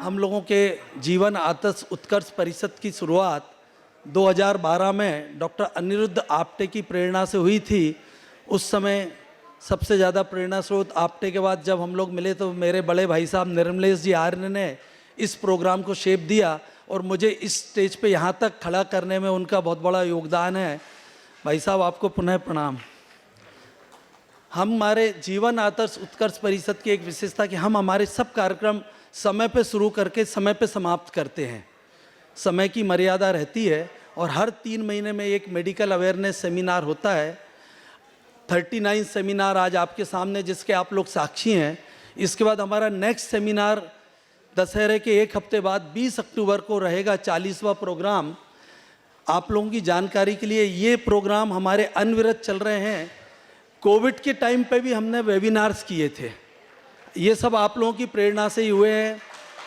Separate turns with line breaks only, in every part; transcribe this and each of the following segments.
हम लोगों के जीवन आदर्श उत्कर्ष परिषद की शुरुआत 2012 में डॉक्टर अनिरुद्ध आप्टे की प्रेरणा से हुई थी। उस समय सबसे ज़्यादा प्रेरणा स्रोत आप्टे के बाद जब हम लोग मिले तो मेरे बड़े भाई साहब निर्मलेश जी आर्य ने इस प्रोग्राम को शेप दिया और मुझे इस स्टेज पे यहाँ तक खड़ा करने में उनका बहुत बड़ा योगदान है। भाई साहब आपको पुनः प्रणाम। हमारे जीवन आदर्श उत्कर्ष परिषद की एक विशेषता कि हम हमारे सब कार्यक्रम समय पे शुरू करके समय पे समाप्त करते हैं। समय की मर्यादा रहती है और हर 3 महीने में एक मेडिकल अवेयरनेस सेमिनार होता है। 39 सेमिनार आज आपके सामने जिसके आप लोग साक्षी हैं। इसके बाद हमारा नेक्स्ट सेमिनार दशहरे के एक हफ्ते बाद 20 अक्टूबर को रहेगा 40वां प्रोग्राम। आप लोगों की जानकारी के लिए ये प्रोग्राम हमारे अनविरत चल रहे हैं। कोविड के टाइम पे भी हमने वेबिनार्स किए थे। ये सब आप लोगों की प्रेरणा से ही हुए हैं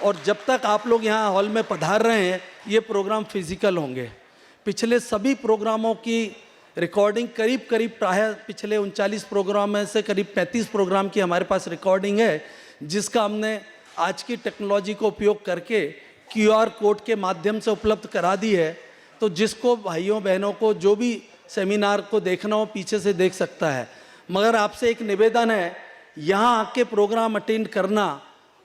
और जब तक आप लोग यहाँ हॉल में पधार रहे हैं ये प्रोग्राम फिजिकल होंगे। पिछले सभी प्रोग्रामों की रिकॉर्डिंग करीब प्राय पिछले 39 प्रोग्राम में से करीब 35 प्रोग्राम की हमारे पास रिकॉर्डिंग है, जिसका हमने आज की टेक्नोलॉजी को उपयोग करके QR कोड के माध्यम से उपलब्ध करा दी है। तो जिसको भाइयों बहनों को जो भी सेमिनार को देखना हो पीछे से देख सकता है। मगर आपसे एक निवेदन है, यहाँ आके प्रोग्राम अटेंड करना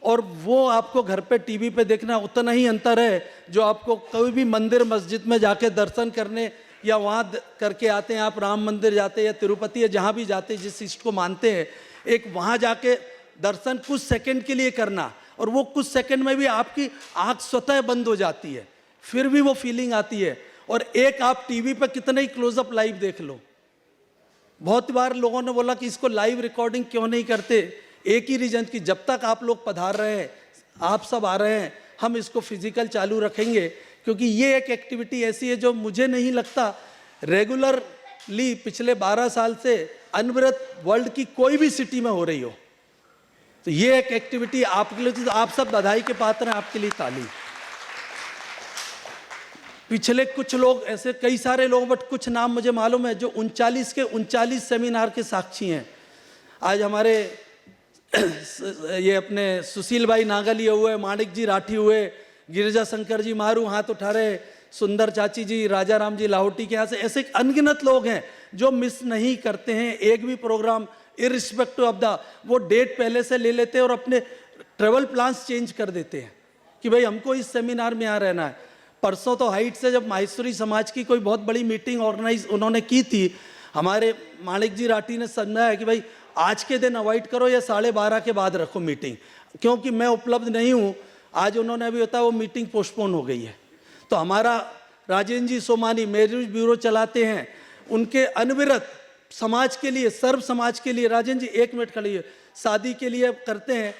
और वो आपको घर पे टीवी पे देखना उतना ही अंतर है जो आपको कोई भी मंदिर मस्जिद में जाके दर्शन करने या वहाँ करके आते हैं। आप राम मंदिर जाते हैं या तिरुपति या जहाँ भी जाते हैं जिस चीज़ को मानते हैं, एक वहाँ जाके दर्शन कुछ सेकंड के लिए करना और वो कुछ सेकंड में भी आपकी आँख स्वतः बंद हो जाती है, फिर भी वो फीलिंग आती है। और एक आप टीवी पर कितने ही क्लोजअप लाइव देख लो। बहुत बार लोगों ने बोला कि इसको लाइव रिकॉर्डिंग क्यों नहीं करते। एक ही रीजन कि जब तक आप लोग पधार रहे हैं, आप सब आ रहे हैं, हम इसको फिजिकल चालू रखेंगे क्योंकि ये एक एक्टिविटी ऐसी है जो मुझे नहीं लगता रेगुलरली पिछले 12 साल से अनवरत वर्ल्ड की कोई भी सिटी में हो रही हो। तो ये एक एक्टिविटी आपके लिए, तो आप सब बधाई के पात्र हैं, आपके लिए ताली। पिछले कुछ लोग ऐसे कई सारे लोग, बट कुछ नाम मुझे मालूम है जो 39 के 39 सेमिनार के साक्षी हैं। आज हमारे ये अपने सुशील भाई नागलिया हुए, माणिक जी राठी हुए, गिरिजा शंकर जी मारू हाथ उठा रहे, सुंदर चाची जी, राजा राम जी लाहौटी के यहाँ से, ऐसे अनगिनत लोग हैं जो मिस नहीं करते हैं एक भी प्रोग्राम इरिस्पेक्टिव ऑफ द, वो डेट पहले से ले लेते हैं और अपने ट्रेवल प्लान्स चेंज कर देते हैं कि भाई हमको इस सेमिनार में यहाँ रहना है। परसों तो हाइट से जब माहेश्वरी समाज की कोई बहुत बड़ी मीटिंग ऑर्गेनाइज उन्होंने की थी, हमारे माणिक जी राठी ने समझाया कि भाई आज के दिन अवॉइड करो या 12:30 के बाद रखो मीटिंग, क्योंकि मैं उपलब्ध नहीं हूँ। आज उन्होंने अभी बताया वो मीटिंग पोस्टपोन हो गई है। तो हमारा राजेंद्र जी सोमानी मैरिज ब्यूरो चलाते हैं, उनके अनविरत समाज के लिए, सर्व समाज के लिए, राजेंद्र जी 1 मिनट खड़े, शादी के लिए करते हैं।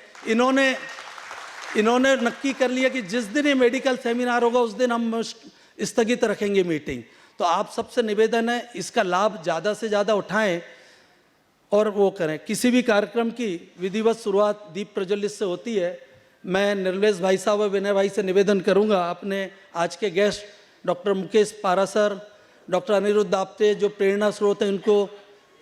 इन्होंने नक्की कर लिया कि जिस दिन ये मेडिकल सेमिनार होगा उस दिन हम स्थगित रखेंगे मीटिंग। तो आप सबसे निवेदन है इसका लाभ ज़्यादा से ज़्यादा उठाएं और वो करें। किसी भी कार्यक्रम की विधिवत शुरुआत दीप प्रज्वलित से होती है। मैं निर्मलेश भाई साहब और विनय भाई से निवेदन करूंगा, अपने आज के guest doctor Mukesh Parasar, doctor Aniruddha Apte जो प्रेरणा स्रोत हैं, उनको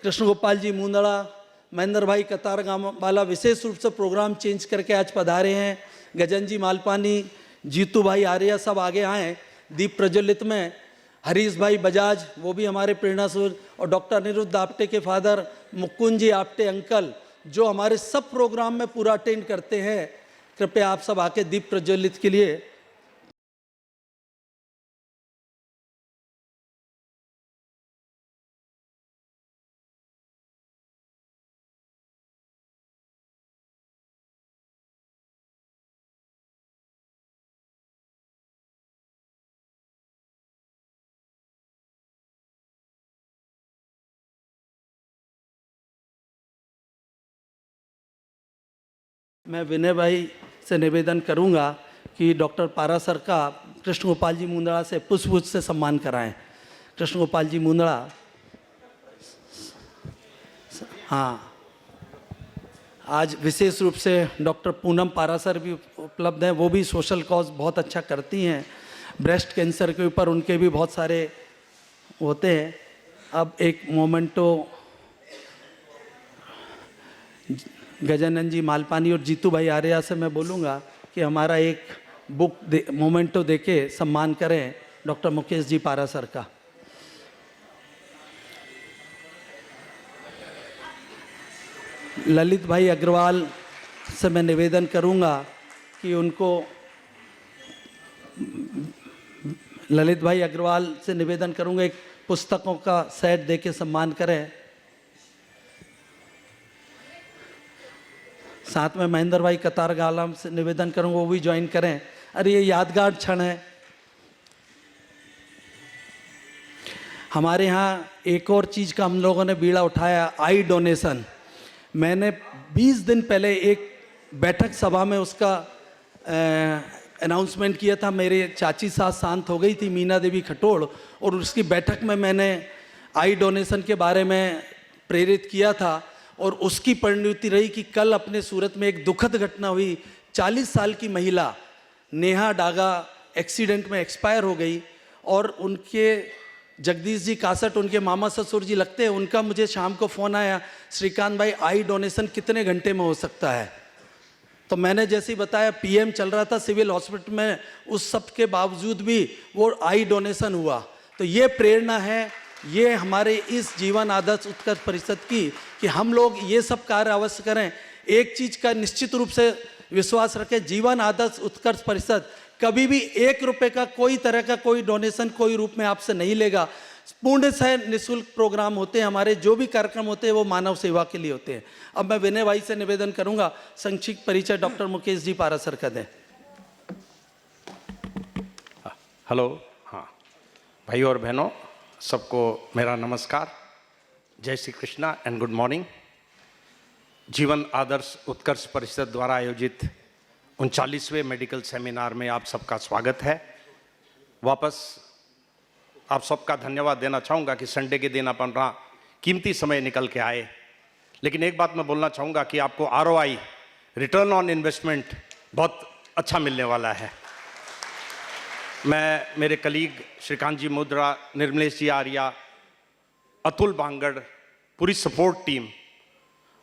कृष्ण गोपाल जी मुंदड़ा, महेंद्र भाई कतार वाला विशेष रूप से प्रोग्राम चेंज करके आज पधारे हैं। गजन जी मालपानी, जीतू भाई आर्या सब आगे आए दीप प्रज्वलित में। हरीश भाई बजाज वो भी हमारे प्रेरणा स्रोत, और डॉक्टर अनिरुद्ध आप्टे के फादर मुकुंद जी आप्टे अंकल जो हमारे सब प्रोग्राम में पूरा अटेंड करते हैं। कृपया आप सब आके दीप प्रज्वलित के लिए। मैं विनय भाई से निवेदन करूंगा कि डॉक्टर पारासर का कृष्ण गोपाल जी मुंदड़ा से पुष्प से सम्मान कराएं। कृष्ण गोपाल जी मुंदड़ा, हाँ, आज विशेष रूप से डॉक्टर पूनम पारासर भी उपलब्ध हैं, वो भी सोशल कॉज बहुत अच्छा करती हैं। ब्रेस्ट कैंसर के ऊपर उनके भी बहुत सारे होते हैं। अब एक मोमेंटो गजानन जी मालपानी और जीतू भाई आर्या से मैं बोलूँगा कि हमारा एक बुक मोमेंटो देके सम्मान करें डॉक्टर मुकेश जी पारा सर का। ललित भाई अग्रवाल से मैं निवेदन करूंगा कि उनको, ललित भाई अग्रवाल से निवेदन करूंगा एक पुस्तकों का सेट देके सम्मान करें। साथ में महेंद्र भाई कतारगाला से निवेदन करूंगा वो भी ज्वाइन करें। अरे ये यादगार क्षण है। हमारे यहाँ एक और चीज़ का हम लोगों ने बीड़ा उठाया, आई डोनेशन। मैंने 20 दिन पहले एक बैठक सभा में उसका अनाउंसमेंट किया था। मेरे चाची सास शांत हो गई थी, मीना देवी खटोड़, और उसकी बैठक में मैंने आई डोनेशन के बारे में प्रेरित किया था। और उसकी परिणति रही कि कल अपने सूरत में एक दुखद घटना हुई। 40 साल की महिला नेहा डागा एक्सीडेंट में एक्सपायर हो गई, और उनके जगदीश जी कासट उनके मामा ससुर जी लगते हैं। उनका मुझे शाम को फ़ोन आया, श्रीकांत भाई आई डोनेशन कितने घंटे में हो सकता है? तो मैंने जैसे ही बताया, पीएम चल रहा था सिविल हॉस्पिटल में, उस सब के बावजूद भी वो आई डोनेशन हुआ। तो ये प्रेरणा है, ये हमारे इस जीवन आदर्श उत्कर्ष परिषद की, कि हम लोग ये सब कार्य अवश्य करें। एक चीज़ का निश्चित रूप से विश्वास रखें, जीवन आदर्श उत्कर्ष परिषद कभी भी 1 रुपये का कोई तरह का कोई डोनेशन कोई रूप में आपसे नहीं लेगा। पूर्ण से निःशुल्क प्रोग्राम होते हैं हमारे, जो भी कार्यक्रम होते हैं वो मानव सेवा के लिए होते हैं। अब मैं विनय भाई से निवेदन करूंगा संक्षिप्त परिचय डॉक्टर मुकेश जी पारा सर का दें।
हेलो, हाँ भाई और बहनों, सबको मेरा नमस्कार, जय Shri Krishna and good morning. जीवन आदर्श उत्कर्ष परिषद द्वारा आयोजित 39वें मेडिकल सेमिनार में आप सबका स्वागत है। वापस आप सबका धन्यवाद देना चाहूँगा कि संडे के दिन अपना कीमती समय निकल के आए। लेकिन एक बात मैं बोलना चाहूँगा कि आपको ROI, रिटर्न ऑन इन्वेस्टमेंट, बहुत अच्छा मिलने वाला है। मैं, मेरे कलीग श्रीकांत जी मुद्रा, निर्मलेश जी आर्या, अतुल बांगड़, पूरी सपोर्ट टीम,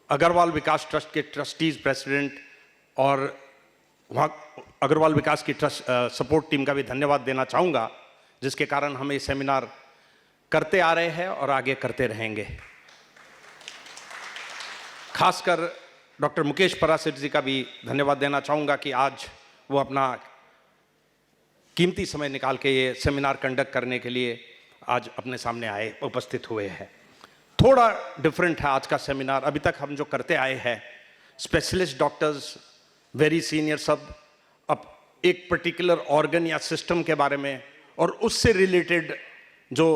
अग्रवाल विकास ट्रस्ट के ट्रस्टीज प्रेसिडेंट और वहाँ अग्रवाल विकास की ट्रस्ट सपोर्ट टीम का भी धन्यवाद देना चाहूँगा, जिसके कारण हम ये सेमिनार करते आ रहे हैं और आगे करते रहेंगे। खासकर डॉक्टर मुकेश पराशर जी का भी धन्यवाद देना चाहूँगा कि आज वो अपना कीमती समय निकाल के ये सेमिनार कंडक्ट करने के लिए आज अपने सामने आए, उपस्थित हुए हैं। थोड़ा डिफरेंट है आज का सेमिनार। अभी तक हम जो करते आए हैं, स्पेशलिस्ट डॉक्टर्स, वेरी सीनियर, सब अब एक पर्टिकुलर ऑर्गन या सिस्टम के बारे में और उससे रिलेटेड जो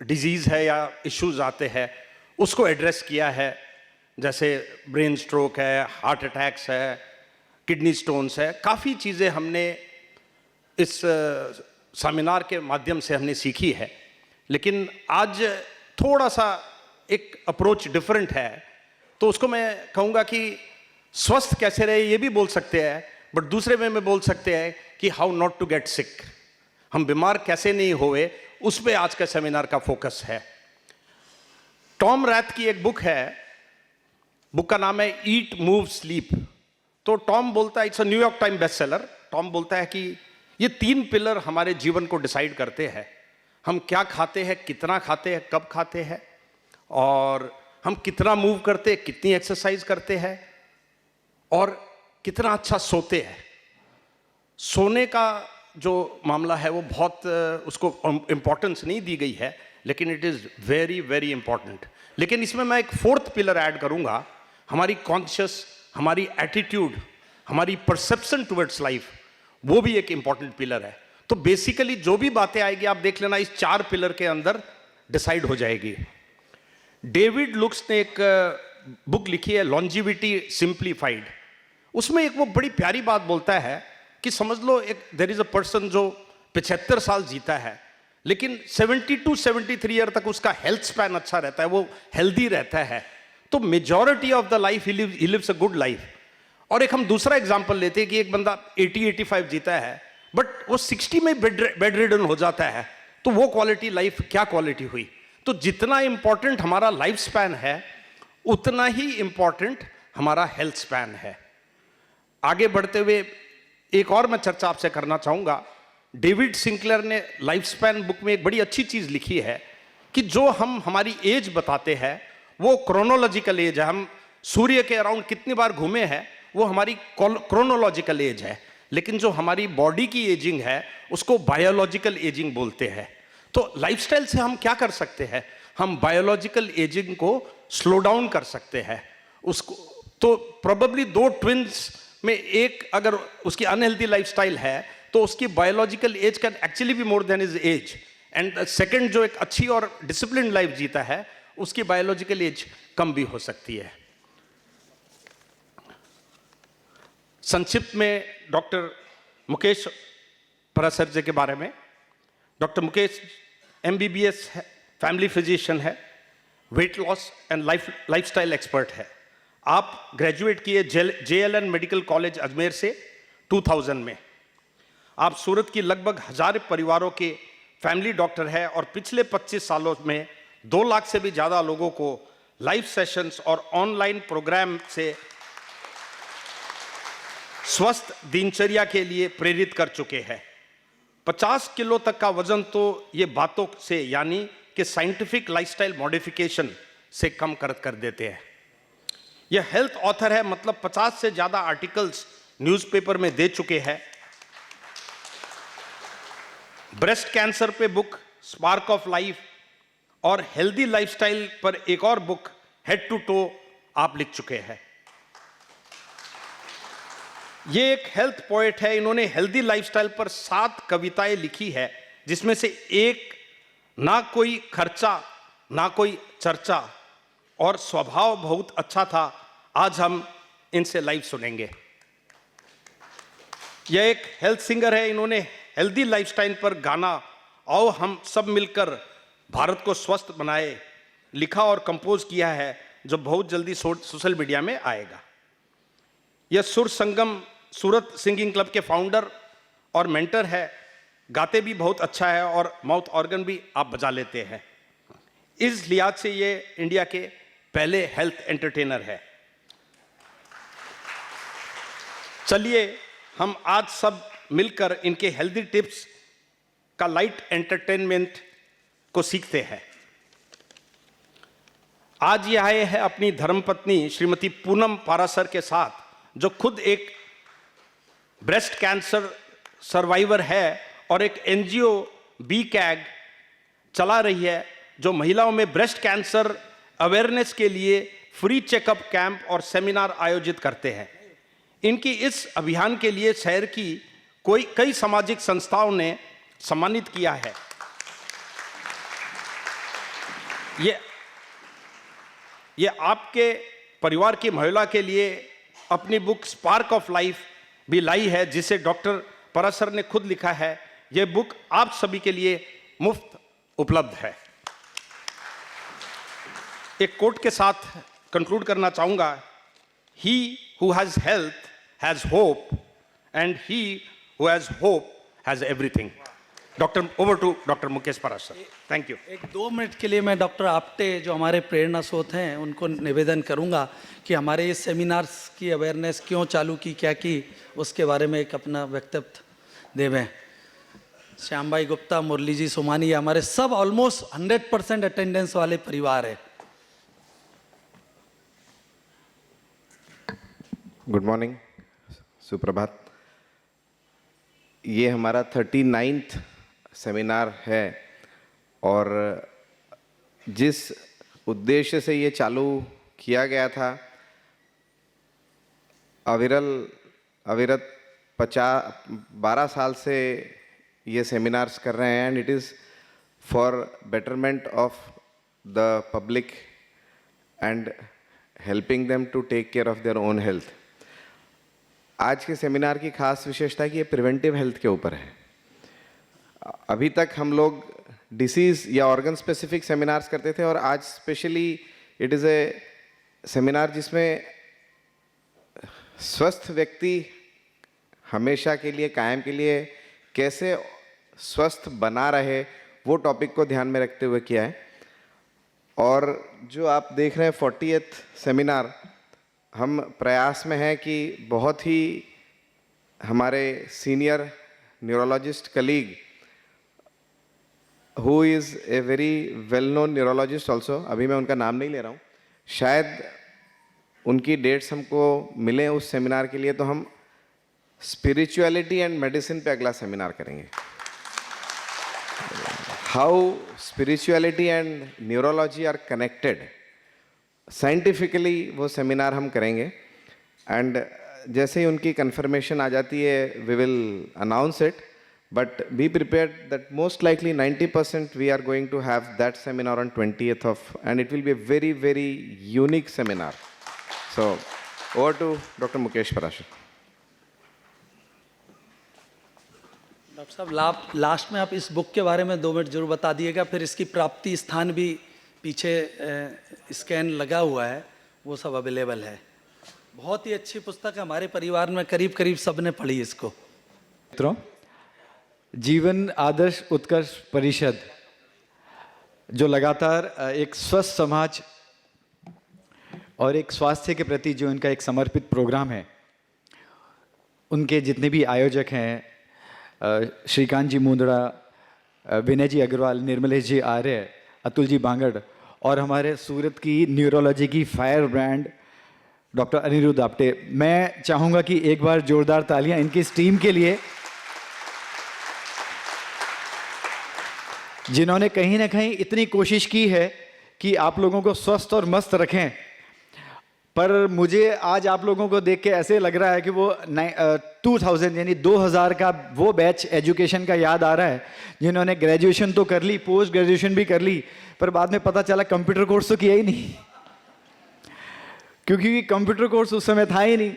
डिजीज़ है या इश्यूज आते हैं उसको एड्रेस किया है। जैसे ब्रेन स्ट्रोक है, हार्ट अटैक्स है, किडनी स्टोन्स है, काफ़ी चीज़ें हमने इस सेमिनार के माध्यम से हमने सीखी है। लेकिन आज थोड़ा सा एक अप्रोच डिफरेंट है, तो उसको मैं कहूँगा कि स्वस्थ कैसे रहे ये भी बोल सकते हैं, बट दूसरे वे में बोल सकते हैं कि how not to get sick, हम बीमार कैसे नहीं होए, उस पे आज का सेमिनार का फोकस है। टॉम रैथ की एक बुक है, बुक का नाम है ईट मूव स्लीप। तो टॉम बोलता है, it's a New York time best seller, Tom बोलता है कि ये 3 पिलर हमारे जीवन को डिसाइड करते हैं। हम क्या खाते हैं, कितना खाते हैं, कब खाते हैं, और हम कितना मूव करते हैं, कितनी एक्सरसाइज करते हैं, और कितना अच्छा सोते हैं। सोने का जो मामला है वो बहुत उसको इंपॉर्टेंस नहीं दी गई है, लेकिन it is very very important. लेकिन इसमें मैं एक 4th पिलर ऐड करूंगा, हमारी कॉन्शियस, हमारी एटीट्यूड, हमारी परसेप्शन टुवर्ड्स लाइफ, वो भी एक इंपॉर्टेंट पिलर है। तो बेसिकली जो भी बातें आएगी आप देख लेना, इस 4 पिलर के अंदर डिसाइड हो जाएगी। डेविड लुक्स ने एक बुक लिखी है, लॉन्जिविटी सिंप्लीफाइड। उसमें एक वो बड़ी प्यारी बात बोलता है कि समझ लो एक देयर इज अ पर्सन जो 75 साल जीता है, लेकिन 72-73 ईयर तक उसका हेल्थ स्पैन अच्छा रहता है, वो हेल्दी रहता है। तो majority of the life he lives a good life. और एक हम दूसरा एग्जांपल लेते हैं कि एक बंदा 80-85 जीता है, बट वो 60 में बेड रिडन हो जाता है, तो वो क्वालिटी लाइफ क्या क्वालिटी हुई। तो जितना इंपॉर्टेंट हमारा लाइफ स्पैन है, उतना ही इंपॉर्टेंट हमारा हेल्थ स्पैन है। आगे बढ़ते हुए एक और मैं चर्चा आपसे करना चाहूंगा। डेविड सिंक्लेयर ने लाइफ स्पैन बुक में एक बड़ी अच्छी चीज लिखी है कि जो हम हमारी एज बताते हैं वो क्रोनोलॉजिकल एज है। हम सूर्य के अराउंड कितनी बार घूमे हैं वो हमारी क्रोनोलॉजिकल एज है, लेकिन जो हमारी बॉडी की एजिंग है उसको बायोलॉजिकल एजिंग बोलते हैं। तो लाइफस्टाइल से हम क्या कर सकते हैं? हम बायोलॉजिकल एजिंग को स्लो डाउन कर सकते हैं। उसको तो प्रोबेबली दो ट्विंस में एक अगर उसकी अनहेल्दी लाइफस्टाइल है तो उसकी biological age can actually be more than his age, and second जो एक अच्छी और डिसिप्लिन लाइफ जीता है उसकी बायोलॉजिकल एज कम भी हो सकती है। संक्षिप्त में डॉक्टर मुकेश पराशर जी के बारे में, डॉक्टर मुकेश MBBS है, फैमिली फिजिशियन है, weight loss and lifestyle expert है। आप ग्रेजुएट किए JLN मेडिकल कॉलेज अजमेर से 2000 में। आप सूरत की लगभग 1000 परिवारों के फैमिली डॉक्टर है और पिछले 25 सालों में 2 लाख से भी ज़्यादा लोगों को लाइव सेशंस और ऑनलाइन प्रोग्राम से स्वस्थ दिनचर्या के लिए प्रेरित कर चुके हैं। 50 किलो तक का वजन तो ये बातों से यानी कि साइंटिफिक लाइफस्टाइल मॉडिफिकेशन से कम कर देते हैं। यह हेल्थ ऑथर है, मतलब 50 से ज्यादा आर्टिकल्स न्यूज़पेपर में दे चुके हैं। ब्रेस्ट कैंसर पे बुक स्पार्क ऑफ लाइफ और हेल्दी लाइफस्टाइल पर एक और बुक हेड टू टो आप लिख चुके हैं। ये एक हेल्थ पोएट है। इन्होंने हेल्दी लाइफस्टाइल पर 7 कविताएं लिखी है, जिसमें से एक ना कोई खर्चा ना कोई चर्चा और स्वभाव बहुत अच्छा था। आज हम इनसे लाइव सुनेंगे। यह एक हेल्थ सिंगर है। इन्होंने हेल्दी लाइफस्टाइल पर गाना आओ हम सब मिलकर भारत को स्वस्थ बनाए लिखा और कंपोज किया है, जो बहुत जल्दी सोशल मीडिया में आएगा। यह सुर संगम सूरत सिंगिंग क्लब के फाउंडर और मेंटर है। गाते भी बहुत अच्छा है और माउथ ऑर्गन भी आप बजा लेते हैं। इस लिहाज से ये इंडिया के पहले हेल्थ एंटरटेनर है। चलिए हम आज सब मिलकर इनके हेल्दी टिप्स का लाइट एंटरटेनमेंट को सीखते हैं। आज ये आए हैं अपनी धर्मपत्नी श्रीमती पूनम पारासर के साथ, जो खुद एक ब्रेस्ट कैंसर सर्वाइवर है और एक NGO BCAG चला रही है, जो महिलाओं में ब्रेस्ट कैंसर अवेयरनेस के लिए फ्री चेकअप कैंप और सेमिनार आयोजित करते हैं। इनकी इस अभियान के लिए शहर की कई सामाजिक संस्थाओं ने सम्मानित किया है। ये आपके परिवार की महिला के लिए अपनी बुक स्पार्क ऑफ लाइफ भी लाई है, जिसे डॉक्टर पराशर ने खुद लिखा है। यह बुक आप सभी के लिए मुफ्त उपलब्ध है। एक कोट के साथ कंक्लूड करना चाहूंगा। He who has health has hope and he who has hope has everything. Doctor over to doctor Mukesh Parashar. Thank you.
एक 2 मिनट के लिए मैं डॉक्टर आप्टे, जो हमारे प्रेरणा स्रोत हैं, उनको निवेदन करूंगा कि हमारे इस सेमिनार्स की अवेयरनेस क्यों चालू की, क्या की, उसके बारे में एक अपना वक्तव्य देवें। श्याम भाई गुप्ता, मुरली जी सोमानी, ये हमारे सब ऑलमोस्ट 100% अटेंडेंस वाले परिवार है।
गुड मॉर्निंग, सुप्रभात। ये हमारा 39th सेमिनार है और जिस उद्देश्य से ये चालू किया गया था, अविरत 12 साल से ये सेमिनार्स कर रहे हैं, and it is for betterment of the public and helping them to take care of their own health. आज के सेमिनार की खास विशेषता है कि ये प्रिवेंटिव हेल्थ के ऊपर है। अभी तक हम लोग डिसीज़ या ऑर्गन स्पेसिफिक सेमिनार्स करते थे, और आज specially it is a seminar जिसमें स्वस्थ व्यक्ति हमेशा के लिए, कायम के लिए कैसे स्वस्थ बना रहे, वो टॉपिक को ध्यान में रखते हुए किया है। और जो आप देख रहे हैं 40th सेमिनार, हम प्रयास में हैं कि बहुत ही हमारे senior neurologist colleague who is a very well known neurologist also, अभी मैं उनका नाम नहीं ले रहा हूँ, शायद उनकी डेट्स हमको मिले उस सेमिनार के लिए, तो हम स्पिरिचुअलिटी एंड मेडिसिन पे अगला सेमिनार करेंगे। How spirituality and neurology are connected, scientifically वो सेमिनार हम करेंगे। एंड जैसे ही उनकी कंफर्मेशन आ जाती है we will announce it, but be prepared that most likely 90% we are going to have that seminar on 20th of, and it will be a very, very unique seminar. So, over to Dr. Mukesh Parashar.
Doctor साहब, last में आप इस book के बारे में 2 minute जरूर बता दिएगा, फिर इसकी प्राप्ति स्थान भी पीछे स्कैन लगा हुआ है, वो सब अवेलेबल है। बहुत ही अच्छी पुस्तक है, हमारे परिवार में करीब करीब सब ने पढ़ी इसको।
मित्रों, जीवन आदर्श उत्कर्ष परिषद जो लगातार एक स्वस्थ समाज और एक स्वास्थ्य के प्रति जो इनका एक समर्पित प्रोग्राम है, उनके जितने भी आयोजक हैं, श्रीकांत जी मुंदड़ा, विनय जी अग्रवाल, निर्मलेश जी आर्य, अतुल जी बांगड़ और हमारे सूरत की न्यूरोलॉजी की firebrand doctor Aniruddha Apte, मैं चाहूँगा कि एक बार जोरदार तालियां इनकी इस टीम के लिए, जिन्होंने कहीं ना कहीं इतनी कोशिश की है कि आप लोगों को स्वस्थ और मस्त रखें। पर मुझे आज आप लोगों को देख के ऐसे लग रहा है कि वो 2000 यानी 2000 का वो बैच एजुकेशन का याद आ रहा है, जिन्होंने ग्रेजुएशन तो कर ली, पोस्ट ग्रेजुएशन भी कर ली, पर बाद में पता चला कंप्यूटर कोर्स तो किया ही नहीं, क्योंकि कंप्यूटर कोर्स उस समय था ही नहीं।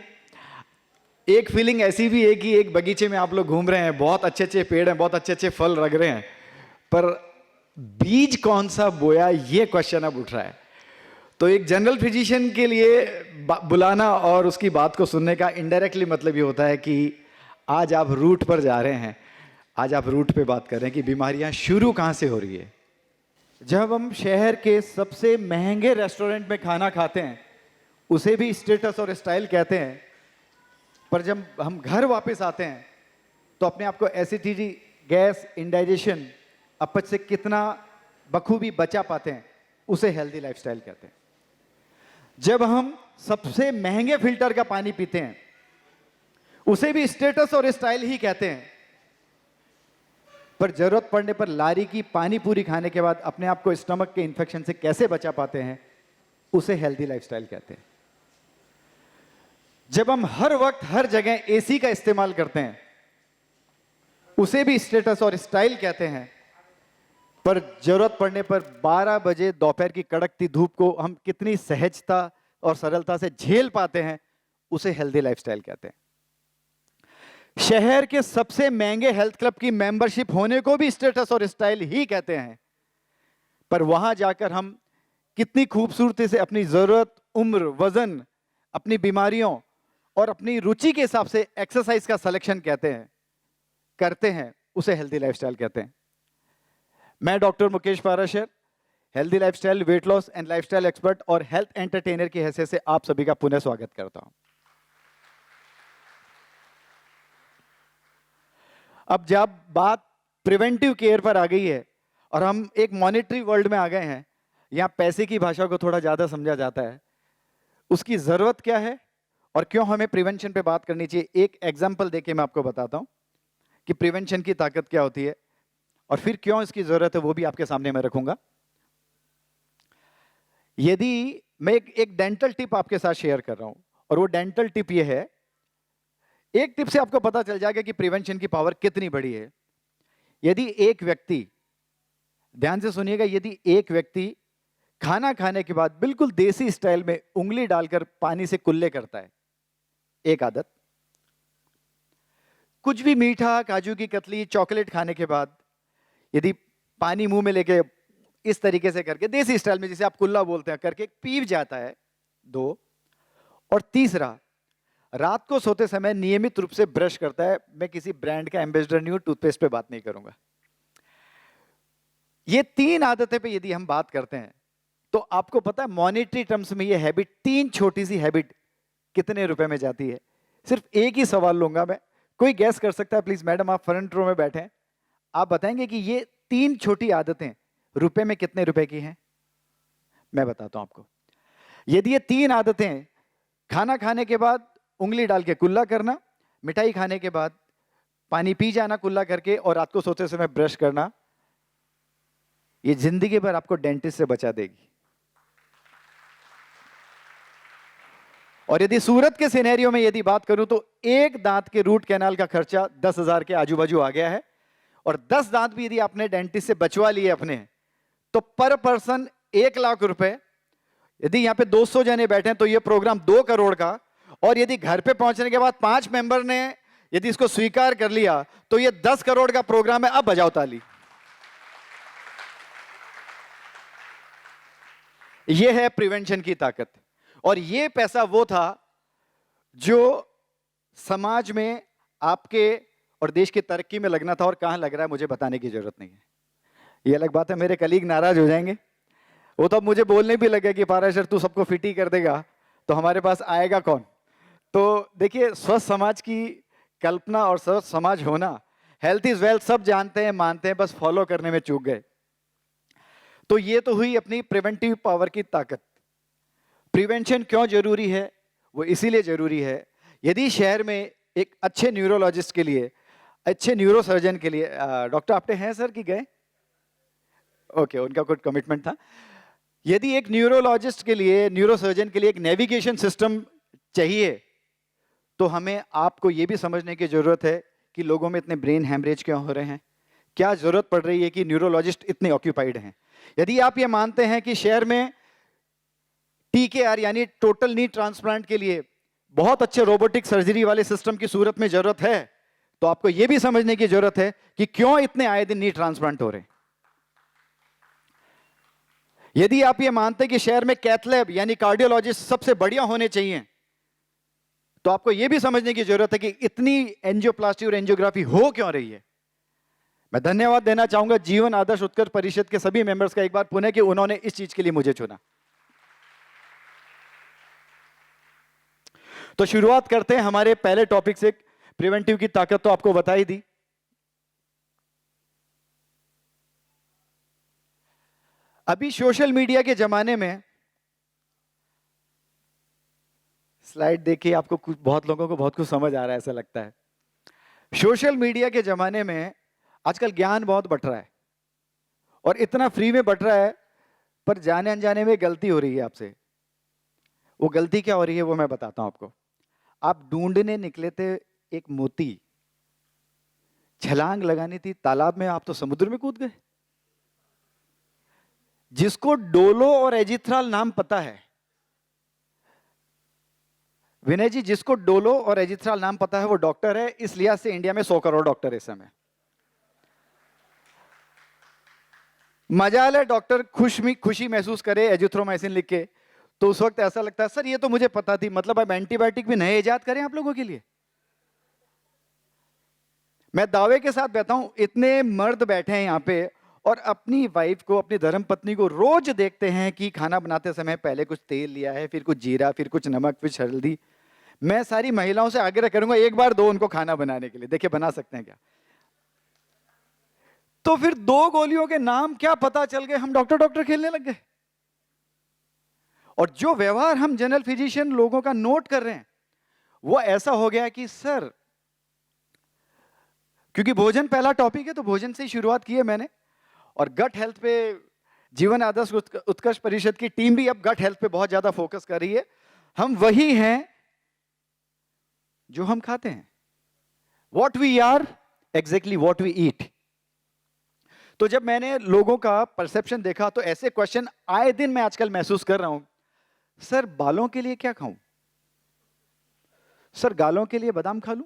एक फीलिंग ऐसी भी है कि एक बगीचे में आप लोग घूम रहे हैं, बहुत अच्छे अच्छे पेड़ हैं, बहुत अच्छे अच्छे फल लग रहे हैं, पर बीज कौन सा बोया, ये क्वेश्चन अब उठ रहा है। तो एक जनरल फिजिशियन के लिए बुलाना और उसकी बात को सुनने का इनडायरेक्टली मतलब ये होता है कि आज आप रूट पर जा रहे हैं, आज आप रूट पे बात कर रहे हैं कि बीमारियां शुरू कहाँ से हो रही है। जब हम शहर के सबसे महंगे रेस्टोरेंट में खाना खाते हैं, उसे भी स्टेटस और स्टाइल कहते हैं, पर जब हम घर वापस आते हैं तो अपने आप को एसिडिटी, गैस, इंडाइजेशन, अपच से कितना बखूबी बचा पाते हैं, उसे हेल्दी लाइफस्टाइल कहते हैं। जब हम सबसे महंगे फिल्टर का पानी पीते हैं, उसे भी स्टेटस और स्टाइल ही कहते हैं, पर जरूरत पड़ने पर लारी की पानी पूरी खाने के बाद अपने आप को स्टमक के इन्फेक्शन से कैसे बचा पाते हैं, उसे हेल्दी लाइफस्टाइल कहते हैं। जब हम हर वक्त हर जगह एसी का इस्तेमाल करते हैं, उसे भी स्टेटस और स्टाइल कहते हैं, पर जरूरत पड़ने पर 12 बजे दोपहर की कड़कती धूप को हम कितनी सहजता और सरलता से झेल पाते हैं, उसे हेल्दी लाइफस्टाइल कहते हैं। शहर के सबसे महंगे हेल्थ क्लब की मेंबरशिप होने को भी स्टेटस और स्टाइल ही कहते हैं, पर वहां जाकर हम कितनी खूबसूरती से अपनी जरूरत, उम्र, वजन, अपनी बीमारियों और अपनी रुचि के हिसाब से एक्सरसाइज का सिलेक्शन करते हैं, उसे हेल्दी लाइफस्टाइल कहते हैं। मैं doctor Mukesh Parashar, healthy lifestyle, weight loss and lifestyle expert और हेल्थ एंटरटेनर की हैसियत से आप सभी का पुनः स्वागत करता हूं। अब जब बात प्रिवेंटिव केयर पर आ गई है और हम एक मॉनिटरी वर्ल्ड में आ गए हैं, यहां पैसे की भाषा को थोड़ा ज्यादा समझा जाता है, उसकी जरूरत क्या है और क्यों हमें प्रिवेंशन पे बात करनी चाहिए, एक एग्जाम्पल देके मैं आपको बताता हूं कि प्रिवेंशन की ताकत क्या होती है और फिर क्यों इसकी जरूरत है, वो भी आपके सामने मैं रखूंगा। यदि मैं एक डेंटल टिप आपके साथ शेयर कर रहा हूं और वो डेंटल टिप ये है, एक टिप से आपको पता चल जाएगा कि प्रिवेंशन की पावर कितनी बड़ी है। यदि एक व्यक्ति, ध्यान से सुनिएगा, यदि एक व्यक्ति खाना खाने के बाद बिल्कुल देसी स्टाइल में उंगली डालकर पानी से कुल्ले करता है, एक आदत, कुछ भी मीठा, काजू की कतली, चॉकलेट खाने के बाद यदि पानी मुंह में लेके इस तरीके से करके देसी स्टाइल में, जिसे आप कुल्ला बोलते हैं, करके पी जाता है, 2, और तीसरा, रात को सोते समय नियमित रूप से ब्रश करता है। मैं किसी ब्रांड का एम्बेसडर नहीं हूं, टूथपेस्ट पे बात नहीं करूंगा। ये 3 आदतें पे यदि हम बात करते हैं तो आपको पता है मॉनेटरी टर्म्स में ये हैबिट, 3 छोटी सी हैबिट कितने रुपए में जाती है। सिर्फ एक ही सवाल लूंगा मैं, कोई गैस कर सकता है प्लीज? मैडम आप फ्रंट रो में बैठे हैं, आप बताएंगे कि ये 3 छोटी आदतें रुपए में कितने रुपए की हैं? मैं बताता हूं आपको। यदि ये 3 आदतें, खाना खाने के बाद उंगली डाल के कुल्ला करना, मिठाई खाने के बाद पानी पी जाना कुल्ला करके, और रात को सोते समय ब्रश करना, ये जिंदगी भर आपको डेंटिस्ट से बचा देगी। और यदि सूरत के सिनेरियो में यदि बात करूं तो एक दांत के रूट कैनाल का खर्चा 10,000 के आजू बाजू आ गया है, और 10 दांत भी यदि आपने डेंटिस्ट से बचवा लिए अपने, तो पर पर्सन 1 लाख रुपए। यदि यहां पे 200 जने बैठे हैं तो ये प्रोग्राम 2 करोड़ का, और यदि घर पे पहुंचने के बाद 5 मेंबर ने यदि इसको स्वीकार कर लिया तो ये 10 करोड़ का प्रोग्राम है। अब बजाओ ताली। ये है प्रिवेंशन की ताकत। और ये पैसा वो था जो समाज में आपके और देश की तरक्की में लगना था, और कहां लग रहा है मुझे बताने की जरूरत नहीं है। ये अलग बात है, मेरे कलीग नाराज हो जाएंगे, वो तो अब मुझे बोलने भी लगे कि पारा सर तू सबको फिट ही कर देगा तो हमारे पास आएगा कौन। तो देखिए, स्वस्थ समाज की कल्पना और स्वस्थ समाज होना, हेल्थ इज वेल्थ सब जानते हैं, मानते हैं, बस फॉलो करने में चूक गए। तो ये तो हुई अपनी प्रिवेंटिव पावर की ताकत। प्रिवेंशन क्यों जरूरी है? वो इसीलिए जरूरी है, यदि शहर में एक अच्छे न्यूरोलॉजिस्ट के लिए, अच्छे न्यूरोसर्जन के लिए, डॉक्टर आपने हैं सर कि गए? ओके, उनका कुछ कमिटमेंट था। यदि एक न्यूरोलॉजिस्ट के लिए, न्यूरोसर्जन के लिए एक नेविगेशन सिस्टम चाहिए, तो हमें आपको ये भी समझने की जरूरत है कि लोगों में इतने ब्रेन हैमरेज क्यों हो रहे हैं, क्या जरूरत पड़ रही है कि न्यूरोलॉजिस्ट इतने ऑक्यूपाइड हैं। यदि आप ये मानते हैं कि शहर में TKR यानी टोटल नी ट्रांसप्लांट के लिए बहुत अच्छे रोबोटिक सर्जरी वाले सिस्टम की सूरत में जरूरत है, तो आपको यह भी समझने की जरूरत है कि क्यों इतने आए दिन नी ट्रांसप्लांट हो रहे हैं। यदि आप ये मानते हैं कि शहर में कैथलैब यानी कार्डियोलॉजिस्ट सबसे बढ़िया होने चाहिए, तो आपको यह भी समझने की जरूरत है कि इतनी एंजियोप्लास्टी और एंजियोग्राफी हो क्यों रही है। मैं धन्यवाद देना चाहूंगा जीवन आदर्श उत्कर्ष परिषद के सभी मेंबर्स का एक बार पुनः कि उन्होंने इस चीज के लिए मुझे चुना। तो शुरुआत करते हैं हमारे पहले टॉपिक से। प्रिवेंटिव की ताकत तो आपको बता ही दी। अभी सोशल मीडिया के जमाने में, स्लाइड देखिए, आपको कुछ, बहुत लोगों को बहुत कुछ समझ आ रहा है ऐसा लगता है। सोशल मीडिया के जमाने में आजकल ज्ञान बहुत बट रहा है, और इतना फ्री में बट रहा है, पर जाने अनजाने में गलती हो रही है आपसे। वो गलती क्या हो रही है वो मैं बताता हूं आपको। आप ढूंढने निकले थे एक मोती, छलांग लगानी थी तालाब में, आप तो समुद्र में कूद गए। जिसको डोलो और एजिथ्राल नाम पता है, विनय जी, जिसको डोलो और एजिथ्राल नाम पता है वो डॉक्टर है। इस लिहाज से इंडिया में 100 करोड़ डॉक्टर इस समय। मजाल है डॉक्टर खुशी महसूस करे एजिथ्रोमाइसिन लिख के, तो उस वक्त ऐसा लगता है सर ये तो मुझे पता थी, मतलब अब एंटीबायोटिक भी नए इजाद करें आप लोगों के लिए। मैं दावे के साथ कहता हूं, इतने मर्द बैठे हैं यहां पे और अपनी वाइफ को, अपनी धर्मपत्नी को रोज देखते हैं कि खाना बनाते समय पहले कुछ तेल लिया है, फिर कुछ जीरा, फिर कुछ नमक, फिर हल्दी। मैं सारी महिलाओं से आग्रह करूंगा एक बार दो उनको खाना बनाने के लिए, देखिए बना सकते हैं क्या। तो फिर 2 गोलियों के नाम क्या पता चल गए, हम डॉक्टर डॉक्टर खेलने लग गए। और जो व्यवहार हम जनरल फिजिशियन लोगों का नोट कर रहे हैं वो ऐसा हो गया कि सर, क्योंकि भोजन पहला टॉपिक है तो भोजन से ही शुरुआत की है मैंने, और गट हेल्थ पे जीवन आदर्श उत्कर्ष परिषद की टीम भी अब गट हेल्थ पे बहुत ज्यादा फोकस कर रही है। हम वही हैं जो हम खाते हैं। What we are exactly what we eat. तो जब मैंने लोगों का परसेप्शन देखा तो ऐसे क्वेश्चन आए दिन मैं आजकल महसूस कर रहा हूं। सर बालों के लिए क्या खाऊं? सर गालों के लिए बादाम खा लूं?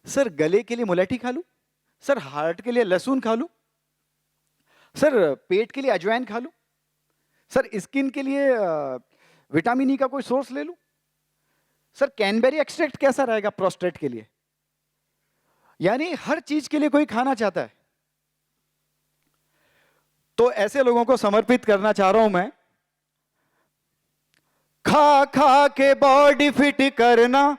सर गले के लिए मुलेठी खा लूं? सर हार्ट के लिए लहसुन खा लूं? सर पेट के लिए अजवाइन खा लूं? सर स्किन के लिए विटामिन ई का कोई सोर्स ले लूं? सर कैनबेरी एक्सट्रैक्ट कैसा रहेगा प्रोस्टेट के लिए? यानी हर चीज के लिए कोई खाना चाहता है। तो ऐसे लोगों को समर्पित करना चाह रहा हूं मैं। खा खा के बॉडी फिट करना,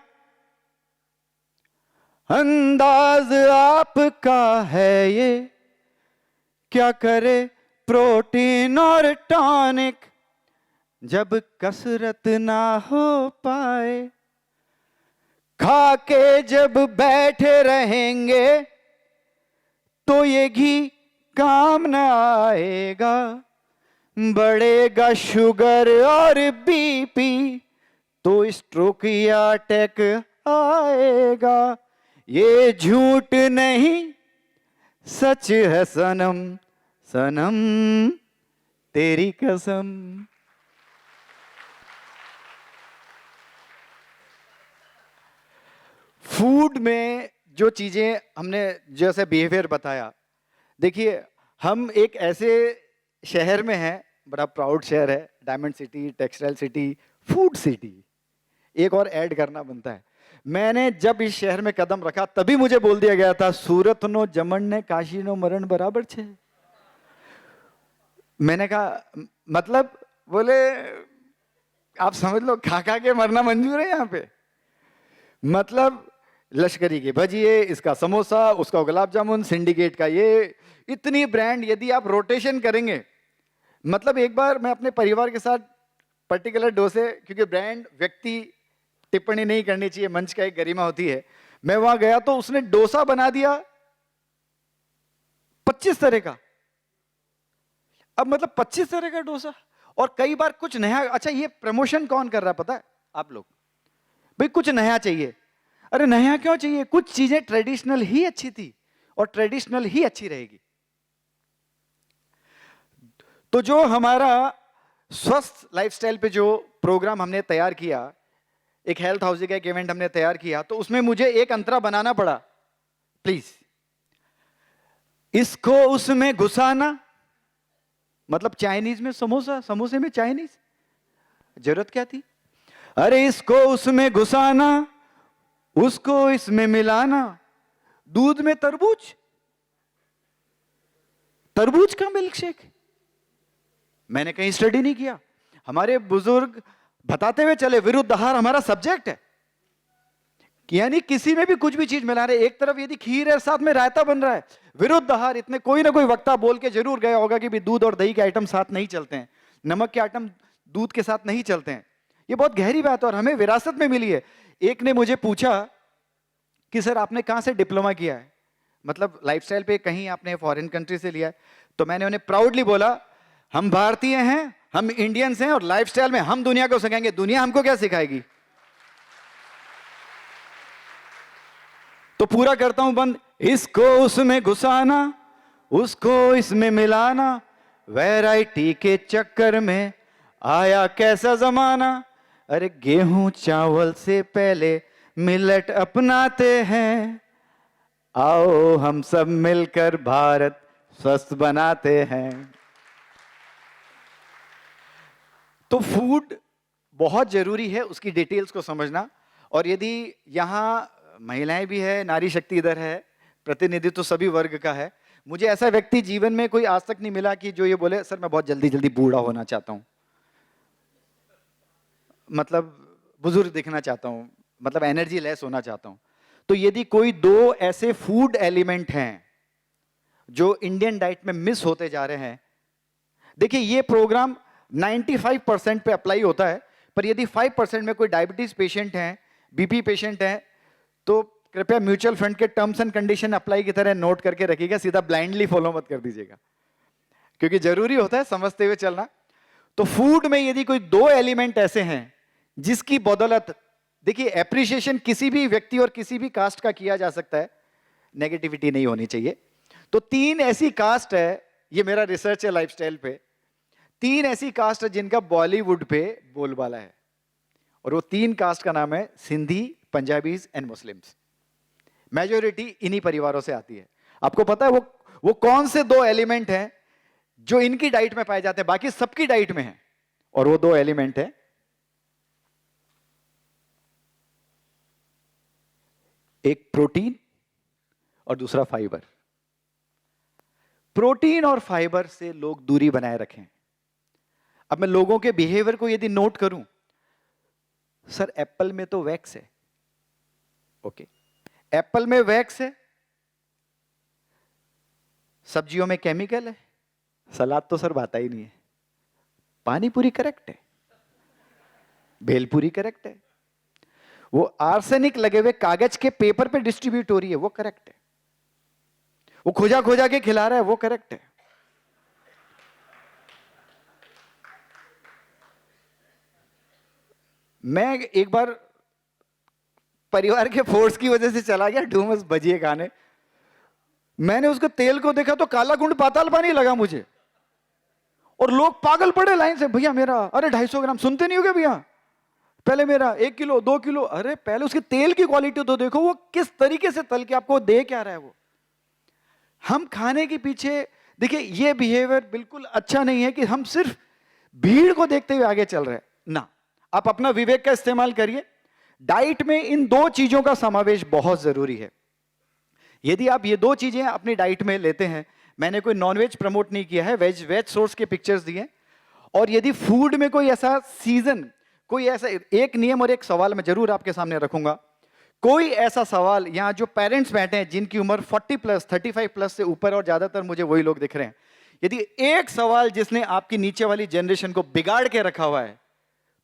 अंदाज आपका है ये, क्या करे प्रोटीन और टॉनिक, जब कसरत ना हो पाए, खा के जब बैठे रहेंगे तो ये घी काम ना आएगा, बढ़ेगा शुगर और बीपी तो स्ट्रोक या अटैक आएगा। ये झूठ नहीं सच है सनम, सनम तेरी कसम। फूड में जो चीजें हमने जैसे बिहेवियर बताया, देखिए हम एक ऐसे शहर में हैं, बड़ा प्राउड शहर है, diamond city, textile city, food city, एक और ऐड करना बनता है। मैंने जब इस शहर में कदम रखा तभी मुझे बोल दिया गया था, सूरत नो जमन ने काशी नो मरण बराबर छे। मैंने कहा मतलब, बोले आप समझ लो खा खा के मरना मंजूर है यहाँ पे। मतलब लश्करी के भजिए, इसका समोसा, उसका गुलाब जामुन, सिंडिकेट का ये, इतनी ब्रांड यदि आप रोटेशन करेंगे। मतलब एक बार मैं अपने परिवार के साथ पर्टिकुलर डोसे, क्योंकि ब्रांड व्यक्ति टिप्पणी नहीं करनी चाहिए, मंच का एक गरिमा होती है, मैं वहां गया तो उसने डोसा बना दिया 25 तरह का। अब मतलब 25 तरह का डोसा, और कई बार कुछ नया। अच्छा, ये प्रमोशन कौन कर रहा है पता है आप लोग? भाई कुछ नया चाहिए। अरे नया क्यों चाहिए? कुछ चीजें ट्रेडिशनल ही अच्छी थी और ट्रेडिशनल ही अच्छी रहेगी। तो जो हमारा स्वस्थ लाइफस्टाइल पे जो प्रोग्राम हमने तैयार किया, एक हेल्थ हाउसिंग का एक इवेंट हमने तैयार किया, तो उसमें मुझे एक अंतरा बनाना पड़ा। प्लीज, इसको उसमें घुसाना, मतलब चाइनीज में समोसा, समोसे में चाइनीज, जरूरत क्या थी? अरे इसको उसमें घुसाना, उसको इसमें मिलाना, दूध में तरबूज, तरबूज का मिल्क शेक। मैंने कहीं स्टडी नहीं किया, हमारे बुजुर्ग बताते हुए चले, विरुद्ध आहार हमारा सब्जेक्ट है, कि यानी किसी में भी कुछ भी चीज मिला रहे। एक तरफ यदि खीर है, साथ में रायता बन रहा है, विरुद्ध आहार। इतने कोई ना कोई वक्ता बोल के जरूर गया होगा कि भी दूध और दही के आइटम साथ नहीं चलते हैं, नमक के आइटम दूध के साथ नहीं चलते हैं। ये बहुत गहरी बात है और हमें विरासत में मिली है। एक ने मुझे पूछा कि सर आपने कहां से डिप्लोमा किया है, मतलब लाइफस्टाइल पे कहीं आपने फॉरेन कंट्री से लिया है? तो मैंने उन्हें प्राउडली बोला, हम भारतीय हैं, हम इंडियंस हैं, और लाइफस्टाइल में हम दुनिया को सिखाएंगे, दुनिया हमको क्या सिखाएगी। तो पूरा करता हूं बंद, इसको उसमें घुसाना, उसको इसमें मिलाना, वैरायटी के चक्कर में आया कैसा जमाना। अरे गेहूं चावल से पहले मिलेट अपनाते हैं, आओ हम सब मिलकर भारत स्वस्थ बनाते हैं। तो फूड बहुत जरूरी है, उसकी डिटेल्स को समझना। और यदि यहाँ महिलाएं भी है, नारी शक्ति इधर है, प्रतिनिधित्व तो सभी वर्ग का है। मुझे ऐसा व्यक्ति जीवन में कोई आज तक नहीं मिला कि जो ये बोले सर मैं बहुत जल्दी जल्दी बूढ़ा होना चाहता हूं, मतलब बुजुर्ग दिखना चाहता हूं, मतलब एनर्जी लेस होना चाहता हूं। तो यदि कोई दो ऐसे फूड एलिमेंट हैं जो इंडियन डाइट में मिस होते जा रहे हैं, देखिए ये प्रोग्राम 95% पे अप्लाई होता है, पर यदि 5% में कोई डायबिटीज पेशेंट हैं, बीपी पेशेंट हैं, तो कृपया म्यूचुअल फंड के टर्म्स एंड कंडीशन अप्लाई की तरह नोट करके रखिएगा, सीधा ब्लाइंडली फॉलो मत कर दीजिएगा, क्योंकि जरूरी होता है समझते हुए चलना। तो फूड में यदि कोई दो एलिमेंट ऐसे हैं जिसकी बदौलत, देखिए एप्रिसिएशन किसी भी व्यक्ति और किसी भी कास्ट का किया जा सकता है, नेगेटिविटी नहीं होनी चाहिए। तो 3 ऐसी कास्ट है, ये मेरा रिसर्च है लाइफस्टाइल पे, 3 ऐसी कास्ट है जिनका बॉलीवुड पे बोलबाला है, और वो 3 कास्ट का नाम है Sindhi, Punjabis and Muslims. Majority इन्हीं परिवारों से आती है। आपको पता है वो कौन से 2 एलिमेंट हैं जो इनकी डाइट में पाए जाते हैं, बाकी सबकी डाइट में है, और वो 2 एलिमेंट है, एक प्रोटीन और दूसरा फाइबर। प्रोटीन और फाइबर से लोग दूरी बनाए रखें। अब मैं लोगों के बिहेवियर को यदि नोट करूं, सर एप्पल में तो वैक्स है, ओके, एप्पल में वैक्स है, सब्जियों में केमिकल है, सलाद तो सर बात ही नहीं है, पानी पूरी करेक्ट है, भेलपूरी करेक्ट है, वो आर्सेनिक लगे हुए कागज के पेपर पे डिस्ट्रीब्यूट हो रही है, वो करेक्ट है, वो खोजा खोजा के खिला रहा है, वो करेक्ट है। मैं एक बार परिवार के फोर्स की वजह से चला गया डूमस भजिए खाने, मैंने उसके तेल को देखा तो काला गुंड पाताल पानी लगा मुझे, और लोग पागल पड़े लाइन से, भैया मेरा, अरे 250 ग्राम, सुनते नहीं हो क्या भैया, पहले मेरा 1 किलो 2 किलो, अरे पहले उसके तेल की क्वालिटी तो देखो, वो किस तरीके से तल के आपको दे क्या रहा है वो। हम खाने के पीछे, देखिए ये बिहेवियर बिल्कुल अच्छा नहीं है कि हम सिर्फ भीड़ को देखते हुए आगे चल रहे हैं ना, आप अपना विवेक का इस्तेमाल करिए। डाइट में इन 2 चीजों का समावेश बहुत जरूरी है। यदि आप ये 2 चीजें अपनी डाइट में लेते हैं, मैंने कोई नॉनवेज प्रमोट नहीं किया है, वेज सोर्स के पिक्चर्स दिए, और यदि फूड में कोई ऐसा सीजन, कोई ऐसा एक नियम और एक सवाल मैं जरूर आपके सामने रखूंगा, कोई ऐसा सवाल, यहां जो पेरेंट्स बैठे हैं जिनकी उम्र 40 प्लस 35 प्लस से ऊपर, और ज्यादातर मुझे वही लोग दिख रहे हैं, यदि एक सवाल जिसने आपकी नीचे वाली जनरेशन को बिगाड़ के रखा हुआ है,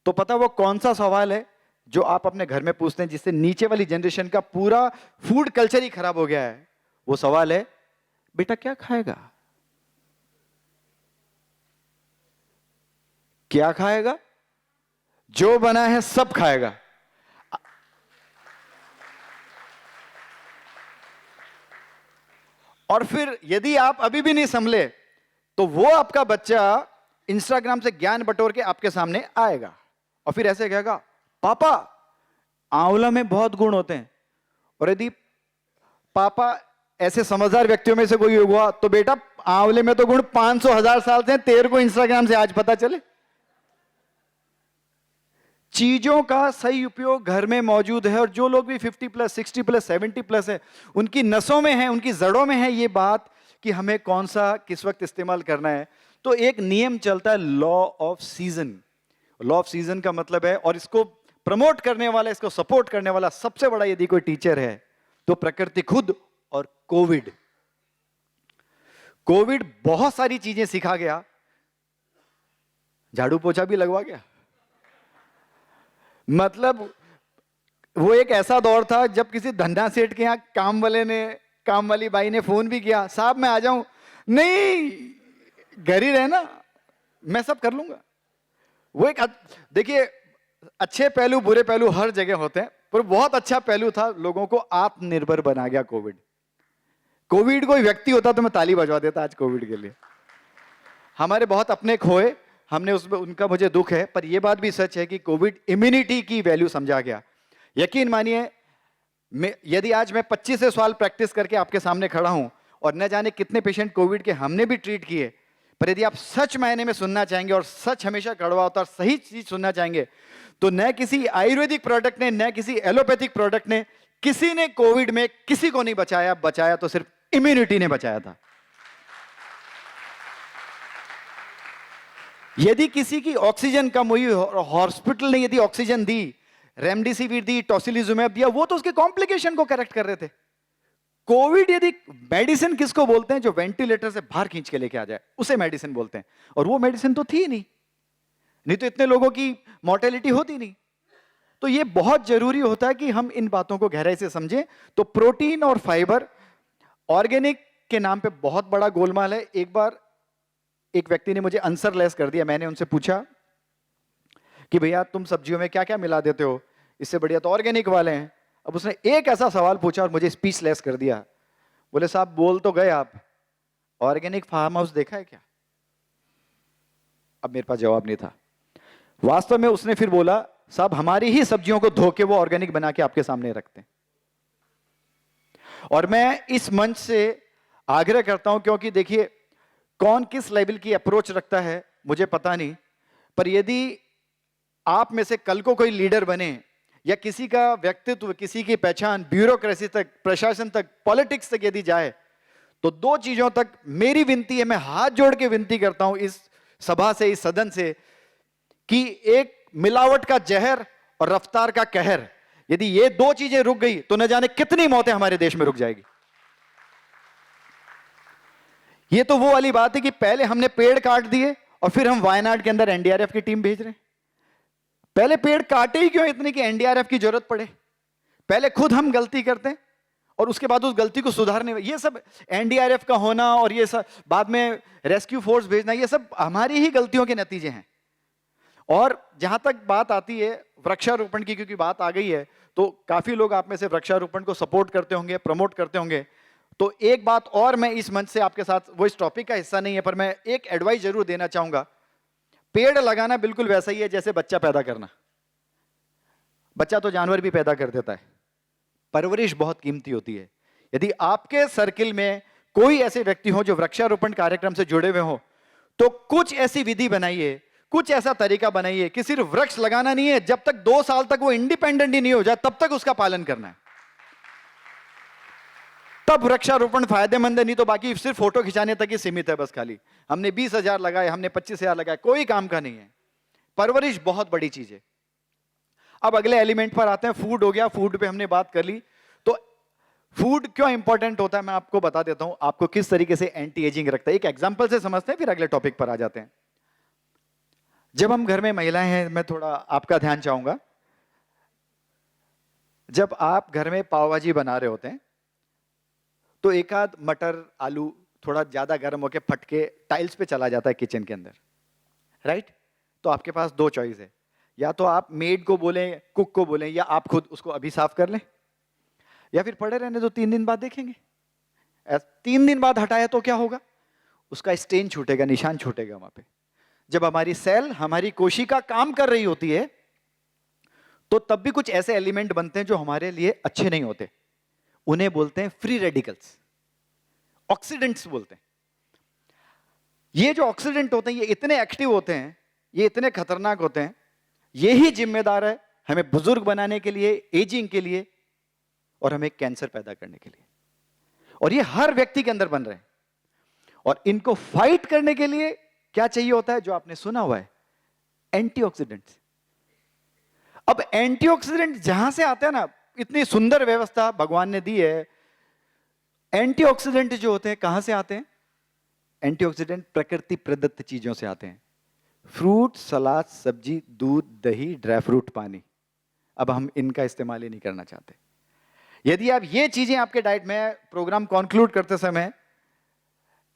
तो पता वो कौन सा सवाल है जो आप अपने घर में पूछते हैं जिससे नीचे वाली जनरेशन का पूरा फूड कल्चर ही खराब हो गया है? वो सवाल है, बेटा क्या खाएगा, क्या खाएगा, जो बना है सब खाएगा। और फिर यदि आप अभी भी नहीं संभले तो वो आपका बच्चा इंस्टाग्राम से ज्ञान बटोर के आपके सामने आएगा और फिर ऐसे कहेगा, पापा आंवला में बहुत गुण होते हैं। और यदि पापा ऐसे समझदार व्यक्तियों में से कोई हुआ तो बेटा आंवले में तो गुण 500,000 साल से हैं, तेरे को इंस्टाग्राम से आज पता चले। चीजों का सही उपयोग घर में मौजूद है, और जो लोग भी 50 प्लस 60 प्लस 70 प्लस है, उनकी नसों में है, उनकी जड़ों में है ये बात कि हमें कौन सा किस वक्त इस्तेमाल करना है। तो एक नियम चलता है, law off season. Law off season का मतलब है, और इसको प्रमोट करने वाला, इसको सपोर्ट करने वाला सबसे बड़ा यदि कोई टीचर है तो प्रकृति खुद और कोविड। कोविड बहुत सारी चीजें सिखा गया, झाड़ू पोछा भी लगवा गया। मतलब वो एक ऐसा दौर था जब किसी धंधा सेठ के यहां काम वाली बाई ने फोन भी किया, साहब मैं आ जाऊं, नहीं घर ही रहना, मैं सब कर लूंगा। वो एक, देखिए अच्छे पहलू बुरे पहलू हर जगह होते हैं, पर बहुत अच्छा पहलू था, लोगों को आत्मनिर्भर बना गया कोविड। कोविड कोई व्यक्ति होता तो मैं ताली बजवा देता आज कोविड के लिए। हमारे बहुत अपने खोए, हमने उसमें, उनका मुझे दुख है, पर यह बात भी सच है कि कोविड इम्यूनिटी की वैल्यू समझा गया। यकीन मानिए, यदि आज मैं 25 साल प्रैक्टिस करके आपके सामने खड़ा हूं और न जाने कितने पेशेंट कोविड के हमने भी ट्रीट किए, पर यदि आप सच मायने में सुनना चाहेंगे, और सच हमेशा कड़वा होता है, सही चीज सुनना चाहेंगे, तो न किसी आयुर्वेदिक प्रोडक्ट ने, न किसी एलोपैथिक प्रोडक्ट ने, किसी ने कोविड में किसी को नहीं बचाया। बचाया तो सिर्फ इम्यूनिटी ने बचाया था। यदि किसी की ऑक्सीजन कम हुई और हॉस्पिटल ने यदि ऑक्सीजन दी, रेमडेसिविर दी, टोसिलिजुमैब दिया, वो तो उसके कॉम्प्लिकेशन को करेक्ट कर रहे थे। कोविड, यदि मेडिसिन किसको बोलते हैं, जो वेंटिलेटर से बाहर खींच के लेके आ जाए, उसे मेडिसिन बोलते हैं, और वो मेडिसिन तो थी नहीं तो इतने लोगों की मॉर्टेलिटी होती नहीं। तो ये बहुत जरूरी होता है कि हम इन बातों को गहराई से समझें। तो प्रोटीन और फाइबर, ऑर्गेनिक के नाम पे बहुत बड़ा गोलमाल है। एक बार एक व्यक्ति ने मुझे आंसर लेस कर दिया। मैंने उनसे पूछा कि भैया तुम सब्जियों में क्या क्या मिला देते हो, इससे बढ़िया तो ऑर्गेनिक वाले हैं। अब उसने एक ऐसा सवाल पूछा और मुझे स्पीच लेस कर दिया। बोले साहब बोल तो गए आप, ऑर्गेनिक फार्म हाउस देखा है क्या? अब मेरे पास जवाब नहीं था। वास्तव में उसने फिर बोला, साहब हमारी ही सब्जियों को धो के वो ऑर्गेनिक बना के आपके सामने रखते हैं। और मैं इस मंच से आग्रह करता हूं, क्योंकि देखिए कौन किस लेवल की अप्रोच रखता है मुझे पता नहीं, पर यदि आप में से कल को कोई लीडर बने, या किसी का व्यक्तित्व, किसी की पहचान ब्यूरोक्रेसी तक, प्रशासन तक, पॉलिटिक्स तक यदि जाए, तो 2 चीजों तक मेरी विनती है, मैं हाथ जोड़ के विनती करता हूं इस सभा से, इस सदन से, कि एक मिलावट का जहर और रफ्तार का कहर, यदि ये दो चीजें रुक गई तो न जाने कितनी मौतें हमारे देश में रुक जाएगी। ये तो वो वाली बात है कि पहले हमने पेड़ काट दिए और फिर हम वायनाड के अंदर एनडीआरएफ की टीम भेज रहे हैं। पहले पेड़ काटे ही क्यों इतने कि एनडीआरएफ की जरूरत पड़े? पहले खुद हम गलती करते हैं और उसके बाद उस गलती को सुधारने, ये सब एनडीआरएफ का होना और ये सब बाद में रेस्क्यू फोर्स भेजना, ये सब हमारी ही गलतियों के नतीजे हैं। और जहां तक बात आती है वृक्षारोपण की, क्योंकि बात आ गई है, तो काफी लोग आप में से वृक्षारोपण को सपोर्ट करते होंगे, प्रमोट करते होंगे। तो एक बात और मैं इस मंच से आपके साथ, वो इस टॉपिक का हिस्सा नहीं है पर मैं एक एडवाइस जरूर देना चाहूंगा। पेड़ लगाना बिल्कुल वैसा ही है जैसे बच्चा पैदा करना। बच्चा तो जानवर भी पैदा कर देता है, परवरिश बहुत कीमती होती है। यदि आपके सर्किल में कोई ऐसे व्यक्ति हो जो वृक्षारोपण कार्यक्रम से जुड़े हुए हो, तो कुछ ऐसी विधि बनाइए, कुछ ऐसा तरीका बनाइए कि सिर्फ वृक्ष लगाना नहीं है, जब तक 2 साल तक वो इंडिपेंडेंट ही नहीं हो जाए तब तक उसका पालन करना है। तब वृक्षारोपण फायदेमंद है, नहीं तो बाकी सिर्फ फोटो खिंचाने तक ही सीमित है। बस खाली हमने 20,000 लगाए, हमने 25,000 लगाए, कोई काम का नहीं है। परवरिश बहुत बड़ी चीज है। अब अगले एलिमेंट पर आते हैं। फूड हो गया, फूड पे हमने बात कर ली। तो फूड क्यों इंपॉर्टेंट होता है मैं आपको बता देता हूं, आपको किस तरीके से एंटी एजिंग रखता है। एक एग्जांपल से समझते हैं, फिर अगले टॉपिक पर आ जाते हैं। जब हम घर में महिलाएं हैं, मैं थोड़ा आपका ध्यान चाहूंगा। जब आप घर में पाव भाजी बना रहे होते हैं तो एक आध मटर आलू थोड़ा ज्यादा गर्म होकर फट के टाइल्स पे चला जाता है किचन के अंदर, राइट? तो आपके पास 2 चॉइस है, या तो आप मेड को बोलें, कुक को बोलें, या आप खुद उसको अभी साफ कर लें, या फिर पड़े रहने दो, 3 दिन बाद देखेंगे। 3 दिन बाद हटाया तो क्या होगा? उसका स्टेन छूटेगा, निशान छूटेगा वहां पे। जब हमारी सेल, हमारी कोशिका काम कर रही होती है तो तब भी कुछ ऐसे एलिमेंट बनते हैं जो हमारे लिए अच्छे नहीं होते। उन्हें बोलते हैं फ्री रेडिकल्स, ऑक्सीडेंट्स बोलते हैं। ये जो ऑक्सीडेंट होते हैं ये इतने एक्टिव होते हैं, ये इतने खतरनाक होते हैं, यही जिम्मेदार है हमें बुजुर्ग बनाने के लिए, एजिंग के लिए, और हमें कैंसर पैदा करने के लिए। और ये हर व्यक्ति के अंदर बन रहे हैं। और इनको फाइट करने के लिए क्या चाहिए होता है? जो आपने सुना हुआ है, एंटीऑक्सीडेंट्स। अब एंटीऑक्सीडेंट जहां से आते हैं ना, इतनी सुंदर व्यवस्था भगवान ने दी है। एंटीऑक्सीडेंट जो होते हैं कहां से आते हैं? एंटीऑक्सीडेंट प्रकृति प्रदत्त चीजों से आते हैं। फ्रूट, सलाद, सब्जी, दूध, दही, ड्राई फ्रूट, पानी। अब हम इनका इस्तेमाल ही नहीं करना चाहते। यदि आप ये चीजें आपके डाइट में, प्रोग्राम कॉन्क्लूड करते समय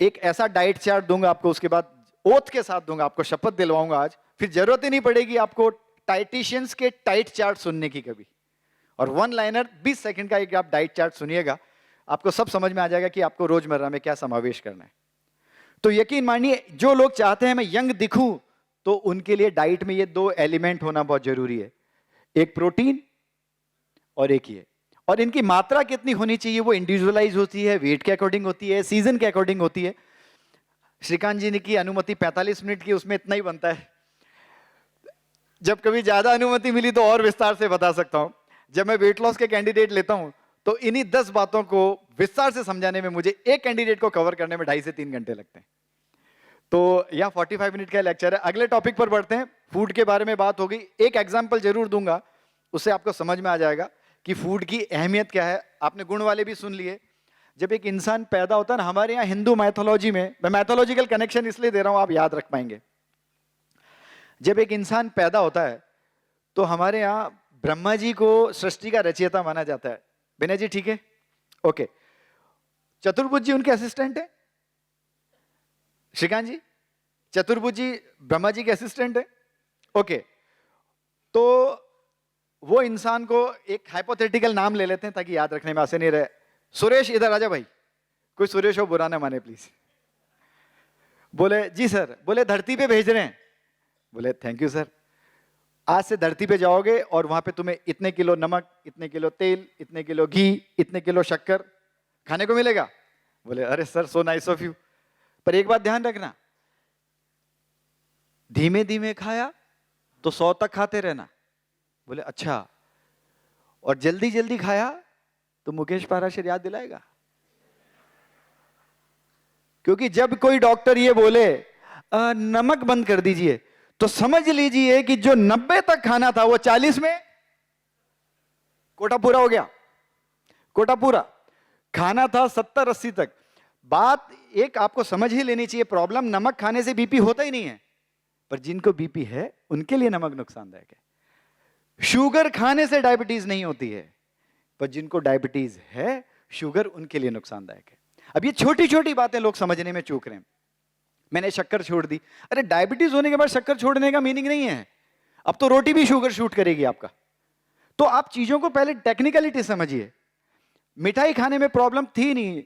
एक ऐसा डाइट चार्ट दूंगा आपको, उसके बाद ओथ के साथ दूंगा, आपको शपथ दिलवाऊंगा आज, फिर जरूरत ही नहीं पड़ेगी आपको डाइटिशियंस के डाइट चार्ट सुनने की कभी। और 1 लाइनर 20 सेकंड का एक आप डाइट चार्ट सुनिएगा, आपको सब समझ में आ जाएगा कि आपको रोजमर्रा में क्या समावेश करना है। तो यकीन मानिए, जो लोग चाहते हैं मैं यंग दिखूं, तो उनके लिए डाइट में ये 2 एलिमेंट होना बहुत जरूरी है, एक प्रोटीन और एक ये। और इनकी मात्रा कितनी होनी चाहिए वो इंडिविजुअलाइज होती है, वेट के अकॉर्डिंग होती है, सीजन के अकॉर्डिंग होती है। श्रीकांत जी ने की अनुमति 45 मिनट की, उसमें इतना ही बनता है। जब कभी ज्यादा अनुमति मिली तो और विस्तार से बता सकता हूं। जब मैं वेट लॉस के कैंडिडेट लेता हूं तो इन्हीं 10 बातों को विस्तार से समझाने में मुझे एक कैंडिडेट को कवर करने में 2.5 से 3 घंटे लगते हैं। तो यह 45 मिनट का लेक्चर है। अगले टॉपिक पर बढ़ते हैं। फूड के बारे में बात होगी, एक एग्जाम्पल जरूर दूंगा, उससे आपको समझ में आ जाएगा कि फूड की अहमियत क्या है। आपने गुण वाले भी सुन लिए। जब एक इंसान पैदा होता है ना, हमारे यहाँ हिंदू मैथोलॉजी में, मैं मैथोलॉजिकल कनेक्शन इसलिए दे रहा हूं आप याद रख पाएंगे। जब एक इंसान पैदा होता है तो हमारे यहाँ ब्रह्मा जी को सृष्टि का रचयिता माना जाता है। विनय जी ठीक है? ओके। चतुर्भुज जी उनके असिस्टेंट है। श्रीकांत जी, चतुर्भुज जी ब्रह्मा जी के असिस्टेंट है। ओके, तो वो इंसान को एक हाइपोथेटिकल नाम ले लेते हैं ताकि याद रखने में आसानी नहीं रहे। सुरेश, इधर आजा भाई। कोई सुरेश हो बुरा ना माने प्लीज। बोले जी सर। बोले धरती पे भेज रहे हैं। बोले थैंक यू सर। आज से धरती पे जाओगे और वहां पे तुम्हें इतने किलो नमक, इतने किलो तेल, इतने किलो घी, इतने किलो शक्कर खाने को मिलेगा। बोले अरे sir so nice of you, पर एक बात ध्यान रखना, धीमे धीमे खाया तो 100 तक खाते रहना। बोले अच्छा, और जल्दी जल्दी खाया तो मुकेश पाराशर याद दिलाएगा। क्योंकि जब कोई डॉक्टर ये बोले नमक बंद कर दीजिए, तो समझ लीजिए कि जो 90 तक खाना था वो 40 में कोटा पूरा हो गया, कोटा पूरा। खाना था 70-80 तक। बात एक आपको समझ ही लेनी चाहिए, प्रॉब्लम नमक खाने से बीपी होता ही नहीं है, पर जिनको बीपी है उनके लिए नमक नुकसानदायक है। शुगर खाने से डायबिटीज नहीं होती है, पर जिनको डायबिटीज है शुगर उनके लिए नुकसानदायक है। अब ये छोटी छोटी बातें लोग समझने में चूक रहे हैं। मैंने शक्कर छोड़ दी, अरे डायबिटीज होने के बाद शक्कर छोड़ने का मीनिंग नहीं है, अब तो रोटी भी शुगर शूट करेगी आपका। तो आप चीजों को पहले टेक्निकलिटी समझिए। मिठाई खाने में प्रॉब्लम थी नहीं।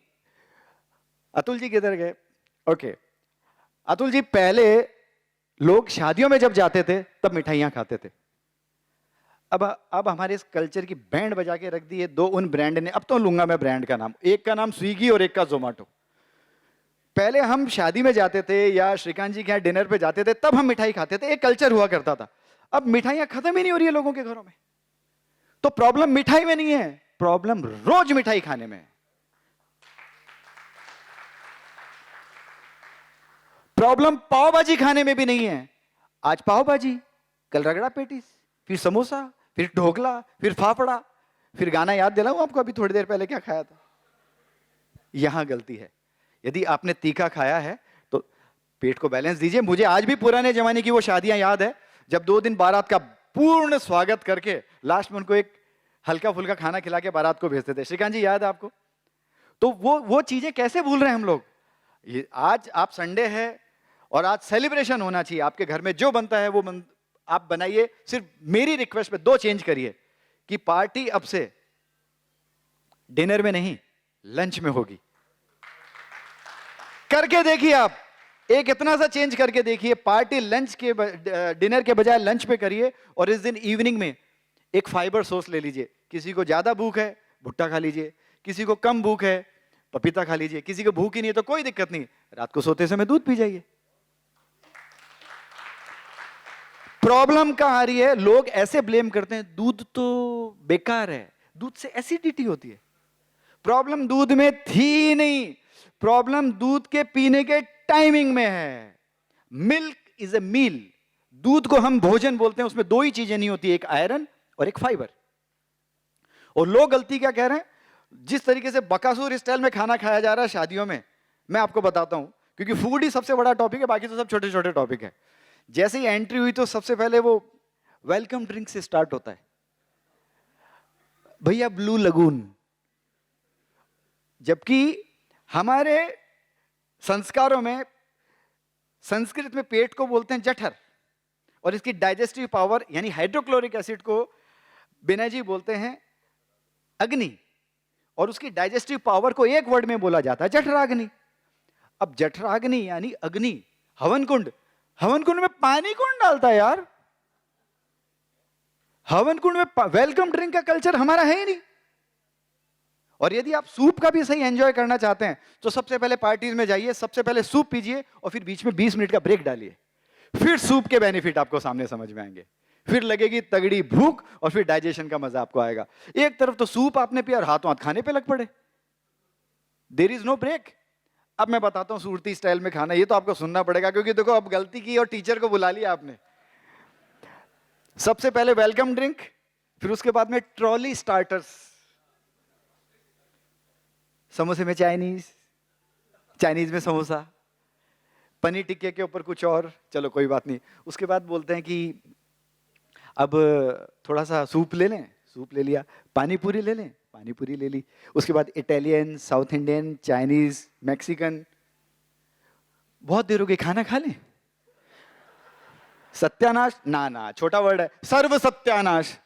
अतुल जी किधर गए? ओके, अतुल जी, पहले लोग शादियों में जब जाते थे तब मिठाइयां खाते थे। अब हमारे इस कल्चर की बैंड बजा के रख दी है दो उन ब्रांड ने। अब तो लूंगा मैं ब्रांड का नाम, एक का नाम स्विगी और एक का जोमेटो। पहले हम शादी में जाते थे या श्रीकांत जी के यहाँ डिनर पे जाते थे तब हम मिठाई खाते थे, एक कल्चर हुआ करता था। अब मिठाइयां खत्म ही नहीं हो रही है लोगों के घरों में। तो प्रॉब्लम मिठाई में नहीं है, प्रॉब्लम रोज मिठाई खाने में है। प्रॉब्लम पाव भाजी खाने में भी नहीं है। आज पाव भाजी, कल रगड़ा पेटीज, फिर समोसा, फिर ढोकला, फिर फाफड़ा, फिर गाना याद दिलाऊं आपको अभी थोड़ी देर पहले क्या खाया था। यहां गलती है। यदि आपने तीखा खाया है तो पेट को बैलेंस दीजिए। मुझे आज भी पुराने जमाने की वो शादियां याद है जब 2 दिन बारात का पूर्ण स्वागत करके लास्ट में उनको एक हल्का फुल्का खाना खिला के बारात को भेजते थे। श्रीकांत जी याद है आपको? तो वो चीजें कैसे भूल रहे हैं हम लोग। ये आज आप संडे है और आज सेलिब्रेशन होना चाहिए। आपके घर में जो बनता है वो आप बनाइए। सिर्फ मेरी रिक्वेस्ट पे 2 चेंज करिए कि पार्टी अब से डिनर में नहीं लंच में होगी। करके देखिए आप, एक इतना सा चेंज करके देखिए। पार्टी लंच के डिनर के बजाय लंच पे करिए और इस दिन इवनिंग में एक फाइबर सोर्स ले लीजिए। किसी को ज्यादा भूख है भुट्टा खा लीजिए, किसी को कम भूख है पपीता खा लीजिए, किसी को भूख ही नहीं है तो कोई दिक्कत नहीं, रात को सोते समय दूध पी जाइए। प्रॉब्लम कहां आ रही है? लोग ऐसे ब्लेम करते हैं दूध तो बेकार है, दूध से एसिडिटी होती है। प्रॉब्लम दूध में थी नहीं, प्रॉब्लम दूध के पीने के टाइमिंग में है। मिल्क इज ए मील। दूध को हम भोजन बोलते हैं, उसमें 2 ही चीजें नहीं होती, एक आयरन और एक फाइबर। और लोग गलती क्या कह रहे हैं, जिस तरीके से बकासूर स्टाइल में खाना खाया जा रहा है शादियों में, मैं आपको बताता हूं, क्योंकि फूड ही सबसे बड़ा टॉपिक है, बाकी तो सब छोटे छोटे टॉपिक है। जैसे ही एंट्री हुई तो सबसे पहले वो वेलकम ड्रिंक से स्टार्ट होता है। भैया ब्लू लगून, जबकि हमारे संस्कारों में, संस्कृत में पेट को बोलते हैं जठर और इसकी डाइजेस्टिव पावर यानी हाइड्रोक्लोरिक एसिड को विनय जी बोलते हैं अग्नि, और उसकी डाइजेस्टिव पावर को एक वर्ड में बोला जाता है जठराग्नि। अब जठराग्नि यानी अग्नि, हवन कुंड, हवन कुंड में पानी कौन डालता है यार? हवन कुंड में वेलकम ड्रिंक का कल्चर हमारा है ही नहीं। और यदि आप सूप का भी सही एंजॉय करना चाहते हैं तो सबसे पहले पार्टीज में जाइए, सबसे पहले सूप पीजिए और फिर बीच में 20 मिनट का ब्रेक डालिए, फिर सूप के बेनिफिट आपको सामने समझ में आएंगे, फिर लगेगी तगड़ी भूख और फिर डाइजेशन का मजा आपको आएगा। एक तरफ तो सूप आपने पिया और हाथों हाथ खाने पे लग पड़े, देयर इज नो ब्रेक। अब मैं बताता हूं सूरती स्टाइल में खाना, ये तो आपको सुनना पड़ेगा क्योंकि देखो अब गलती की और टीचर को बुला लिया आपने। सबसे पहले वेलकम ड्रिंक, फिर उसके बाद में ट्रॉली स्टार्टर्स। समोसे में चाइनीज, चाइनीज में समोसा, पनीर टिक्के के ऊपर कुछ और, चलो कोई बात नहीं। उसके बाद बोलते हैं कि अब थोड़ा सा सूप ले लें, सूप ले लिया, पानी पूरी ले लें, पानी पूरी ले ली। उसके बाद Italian, south Indian, Chinese, Mexican. बहुत देर हो गई, खाना खा लें। सत्यानाश, ना छोटा वर्ड है, सर्व सत्यानाश।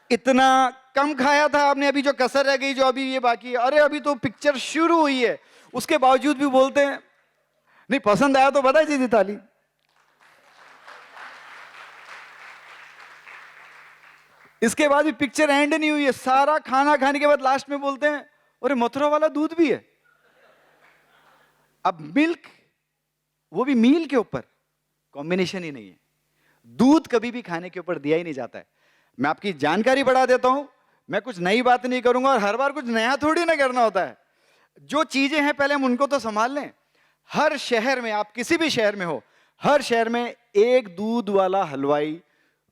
इतना कम खाया था आपने, अभी जो कसर रह गई, जो अभी ये बाकी है, अरे अभी तो पिक्चर शुरू हुई है, उसके बावजूद भी बोलते हैं नहीं पसंद आया तो बधाई दीजिए ताली। इसके बाद भी पिक्चर एंड नहीं हुई है, सारा खाना खाने के बाद लास्ट में बोलते हैं अरे मथुरा वाला दूध भी है। अब मिल्क, वो भी मील के ऊपर, कॉम्बिनेशन ही नहीं है। दूध कभी भी खाने के ऊपर दिया ही नहीं जाता है। मैं आपकी जानकारी बढ़ा देता हूं, मैं कुछ नई बात नहीं करूंगा और हर बार कुछ नया थोड़ी ना करना होता है। जो चीजें हैं पहले हम उनको तो संभाल लें। हर शहर में, आप किसी भी शहर में हो, हर शहर में एक दूध वाला हलवाई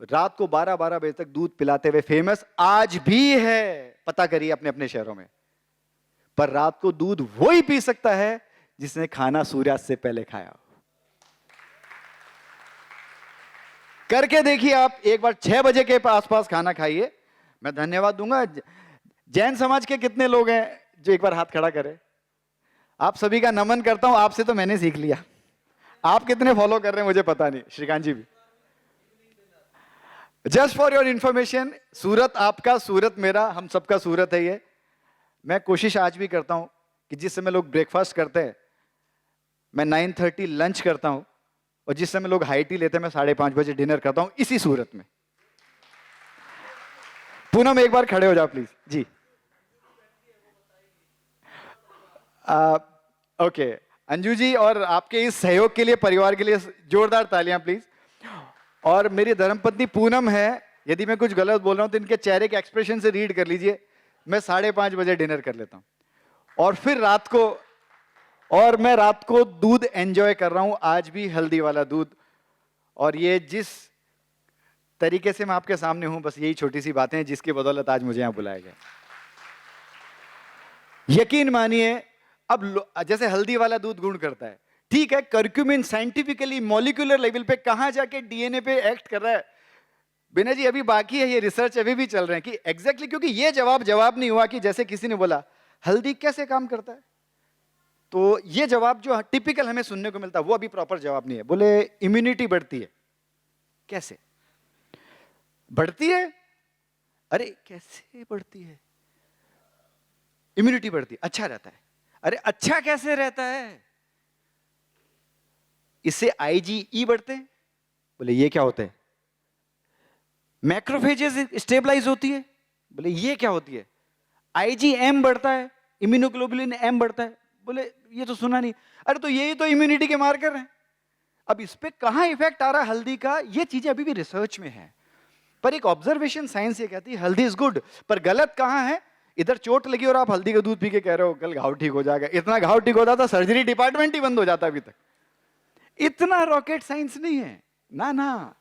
रात को 12-12 बजे तक दूध पिलाते हुए फेमस आज भी है, पता करिए अपने अपने शहरों में। पर रात को दूध वो ही पी सकता है जिसने खाना सूर्यास्त से पहले खाया हो। करके देखिए आप, एक बार 6 बजे के आसपास खाना खाइए। मैं धन्यवाद दूंगा। जैन समाज के कितने लोग हैं जो एक बार हाथ खड़ा करें? आप सभी का नमन करता हूं। आपसे तो मैंने सीख लिया, आप कितने फॉलो कर रहे हैं मुझे पता नहीं। श्रीकांत जी भी। जस्ट फॉर योर इंफॉर्मेशन, सूरत आपका, सूरत मेरा, हम सबका सूरत है ये। मैं कोशिश आज भी करता हूं कि जिस समय लोग ब्रेकफास्ट करते हैं मैं 9:30 लंच करता हूं, और जिस समय लोग हाई टी लेते हैं मैं 5:30 बजे डिनर करता हूं इसी सूरत में। पूनम एक बार खड़े हो जाओ please ji. Okay Anju ji, और आपके इस सहयोग के लिए, परिवार के लिए जोरदार तालियां प्लीज। और मेरी धर्मपत्नी पूनम है, यदि मैं कुछ गलत बोल रहा हूं तो इनके चेहरे के एक्सप्रेशन से रीड कर लीजिए। मैं 5:30 बजे डिनर कर लेता हूं, और फिर रात को, और मैं रात को दूध एंजॉय कर रहा हूं, आज भी हल्दी वाला दूध। और ये जिस तरीके से मैं आपके सामने हूं, बस यही छोटी सी बातें हैं जिसकी बदौलत आज मुझे यहां बुलाया गया। यकीन मानिए, अब जैसे हल्दी वाला दूध गुण करता है, ठीक है, कर्क्यूमिन साइंटिफिकली मॉलिक्यूलर लेवल पे कहां जाके डीएनए पे एक्ट कर रहा है, बिना जी अभी बाकी है, ये रिसर्च अभी भी चल रहे हैं कि एग्जैक्टली, क्योंकि ये जवाब नहीं हुआ कि जैसे किसी ने बोला हल्दी कैसे काम करता है, तो ये जवाब जो टिपिकल हमें सुनने को मिलता है वो अभी प्रॉपर जवाब नहीं है। बोले इम्यूनिटी बढ़ती है। कैसे बढ़ती है? अरे कैसे बढ़ती है? इम्यूनिटी बढ़ती है, अच्छा रहता है। अरे अच्छा कैसे रहता है? इससे आईजीई बढ़ते हैं। बोले ये क्या होता है? मैक्रोफेजेस स्टेबलाइज होती है। बोले ये क्या होती है? आईजीएम बढ़ता है, इम्यूनोग्लोबुलिन एम बढ़ता है। बोले ये तो सुना नहीं। अरे तो यही तो इम्यूनिटी के मार्कर हैं। अब इस पे कहां इफेक्ट आ रहा है हल्दी का, ये चीजें अभी भी रिसर्च में है। पर एक ऑब्जर्वेशन साइंस ये कहती है हल्दी इज गुड, पर गलत कहां है? इधर चोट लगी और आप हल्दी का दूध पी के कह रहे हो कल घाव ठीक हो जाएगा। इतना घाव ठीक होता था सर्जरी डिपार्टमेंट ही बंद हो जाता अभी तक। इतना रॉकेट साइंस नहीं है ना ना।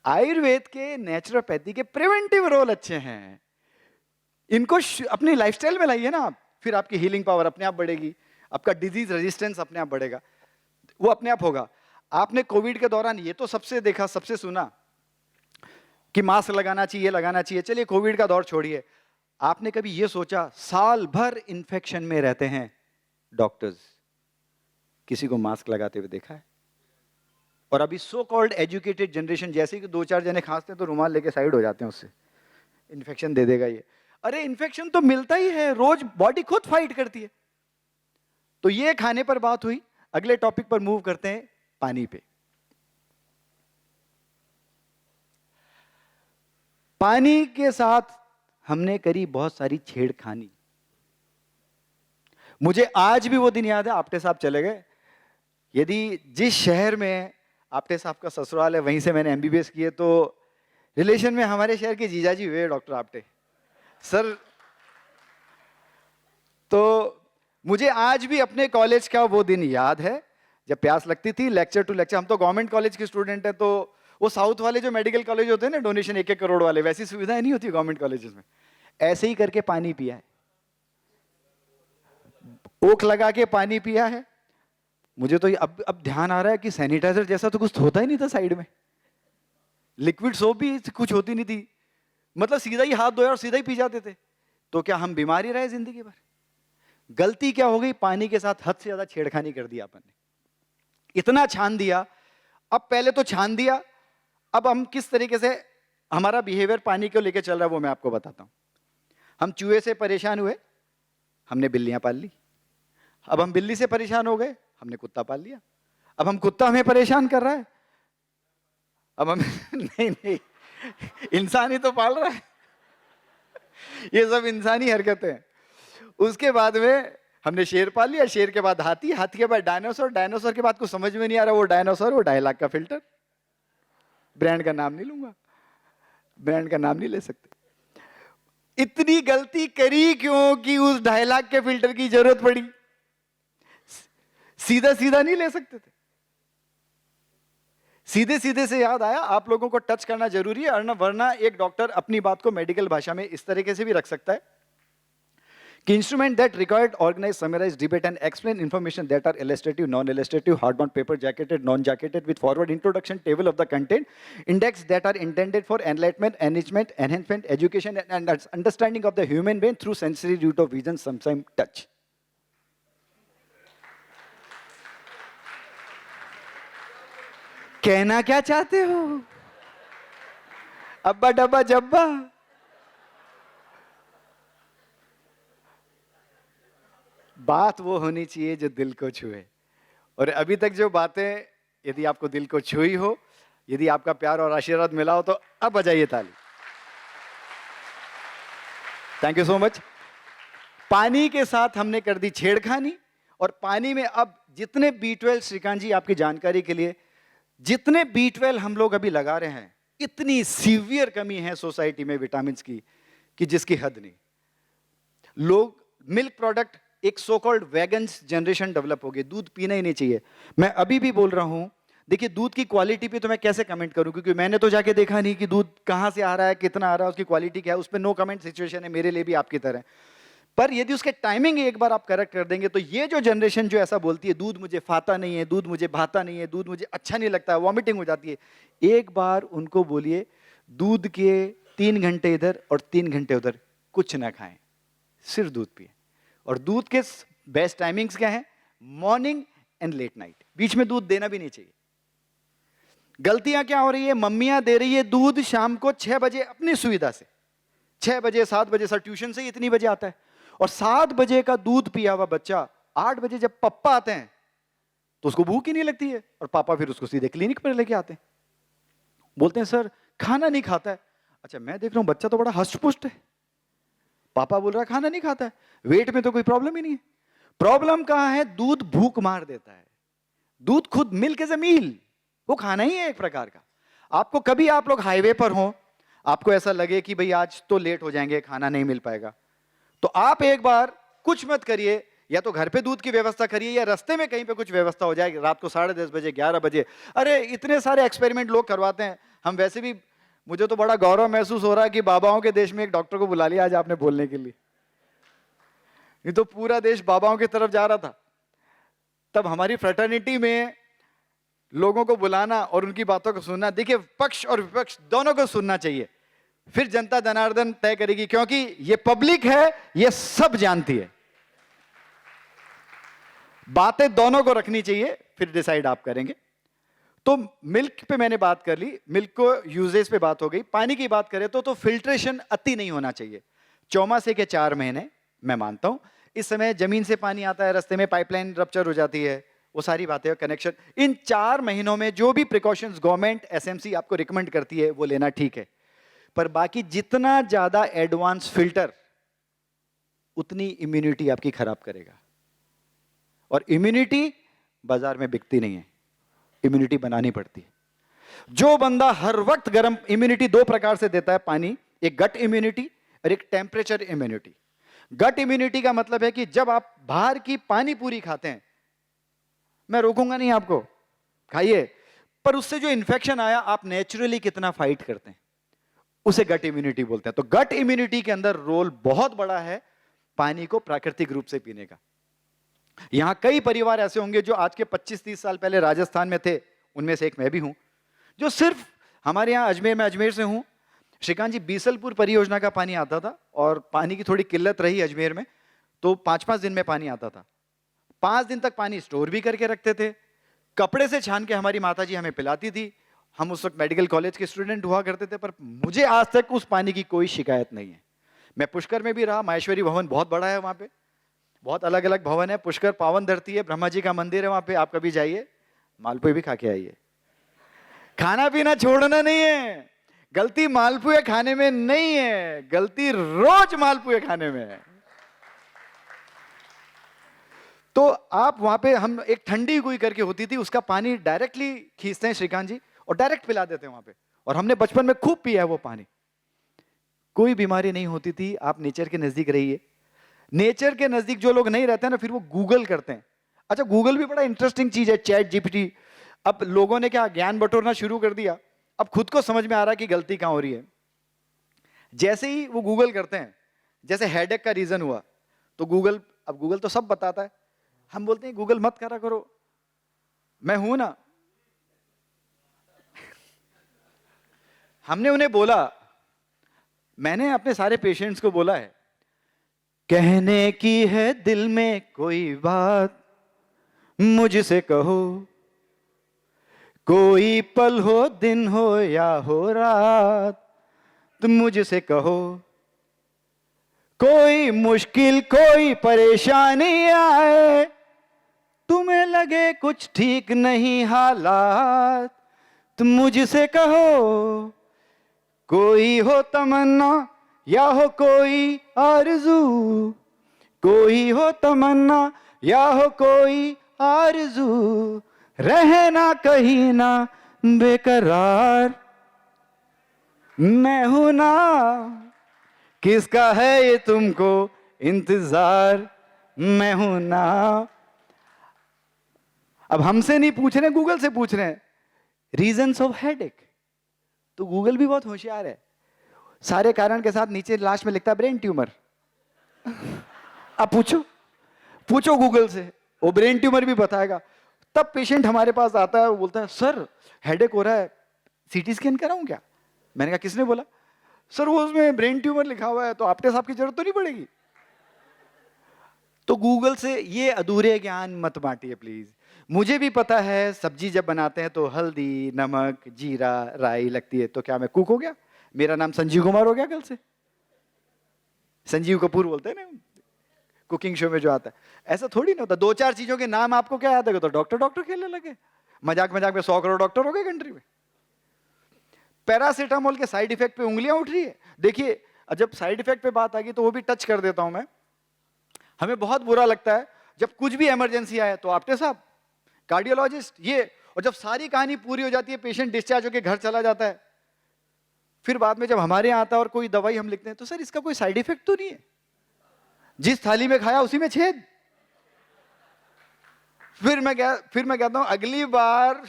आयुर्वेद के, नेचुरोपैथी के प्रिवेंटिव रोल अच्छे हैं। इनको अपनी लाइफस्टाइल में लाइए ना आप, फिर आपकी हीलिंग पावर अपने आप बढ़ेगी, आपका डिजीज रेजिस्टेंस अपने आप बढ़ेगा, वो अपने आप होगा। आपने कोविड के दौरान ये तो सबसे देखा, सबसे सुना कि मास्क लगाना चाहिए, लगाना चाहिए। चलिए कोविड का दौर छोड़िए, आपने कभी ये सोचा साल भर इंफेक्शन में रहते हैं डॉक्टर्स, किसी को मास्क लगाते हुए देखा है? और अभी सो कॉल्ड एजुकेटेड जनरेशन, जैसे कि 2-4 जने खांसते हैं तो रुमाल लेके साइड हो जाते हैं, उससे इन्फेक्शन दे देगा ये। अरे इन्फेक्शन तो मिलता ही है, रोज बॉडी खुद फाइट करती है। तो ये खाने पर बात हुई। अगले टॉपिक पर मूव करते हैं, पानी पे। पानी के साथ हमने करी बहुत सारी छेड़खानी। मुझे आज भी वो दिन याद है, आपटे साहब चले गए। यदि जिस शहर में आपटे साहब का ससुराल है वहीं से मैंने एमबीबीएस किए, तो रिलेशन में हमारे शहर के जीजाजी हुए डॉक्टर आपटे सर। तो मुझे आज भी अपने कॉलेज का वो दिन याद है जब प्यास लगती थी, लेक्चर टू लेक्चर। हम तो गवर्नमेंट कॉलेज के स्टूडेंट हैं, तो वो साउथ वाले जो मेडिकल कॉलेज होते हैं ना, डोनेशन 1-1 करोड़ वाले, वैसी सुविधाएं नहीं होती गवर्नमेंट कॉलेजेस में। ऐसे ही करके पानी पिया है, ओक लगा के पानी पिया है। मुझे तो अब ध्यान आ रहा है कि सैनिटाइजर जैसा तो कुछ होता ही नहीं था साइड में, लिक्विड सोप भी कुछ होती नहीं थी, मतलब सीधा ही हाथ धोया और सीधा ही पी जाते थे। तो क्या हम बीमार ही रहे जिंदगी भर? गलती क्या हो गई? पानी के साथ हद से ज्यादा छेड़खानी कर दी अपन ने, इतना छान दिया। अब पहले तो छान दिया, अब हम किस तरीके से हमारा बिहेवियर पानी को लेकर चल रहा है वो मैं आपको बताता हूं। हम चूहे से परेशान हुए, हमने बिल्लियां पाल ली। अब हम बिल्ली से परेशान हो गए, हमने कुत्ता पाल लिया। अब हम कुत्ता हमें परेशान कर रहा है, अब हम नहीं इंसान ही तो पाल रहा है। ये सब इंसानी हरकतें हैं। उसके बाद में हमने शेर पाल लिया, शेर के बाद हाथी, हाथी के बाद डायनासोर, डायनासोर के बाद कुछ समझ में नहीं आ रहा, वो डायनासोर, वो 2.5 लाख का फिल्टर, ब्रांड का नाम नहीं लूंगा, ब्रांड का नाम नहीं ले सकते। इतनी गलती करी क्यों कि उस 2.5 लाख के फिल्टर की जरूरत पड़ी? सीधा सीधा नहीं ले सकते थे, सीधे सीधे से याद आया, आप लोगों को टच करना जरूरी है, वरना एक डॉक्टर अपनी बात को मेडिकल भाषा में इस तरीके से भी रख सकता है कि instrument that record, organise, summarise, debate and explain information that are illustrative, non illustrative, hardbound, paper, jacketed, non jacketed, with foreword introduction, table of the content, index that are intended for enlightenment, enrichment, enhancement, education and understanding of the human brain through sensory route of vision, sometime touch. कहना क्या चाहते हो? अब्बा डब्बा जब्बा। बात वो होनी चाहिए जो दिल को छुए, और अभी तक जो बातें यदि आपको दिल को छुई हो, यदि आपका प्यार और आशीर्वाद मिला हो, तो अब बजाइए ताली। Thank you so much. पानी के साथ हमने कर दी छेड़खानी, और पानी में अब जितने B12, श्रीकांत जी आपकी जानकारी के लिए, जितने B12 हम लोग अभी लगा रहे हैं, इतनी सीवियर कमी है सोसाइटी में विटामिन की कि जिसकी हद नहीं। लोग मिल्क प्रोडक्ट, एक so called vegans generation develop हो गई, दूध पीना ही नहीं चाहिए। मैं अभी भी बोल रहा हूं, देखिए दूध की क्वालिटी पे तो मैं कैसे कमेंट करूं, क्योंकि मैंने तो जाके देखा नहीं कि दूध कहां से आ रहा है, कितना आ रहा है, उसकी क्वालिटी क्या है, उस पर नो कमेंट सिचुएशन है मेरे लिए भी आपकी तरह। पर यदि उसके टाइमिंग एक बार आप करेक्ट कर देंगे, तो ये जो जनरेशन जो ऐसा बोलती है दूध मुझे फाता नहीं है, दूध मुझे भाता नहीं है, दूध मुझे अच्छा नहीं लगता है, वॉमिटिंग हो जाती है, एक बार उनको बोलिए दूध के 3 घंटे इधर और 3 घंटे उधर कुछ ना खाएं, सिर्फ दूध पिए। और दूध के बेस्ट टाइमिंग्स क्या है? मॉर्निंग एंड लेट नाइट, बीच में दूध देना भी नहीं चाहिए। गलतियां क्या हो रही है? मम्मियां दे रही है दूध शाम को 6 बजे अपनी सुविधा से, 6 बजे 7 बजे, सर ट्यूशन से ही इतनी बजे आता है, और 7 बजे का दूध पिया हुआ बच्चा 8 बजे जब पापा आते हैं तो उसको भूख ही नहीं लगती है, और पापा फिर उसको सीधे क्लिनिक पर लेके आते हैं, बोलते हैं सर खाना नहीं खाता है। अच्छा, मैं देख रहा हूं बच्चा तो बड़ा हष्ट-पुष्ट है, पापा बोल रहा है खाना नहीं खाता है, वेट में तो कोई प्रॉब्लम ही नहीं है। प्रॉब्लम कहां है? दूध भूख मार देता है। दूध खुद मिल्क इज अ मील, वो खाना ही है एक प्रकार का। आपको कभी आप लोग हाईवे पर हो, आपको ऐसा लगे कि भाई आज तो लेट हो जाएंगे, खाना नहीं मिल पाएगा, तो आप एक बार कुछ मत करिए, या तो घर पे दूध की व्यवस्था करिए, या रास्ते में कहीं पे कुछ व्यवस्था हो जाए रात को 10:30 बजे 11 बजे। अरे इतने सारे एक्सपेरिमेंट लोग करवाते हैं, हम वैसे भी, मुझे तो बड़ा गौरव महसूस हो रहा है कि बाबाओं के देश में एक डॉक्टर को बुला लिया आज आपने बोलने के लिए। ये तो पूरा देश बाबाओं की तरफ जा रहा था, तब हमारी फ्रेटर्निटी में लोगों को बुलाना और उनकी बातों को सुनना, देखिए पक्ष और विपक्ष दोनों को सुनना चाहिए, फिर जनता जनार्दन तय करेगी, क्योंकि ये पब्लिक है, ये सब जानती है। बातें दोनों को रखनी चाहिए, फिर डिसाइड आप करेंगे। तो मिल्क पे मैंने बात कर ली, मिल्क को यूजेस पे बात हो गई। पानी की बात करें तो फिल्ट्रेशन अति नहीं होना चाहिए। चौमासे के 4 महीने मैं मानता हूं, इस समय जमीन से पानी आता है, रास्ते में पाइपलाइन रप्चर हो जाती है, वो सारी बातें, कनेक्शन, इन 4 महीनों में जो भी प्रिकॉशंस गवर्नमेंट एसएमसी आपको रिकमेंड करती है वो लेना ठीक है, पर बाकी जितना ज्यादा एडवांस फिल्टर उतनी इम्यूनिटी आपकी खराब करेगा, और इम्यूनिटी बाजार में बिकती नहीं है, इम्यूनिटी बनानी पड़ती है। जो बंदा हर वक्त गर्म, इम्यूनिटी 2 प्रकार से देता है पानी, एक गट इम्यूनिटी और एक टेम्परेचर इम्यूनिटी। गट इम्यूनिटी का मतलब है कि जब आप बाहर की पानी पूरी खाते हैं, मैं रोकूंगा नहीं आपको, खाइए, पर उससे जो इंफेक्शन आया आप नेचुरली कितना फाइट करते हैं, उसे गट इम्यूनिटी बोलते हैं। तो गट इम्यूनिटी के अंदर रोल बहुत बड़ा है पानी को प्राकृतिक रूप से पीने का। यहां कई परिवार ऐसे होंगे जो आज के 25-30 साल पहले राजस्थान में थे, उनमें से एक मैं भी हूं, जो सिर्फ हमारे यहां अजमेर में, अजमेर से हूं, श्रीकांत जी, बीसलपुर परियोजना का पानी आता था, और पानी की थोड़ी किल्लत रही अजमेर में, तो 5-5 दिन में पानी आता था। 5 दिन तक पानी स्टोर भी करके रखते थे, कपड़े से छान के हमारी माता जी हमें पिलाती थी। हम उस वक्त मेडिकल कॉलेज के स्टूडेंट हुआ करते थे, पर मुझे आज तक उस पानी की कोई शिकायत नहीं है। मैं पुष्कर में भी रहा, माहेश्वरी भवन बहुत बड़ा है, वहां पे बहुत अलग अलग भवन है, पुष्कर पावन धरती है, ब्रह्मा जी का मंदिर है वहां पे, आप कभी जाइए, मालपुए भी खा के आइए। खाना पीना छोड़ना नहीं है, गलती मालपुए खाने में नहीं है, गलती रोज मालपुए खाने में है। तो आप वहां पे, हम एक ठंडी कोई करके होती थी, उसका पानी डायरेक्टली खींचते हैं श्रीकांत जी और डायरेक्ट पिला देते हैं वहां पे, और हमने बचपन में खूब पिया है वो पानी, कोई बीमारी नहीं होती थी। आप नेचर के नजदीक रहिए। नेचर के नजदीक जो लोग नहीं रहते हैं ना, फिर वो गूगल करते हैं। अच्छा, गूगल भी बड़ा इंटरेस्टिंग चीज है, चैट जीपीटी। अब लोगों ने क्या ज्ञान बटोरना शुरू कर दिया, अब खुद को समझ में आ रहा है कि गलती कहां हो रही है। जैसे ही वो गूगल करते हैं, जैसे हेडेक का रीजन हुआ तो गूगल, अब गूगल तो सब बताता है, हम बोलते हैं गूगल मत करा करो, मैं हूं ना। हमने उन्हें बोला, मैंने अपने सारे पेशेंट्स को बोला है, कहने की है दिल में कोई बात मुझसे कहो, कोई पल हो दिन हो या हो रात तुम मुझसे कहो, कोई मुश्किल कोई परेशानी आए, तुम्हें लगे कुछ ठीक नहीं हालात तुम मुझसे कहो, कोई हो तमन्ना या हो कोई आरज़ू, कोई हो तमन्ना या हो कोई आरज़ू, रहना कहीं ना बेकरार, मैं हूं ना, किसका है ये तुमको इंतजार, मैं हूं ना। अब हमसे नहीं पूछ रहे, गूगल से पूछ रहे हैं रीजंस ऑफ हेडेक। तो गूगल भी बहुत होशियार है, सारे कारण के साथ नीचे लास्ट में लिखता है ब्रेन ट्यूमर। अब पूछो गूगल से, वो ब्रेन ट्यूमर भी बताएगा। तब पेशेंट हमारे पास आता है, वो बोलता है सर हेडेक हो रहा है, सीटी स्कैन कराऊं क्या? मैंने कहा किसने बोला? सर वो उसमें ब्रेन ट्यूमर लिखा हुआ है, तो आपटे साहब की जरूरत तो नहीं पड़ेगी। तो गूगल से ये अधूरे ज्ञान मत बांटिए प्लीज। मुझे भी पता है सब्जी जब बनाते हैं तो हल्दी, नमक, जीरा, राई लगती है, तो क्या मैं कुक हो गया? मेरा नाम संजीव कुमार हो गया कल से? संजीव कपूर बोलते हैं ना कुकिंग शो में जो आता है, ऐसा थोड़ी ना होता। दो चार चीजों के नाम आपको क्या याद है तो डॉक्टर खेलने लगे। मजाक मजाक में 100 करोड़ डॉक्टर हो गए कंट्री में। पैरासीटामोल के साइड इफेक्ट पे उंगलियां उठ रही है। देखिए जब साइड इफेक्ट पे बात आ गई तो वो भी टच कर देता हूं मैं। हमें बहुत बुरा लगता है जब कुछ भी इमरजेंसी आए तो आपटे साहब, कार्डियोलॉजिस्ट, ये, और जब सारी कहानी पूरी हो जाती है, पेशेंट डिस्चार्ज होकर घर चला जाता है, फिर बाद में जब हमारे यहाँ आता है और कोई दवाई हम लिखते हैं तो सर इसका कोई साइड इफेक्ट तो नहीं है, जिस थाली में खाया उसी में छेद। फिर मैं कहता हूं अगली बार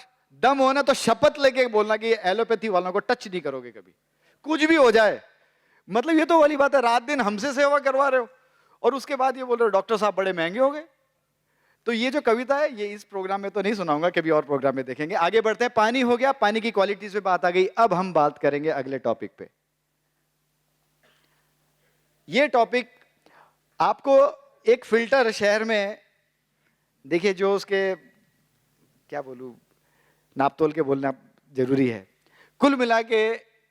दम होना तो शपथ लेके बोलना कि एलोपैथी वालों को टच नहीं करोगे कभी, कुछ भी हो जाए। मतलब ये तो वाली बात है, रात दिन हमसे सेवा करवा रहे हो और उसके बाद ये बोल रहे हो डॉक्टर साहब बड़े महंगे हो गए। तो ये जो कविता है ये इस प्रोग्राम में तो नहीं सुनाऊंगा, कभी और प्रोग्राम में देखेंगे। आगे बढ़ते हैं। पानी हो गया, पानी की क्वालिटीज पे बात आ गई। अब हम बात करेंगे अगले टॉपिक पे। ये टॉपिक आपको एक फिल्टर शहर में, देखिए जो उसके क्या बोलूं, नाप तोल के बोलना जरूरी है। कुल मिला के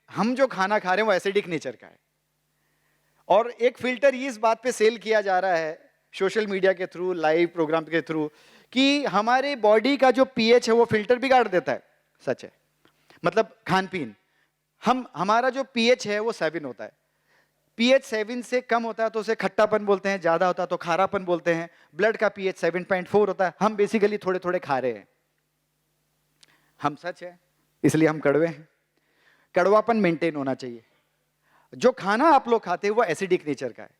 हम जो खाना खा रहे हैं वो एसिडिक नेचर का है, और एक फिल्टर ये इस बात पे सेल किया जा रहा है सोशल मीडिया के थ्रू, लाइव प्रोग्राम के थ्रू, कि हमारे बॉडी का जो पीएच है वो फिल्टर बिगाड़ देता है। सच है, मतलब खान पीन, हमारा जो पीएच है वो 7 होता है। पीएच 7 से कम होता है तो उसे खट्टापन बोलते हैं, ज्यादा होता है तो खारापन बोलते हैं। ब्लड का पीएच 7.4 होता है। हम बेसिकली थोड़े थोड़े खा रहे हैं, हम सच है इसलिए हम कड़वे हैं। कड़वापन मेंटेन होना चाहिए। जो खाना आप लोग खाते हैं वो एसिडिक नेचर का है।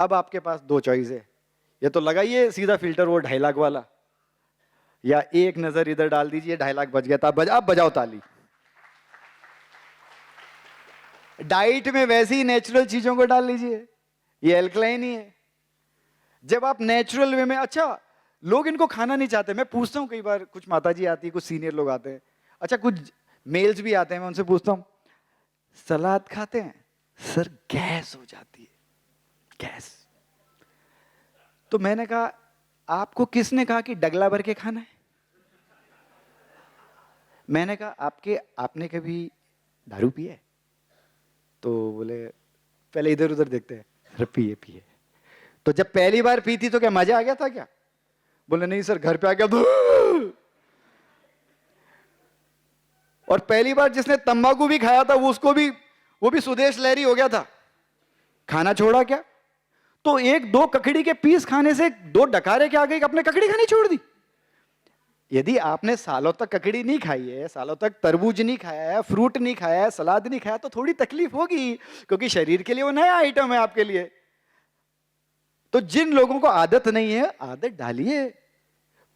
अब आपके पास 2 चॉइस है, ये तो लगाइए सीधा फिल्टर वो 2.5 लाख वाला, या एक नजर इधर डाल दीजिए, 2.5 लाख बच गया था, अब बजाओ ताली। डाइट में वैसी ही नेचुरल चीजों को डाल लीजिए, ये एल्कलाइन ही है। जब आप नेचुरल वे में, अच्छा लोग इनको खाना नहीं चाहते। मैं पूछता हूँ कई बार, कुछ माताजी आती है, कुछ सीनियर लोग आते हैं, अच्छा कुछ मेल्स भी आते हैं, मैं उनसे पूछता हूँ सलाद खाते हैं? सर गैस हो जाती है, गैस। तो मैंने कहा आपको किसने कहा कि डगला भर के खाना है? मैंने कहा आपने कभी दारू पी है? तो बोले पहले इधर उधर देखते हैं, अरे पिए। तो जब पहली बार पी थी तो क्या मजा आ गया था क्या? बोले नहीं सर, घर पे आ गया तो। और पहली बार जिसने तंबाकू भी खाया था वो भी सुदेश लहरी हो गया था, खाना छोड़ा क्या? तो 1-2 ककड़ी के पीस खाने से 2 डकारे क्या आ गई, अपने ककड़ी खानी छोड़ दी। यदि आपने सालों तक ककड़ी नहीं खाई है, सालों तक तरबूज नहीं खाया है, फ्रूट नहीं खाया है, सलाद नहीं खाया, तो थोड़ी तकलीफ होगी, क्योंकि शरीर के लिए वो नया आइटम है आपके लिए। तो जिन लोगों को आदत नहीं है, आदत डालिए,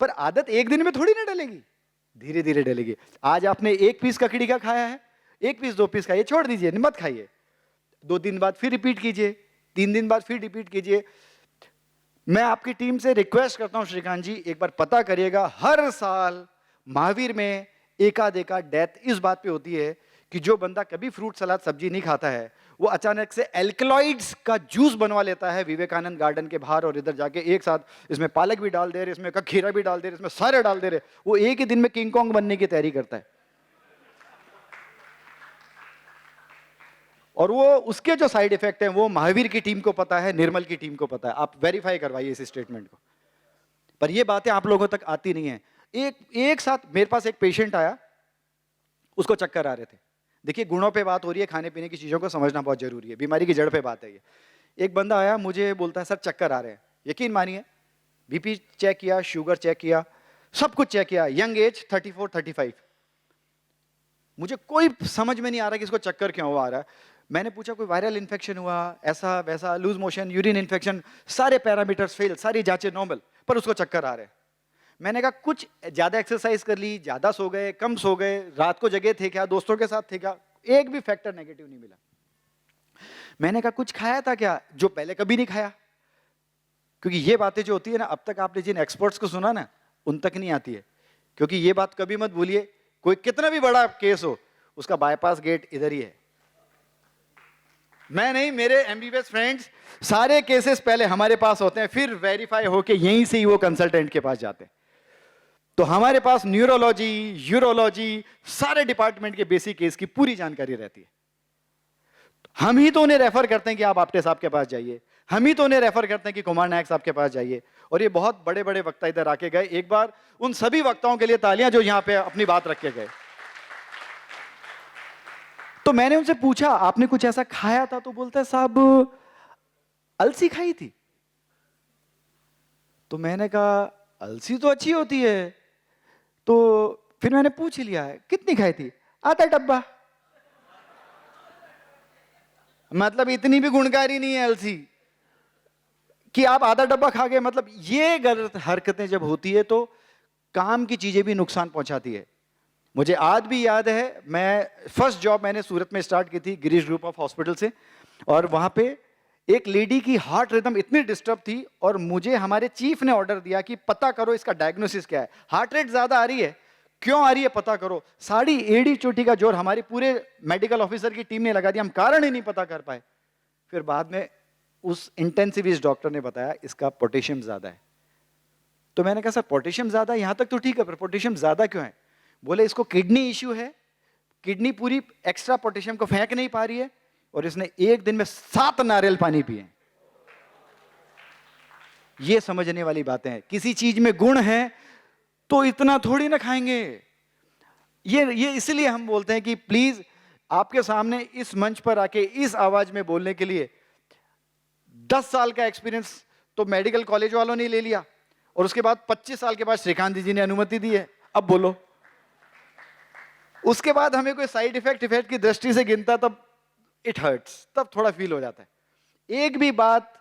पर आदत एक दिन में थोड़ी ना डलेगी। धीरे धीरे डलेगी। आज आपने 1 पीस ककड़ी का खाया है, 1 पीस 2 पीस खाइए, छोड़ दीजिए, मत खाइए। 2 दिन बाद फिर रिपीट कीजिए, 3 दिन बाद फिर रिपीट कीजिए। मैं आपकी टीम से रिक्वेस्ट करता हूं श्रीकांत जी, एक बार पता करिएगा, हर साल महावीर में एकाध डेथ इस बात पे होती है कि जो बंदा कभी फ्रूट सलाद सब्जी नहीं खाता है, वो अचानक से एल्कलॉइड्स का जूस बनवा लेता है विवेकानंद गार्डन के बाहर, और इधर जाके एक साथ इसमें पालक भी डाल दे रहे, इसमें खीरा भी डाल दे रहे, इसमें सारे डाल दे रहे, वो एक ही दिन में किंग कॉन्ग बनने की तैयारी करता है। और वो उसके जो साइड इफेक्ट हैं वो महावीर की टीम को पता है, निर्मल की टीम को पता है। आप वेरीफाई करवाइए इस स्टेटमेंट को। पर ये बातें आप लोगों तक आती नहीं है। एक साथ मेरे पास एक पेशेंट आया, उसको चक्कर आ रहे थे। देखिए, गुणों पे बात हो रही है, खाने पीने की चीजों को समझना बहुत जरूरी है, बीमारी की जड़ पे बात है ये। एक बंदा आया, मुझे बोलता है सर चक्कर आ रहे हैं। यकीन मानिए, बीपी चेक किया, शुगर चेक किया, सब कुछ चेक किया, यंग एज 34-35। मुझे कोई समझ में नहीं आ रहा कि इसको चक्कर क्यों आ रहा है। मैंने पूछा कोई वायरल इन्फेक्शन हुआ, ऐसा वैसा, लूज मोशन, यूरिन इन्फेक्शन, सारे पैरामीटर्स फेल, सारी जांचें नॉर्मल, पर उसको चक्कर आ रहे हैं। मैंने कहा कुछ ज्यादा एक्सरसाइज कर ली, ज्यादा सो गए, कम सो गए, रात को जगह थे क्या, दोस्तों के साथ थे क्या, एक भी फैक्टर नेगेटिव नहीं मिला। मैंने कहा कुछ खाया था क्या जो पहले कभी नहीं खाया, क्योंकि ये बातें जो होती है ना, अब तक आपने जिन एक्सपर्ट्स को सुना ना, उन तक नहीं आती है। क्योंकि ये बात कभी मत भूलिए, कोई कितना भी बड़ा केस हो, उसका बाईपास गेट इधर ही है। मैं नहीं, मेरे एमबीबीएस फ्रेंड्स, सारे केसेस पहले हमारे पास होते हैं, फिर वेरीफाई होके यहीं से ही वो कंसल्टेंट के पास जाते हैं। तो हमारे पास न्यूरोलॉजी, यूरोलॉजी, सारे डिपार्टमेंट के बेसिक केस की पूरी जानकारी रहती है। हम ही तो उन्हें रेफर करते हैं कि आप आप्टे साहब के पास जाइए, हम ही तो उन्हें रेफर करते हैं कि कुमार नायक साहब के पास जाइए। और ये बहुत बड़े बड़े वक्ता इधर आके गए। एक बार उन सभी वक्ताओं के लिए तालियां जो यहां पे अपनी बात रख के गए। तो मैंने उनसे पूछा आपने कुछ ऐसा खाया था, तो बोलता है साहब अलसी खाई थी। तो मैंने कहा अलसी तो अच्छी होती है। तो फिर मैंने पूछ लिया है कितनी खाई थी, आधा डब्बा। मतलब इतनी भी गुणकारी नहीं है अलसी कि आप आधा डब्बा खा गए। मतलब ये गलत हरकतें जब होती है तो काम की चीजें भी नुकसान पहुंचाती है। मुझे आज भी याद है, मैं फर्स्ट जॉब मैंने सूरत में स्टार्ट की थी गिरीश ग्रुप ऑफ हॉस्पिटल से, और वहां पे एक लेडी की हार्ट रिदम इतनी डिस्टर्ब थी, और मुझे हमारे चीफ ने ऑर्डर दिया कि पता करो इसका डायग्नोसिस क्या है, हार्ट रेट ज्यादा आ रही है, क्यों आ रही है पता करो। सारी एड़ी चोटी का जोर हमारी पूरे मेडिकल ऑफिसर की टीम ने लगा दिया, हम कारण ही नहीं पता कर पाए। फिर बाद में उस इंटेंसिविस्ट डॉक्टर ने बताया इसका पोटेशियम ज्यादा है। तो मैंने कहा सर पोटेशियम ज्यादा है, यहां तक तो ठीक है, पर पोटेशियम ज्यादा क्यों है? बोले इसको किडनी इश्यू है, किडनी पूरी एक्स्ट्रा पोटेशियम को फेंक नहीं पा रही है, और इसने एक दिन में 7 नारियल पानी पिए। ये समझने वाली बातें हैं। किसी चीज में गुण है तो इतना थोड़ी ना खाएंगे। ये इसलिए हम बोलते हैं कि प्लीज आपके सामने इस मंच पर आके इस आवाज में बोलने के लिए 10 साल का एक्सपीरियंस तो मेडिकल कॉलेज वालों ने ले लिया, और उसके बाद 25 साल के बाद श्रीकांत जी ने अनुमति दी है, अब बोलो। उसके बाद हमें कोई साइड इफेक्ट की दृष्टि से गिनता, तब इट हर्ट्स, तब थोड़ा फील हो जाता है। एक भी बात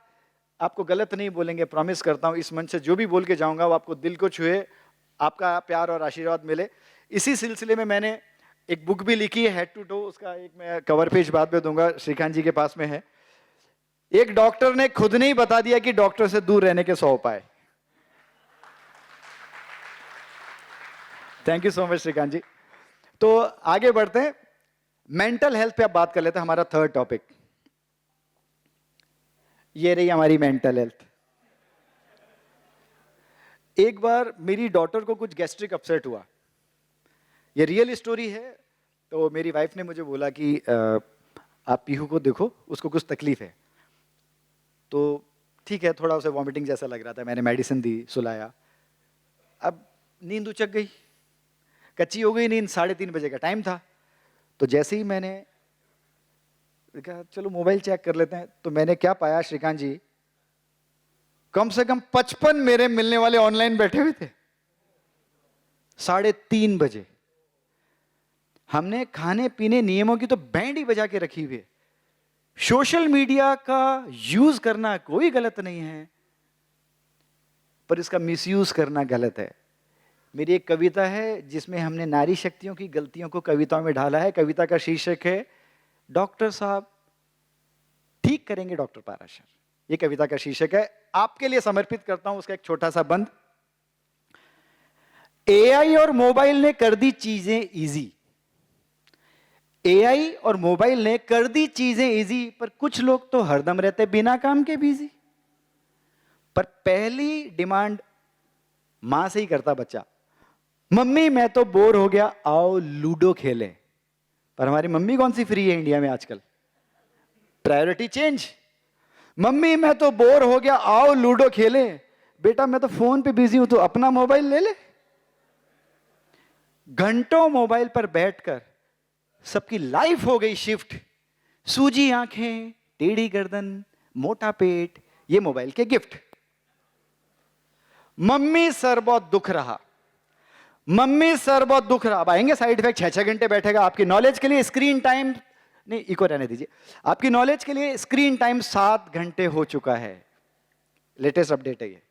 आपको गलत नहीं बोलेंगे, प्रॉमिस करता हूं। इस मंच से जो भी बोल के जाऊंगा वो आपको दिल को छुए, आपका प्यार और आशीर्वाद मिले। इसी सिलसिले में मैंने एक बुक भी लिखी है, हेड टू टो, उसका एक मैं कवर पेज बाद में दूंगा, श्रीकांत जी के पास में है। एक डॉक्टर ने खुद नहीं बता दिया कि डॉक्टर से दूर रहने के 100 उपाय। Thank you so much Shrikant ji. तो आगे बढ़ते हैं, मेंटल हेल्थ पे अब बात कर लेते हैं, हमारा थर्ड टॉपिक। ये रही हमारी मेंटल हेल्थ। एक बार मेरी डॉटर को कुछ गैस्ट्रिक अपसेट हुआ, ये रियल स्टोरी है। तो मेरी वाइफ ने मुझे बोला कि आप पीहू को देखो, उसको कुछ तकलीफ है। तो ठीक है, थोड़ा उसे वॉमिटिंग जैसा लग रहा था, मैंने मेडिसिन दी, सुलाया। अब नींद उचक गई, कच्ची हो गई नींद, 3:30 बजे का टाइम था। तो जैसे ही मैंने कहा चलो मोबाइल चेक कर लेते हैं, तो मैंने क्या पाया श्रीकांत जी, कम से कम 55 मेरे मिलने वाले ऑनलाइन बैठे हुए थे 3:30 बजे। हमने खाने पीने नियमों की तो बैंड ही बजा के रखी हुई है। सोशल मीडिया का यूज करना कोई गलत नहीं है, पर इसका मिसयूज करना गलत है। मेरी एक कविता है जिसमें हमने नारी शक्तियों की गलतियों को कविताओं में ढाला है। कविता का शीर्षक है डॉक्टर साहब ठीक करेंगे डॉक्टर पाराशर। ये कविता का शीर्षक है, आपके लिए समर्पित करता हूं उसका एक छोटा सा बंद। एआई और मोबाइल ने कर दी चीजें इजी, एआई और मोबाइल ने कर दी चीजें इजी, पर कुछ लोग तो हरदम रहते बिना काम के बिजी। पर पहली डिमांड मां से ही करता बच्चा, मम्मी मैं तो बोर हो गया आओ लूडो खेलें। पर हमारी मम्मी कौन सी फ्री है इंडिया में आजकल? Priority change. मम्मी मैं तो बोर हो गया आओ लूडो खेलें। बेटा मैं तो फोन पे बिजी हूं, तो अपना मोबाइल ले ले। घंटों मोबाइल पर बैठकर सबकी लाइफ हो गई शिफ्ट। सूजी आंखें, टेढ़ी गर्दन, मोटा पेट, ये मोबाइल के गिफ्ट। मम्मी सर बहुत दुख रहा, मम्मी सर बहुत दुख रहा। अब आएंगे साइड इफेक्ट, 6-6 घंटे बैठेगा। आपकी नॉलेज के लिए स्क्रीन टाइम, नहीं इको रहने दीजिए, आपकी नॉलेज के लिए स्क्रीन टाइम 7 घंटे हो चुका है। लेटेस्ट अपडेट है ये,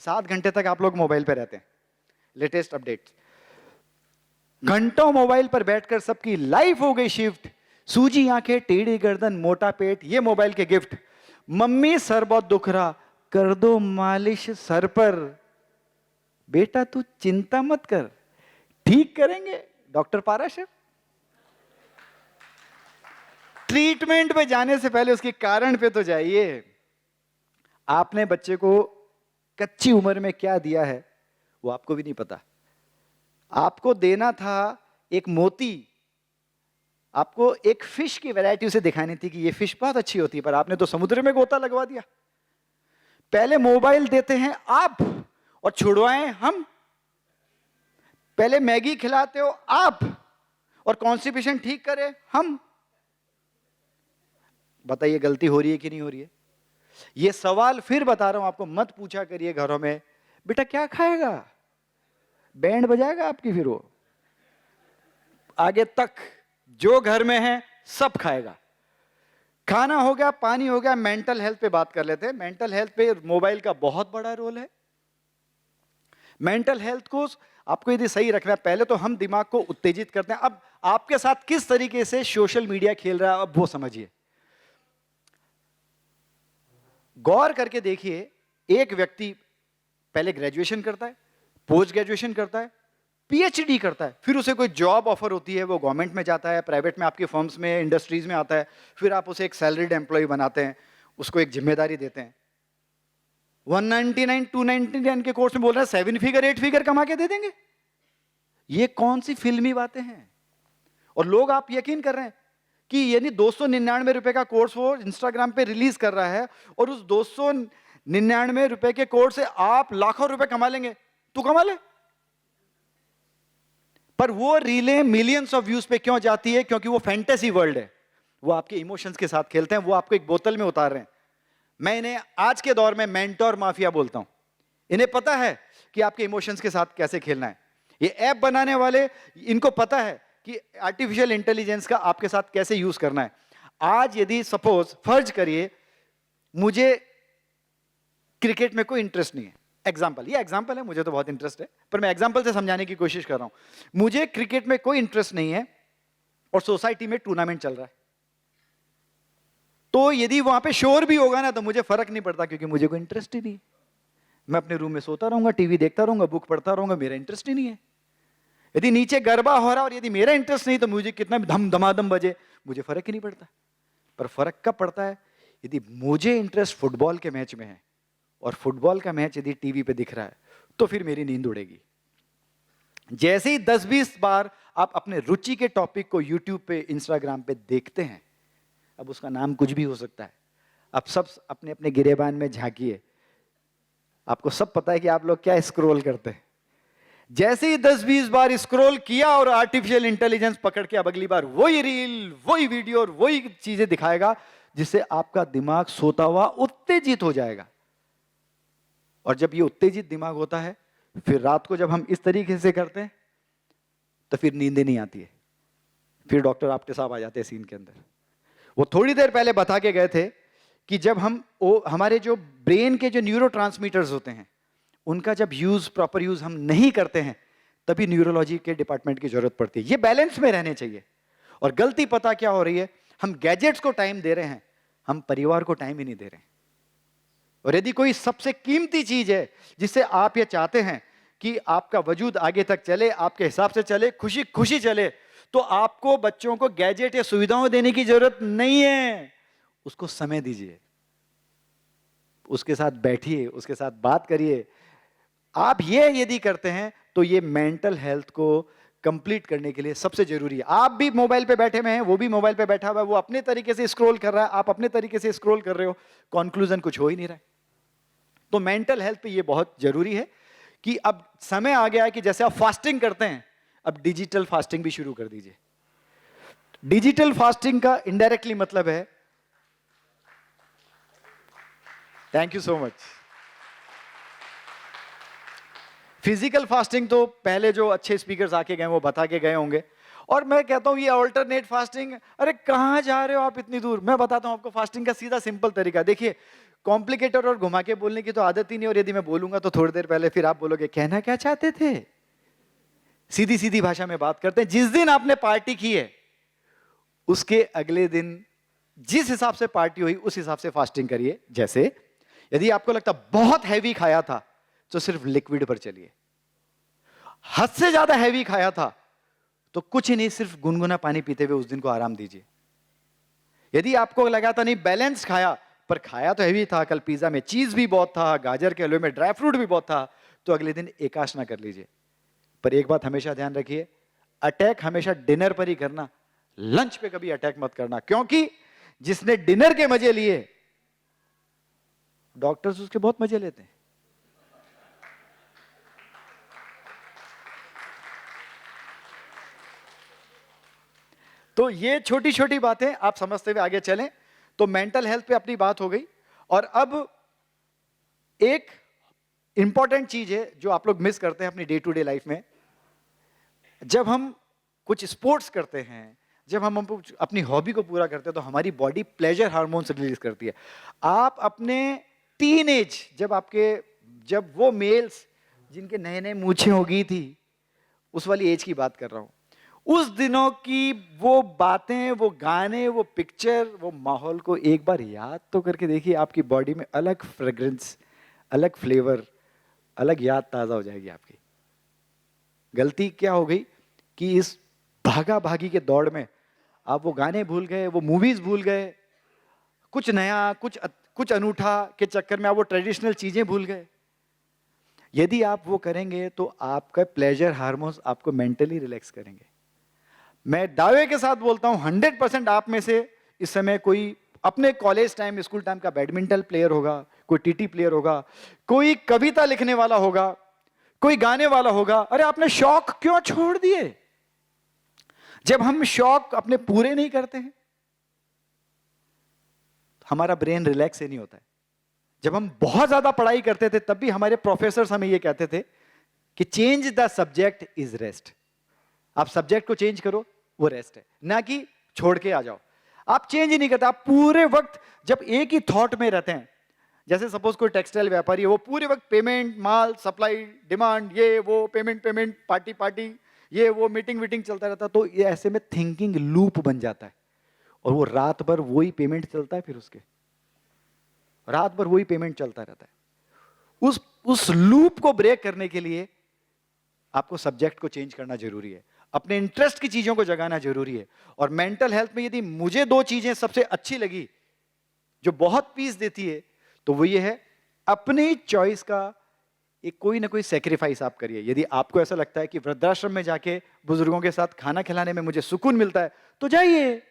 7 घंटे तक आप लोग मोबाइल पे रहते हैं। Latest update. घंटों मोबाइल पर बैठकर सबकी लाइफ हो गई शिफ्ट। सूजी आंखें, टेढ़ी गर्दन, मोटा पेट, ये मोबाइल के गिफ्ट। मम्मी सर बहुत दुख रहा, कर दो मालिश सर पर। बेटा तू चिंता मत कर, ठीक करेंगे डॉक्टर पाराशर। ट्रीटमेंट पे जाने से पहले उसके कारण पे तो जाइए। आपने बच्चे को कच्ची उम्र में क्या दिया है वो आपको भी नहीं पता। आपको देना था एक मोती, आपको एक फिश की वैरायटी उसे दिखानी थी कि ये फिश बहुत अच्छी होती है, पर आपने तो समुद्र में गोता लगवा दिया। पहले मोबाइल देते हैं आप और छुड़वाएं हम। पहले मैगी खिलाते हो आप और कॉन्स्टिपेशन ठीक करे हम। बताइए गलती हो रही है कि नहीं हो रही है? ये सवाल फिर बता रहा हूं आपको, मत पूछा करिए घरों में बेटा क्या खाएगा, बैंड बजाएगा आपकी फिर वो। आगे तक जो घर में है सब खाएगा। खाना हो गया, पानी हो गया, मेंटल हेल्थ पे बात कर लेते हैं। मेंटल हेल्थ पे मोबाइल का बहुत बड़ा रोल है। मेंटल हेल्थ को आपको यदि सही रखना है, पहले तो हम दिमाग को उत्तेजित करते हैं। अब आपके साथ किस तरीके से सोशल मीडिया खेल रहा है अब वो समझिए। गौर करके देखिए, एक व्यक्ति पहले ग्रेजुएशन करता है, पोस्ट ग्रेजुएशन करता है, पीएचडी करता है, फिर उसे कोई जॉब ऑफर होती है, वो गवर्नमेंट में जाता है, प्राइवेट में, आपकी फर्म्स में, इंडस्ट्रीज में आता है, फिर आप उसे एक सैलरीड एम्प्लॉय बनाते हैं, उसको एक जिम्मेदारी देते हैं। 199, 299 के कोर्स में बोल रहे हैं 7 फिगर 8 फिगर कमा के दे देंगे। ये कौन सी फिल्मी बातें हैं? और लोग, आप यकीन कर रहे हैं कि यानी 299 रुपए का कोर्स वो इंस्टाग्राम पे रिलीज कर रहा है और उस 299 रुपए के कोर्स से आप लाखों रुपए कमा लेंगे। तू कमा ले। पर वो रीलें मिलियंस ऑफ व्यूज पे क्यों जाती है? क्योंकि वो फैंटेसी वर्ल्ड है। वो आपके इमोशंस के साथ खेलते हैं, वो आपको एक बोतल में उतार रहे हैं। मैं इन्हें आज के दौर में मेंटोर माफिया बोलता हूं। इन्हें पता है कि आपके इमोशंस के साथ कैसे खेलना है। ये ऐप बनाने वाले, इनको पता है कि आर्टिफिशियल इंटेलिजेंस का आपके साथ कैसे यूज करना है। आज यदि सपोज फर्ज करिए मुझे क्रिकेट में कोई इंटरेस्ट नहीं है, एग्जाम्पल, ये एग्जाम्पल है, मुझे तो बहुत इंटरेस्ट है, पर मैं एग्जाम्पल से समझाने की कोशिश कर रहा हूं। मुझे क्रिकेट में कोई इंटरेस्ट नहीं है और सोसाइटी में टूर्नामेंट चल रहा है, तो यदि वहां पे शोर भी होगा ना तो मुझे फर्क नहीं पड़ता, क्योंकि मुझे कोई इंटरेस्ट ही नहीं है। मैं अपने रूम में सोता रहूंगा, टीवी देखता रहूंगा, बुक पढ़ता रहूंगा, मेरा इंटरेस्ट ही नहीं है। यदि नीचे गरबा हो रहा और यदि मेरा इंटरेस्ट नहीं तो मुझे कितना भी धम धमाधम बजे, मुझे फर्क ही नहीं पड़ता। पर फर्क कब पड़ता है? यदि मुझे इंटरेस्ट फुटबॉल के मैच में है और फुटबॉल का मैच यदि टीवी पे दिख रहा है तो फिर मेरी नींद उड़ेगी। जैसे ही 10-20 बार आप अपने रुचि के टॉपिक को यूट्यूब पे, इंस्टाग्राम पे देखते हैं, अब उसका नाम कुछ भी हो सकता है, आप सब अपने अपने गिरेबान में झांकिए, आपको सब पता है कि आप लोग क्या स्क्रॉल करते हैं। जैसे ही 10-20 बार स्क्रॉल किया और आर्टिफिशियल इंटेलिजेंस पकड़ के अब अगली बार वही रील, वही वीडियो और वही चीजें दिखाएगा, जिससे आपका दिमाग सोता हुआ उत्तेजित हो जाएगा। और जब ये उत्तेजित दिमाग होता है, फिर रात को जब हम इस तरीके से करते हैं तो फिर नींद नहीं आती है। फिर डॉक्टर आपके साहब आ जाते हैं सीन के अंदर। वो थोड़ी देर पहले बता के गए थे कि जब हम हमारे जो ब्रेन के जो न्यूरोट्रांसमीटर्स होते हैं, उनका जब यूज, प्रॉपर यूज हम नहीं करते हैं, तभी न्यूरोलॉजी के डिपार्टमेंट की जरूरत पड़ती है। ये बैलेंस में रहने चाहिए। और गलती पता क्या हो रही है, हम गैजेट्स को टाइम दे रहे हैं, हम परिवार को टाइम ही नहीं दे रहे। और यदि कोई सबसे कीमती चीज है जिससे आप ये चाहते हैं कि आपका वजूद आगे तक चले, आपके हिसाब से चले, खुशी खुशी चले, तो आपको बच्चों को गैजेट या सुविधाओं देने की जरूरत नहीं है। उसको समय दीजिए, उसके साथ बैठिए, उसके साथ बात करिए। आप ये यदि करते हैं तो ये मेंटल हेल्थ को कंप्लीट करने के लिए सबसे जरूरी है। आप भी मोबाइल पे बैठे हुए हैं, वो भी मोबाइल पे बैठा हुआ है, वो अपने तरीके से स्क्रॉल कर रहा है, आप अपने तरीके से स्क्रॉल कर रहे हो, कंक्लूजन कुछ हो ही नहीं रहा है। तो मेंटल हेल्थ पे ये बहुत जरूरी है कि अब समय आ गया है कि जैसे आप फास्टिंग करते हैं, अब डिजिटल फास्टिंग भी शुरू कर दीजिए। डिजिटल फास्टिंग का इनडायरेक्टली मतलब है, thank you so much. Physical fasting तो पहले जो अच्छे स्पीकर्स आके गए वो बता के गए होंगे, और मैं कहता हूं ये अल्टरनेट फास्टिंग, अरे कहां जा रहे हो आप इतनी दूर। मैं बताता हूं आपको फास्टिंग का सीधा सिंपल तरीका। देखिए, कॉम्प्लिकेटेड और घुमा के बोलने की तो आदत ही नहीं, और यदि मैं बोलूंगा तो थोड़ी देर पहले फिर आप बोलोगे कहना क्या चाहते थे। सीधी सीधी भाषा में बात करते हैं। जिस दिन आपने पार्टी की है उसके अगले दिन जिस हिसाब से पार्टी हुई उस हिसाब से फास्टिंग करिए। जैसे यदि आपको लगता बहुत हैवी खाया था तो सिर्फ लिक्विड पर चलिए, हद से ज्यादा हैवी खाया था तो कुछ ही नहीं, सिर्फ गुनगुना पानी पीते हुए उस दिन को आराम दीजिए। यदि आपको लगा था नहीं बैलेंस खाया, पर खाया तो हैवी था, कल पिज्जा में चीज भी बहुत था, गाजर के हलवे में ड्राई फ्रूट भी बहुत था, तो अगले दिन एकाशना कर लीजिए। पर एक बात हमेशा ध्यान रखिए, अटैक हमेशा डिनर पर ही करना, लंच पे कभी अटैक मत करना, क्योंकि जिसने डिनर के मजे लिए डॉक्टर्स उसके बहुत मजे लेते हैं। तो ये छोटी छोटी बातें आप समझते हुए आगे चलें। तो मेंटल हेल्थ पे अपनी बात हो गई, और अब एक इंपॉर्टेंट चीज है जो आप लोग मिस करते हैं अपनी डे टू डे लाइफ में। जब हम कुछ स्पोर्ट्स करते हैं, जब हम अपनी हॉबी को पूरा करते हैं, तो हमारी बॉडी प्लेजर हार्मोन्स रिलीज करती है। आप अपने टीनेज, जब वो मेल्स जिनके नए नए मूछें हो गई थी, उस वाली एज की बात कर रहा हूं, उस दिनों की वो बातें, वो गाने, वो पिक्चर, वो माहौल को एक बार याद तो करके देखिए। आपकी बॉडी में अलग फ्रेग्रेंस, अलग फ्लेवर, अलग याद ताजा हो जाएगी आपकी। गलती क्या हो गई कि इस भागा भागी के दौड़ में आप वो गाने भूल गए, वो मूवीज भूल गए, कुछ नया, कुछ अनूठा के चक्कर में आप वो ट्रेडिशनल चीजें भूल गए। यदि आप वो करेंगे तो आपका प्लेजर हार्मोन्स आपको मेंटली रिलैक्स करेंगे। मैं दावे के साथ बोलता हूं 100% आप में से इस समय कोई अपने कॉलेज टाइम, स्कूल टाइम का बैडमिंटन प्लेयर होगा, कोई टीटी प्लेयर होगा, कोई कविता लिखने वाला होगा, कोई गाने वाला होगा। अरे आपने शौक क्यों छोड़ दिए? जब हम शौक अपने पूरे नहीं करते हैं हमारा ब्रेन रिलैक्स ही नहीं होता है। जब हम बहुत ज्यादा पढ़ाई करते थे तब भी हमारे प्रोफेसर हमें ये कहते थे कि change the subject is rest. आप सब्जेक्ट को चेंज करो, वो रेस्ट है, ना कि छोड़ के आ जाओ। आप चेंज ही नहीं करते, आप पूरे वक्त जब एक ही थॉट में रहते हैं। जैसे सपोज कोई टेक्सटाइल व्यापारी है, वो पूरे वक्त पेमेंट, माल, सप्लाई, डिमांड, ये वो, पेमेंट, पार्टी, ये वो, मीटिंग चलता रहता, तो ये ऐसे में थिंकिंग लूप बन जाता है, और वो रात भर वही पेमेंट चलता है, फिर उसके रात भर वही पेमेंट चलता रहता है। उस लूप को ब्रेक करने के लिए आपको सब्जेक्ट को चेंज करना जरूरी है, अपने इंटरेस्ट की चीजों को जगाना जरूरी है। और मेंटल हेल्थ में यदि मुझे 2 चीजें सबसे अच्छी लगी जो बहुत पीस देती है, तो वो ये है, अपनी चॉइस का एक कोई ना कोई सेक्रीफाइस आप करिए। यदि आपको ऐसा लगता है कि वृद्धाश्रम में जाके बुजुर्गों के साथ खाना खिलाने में मुझे सुकून मिलता है, तो जाइए।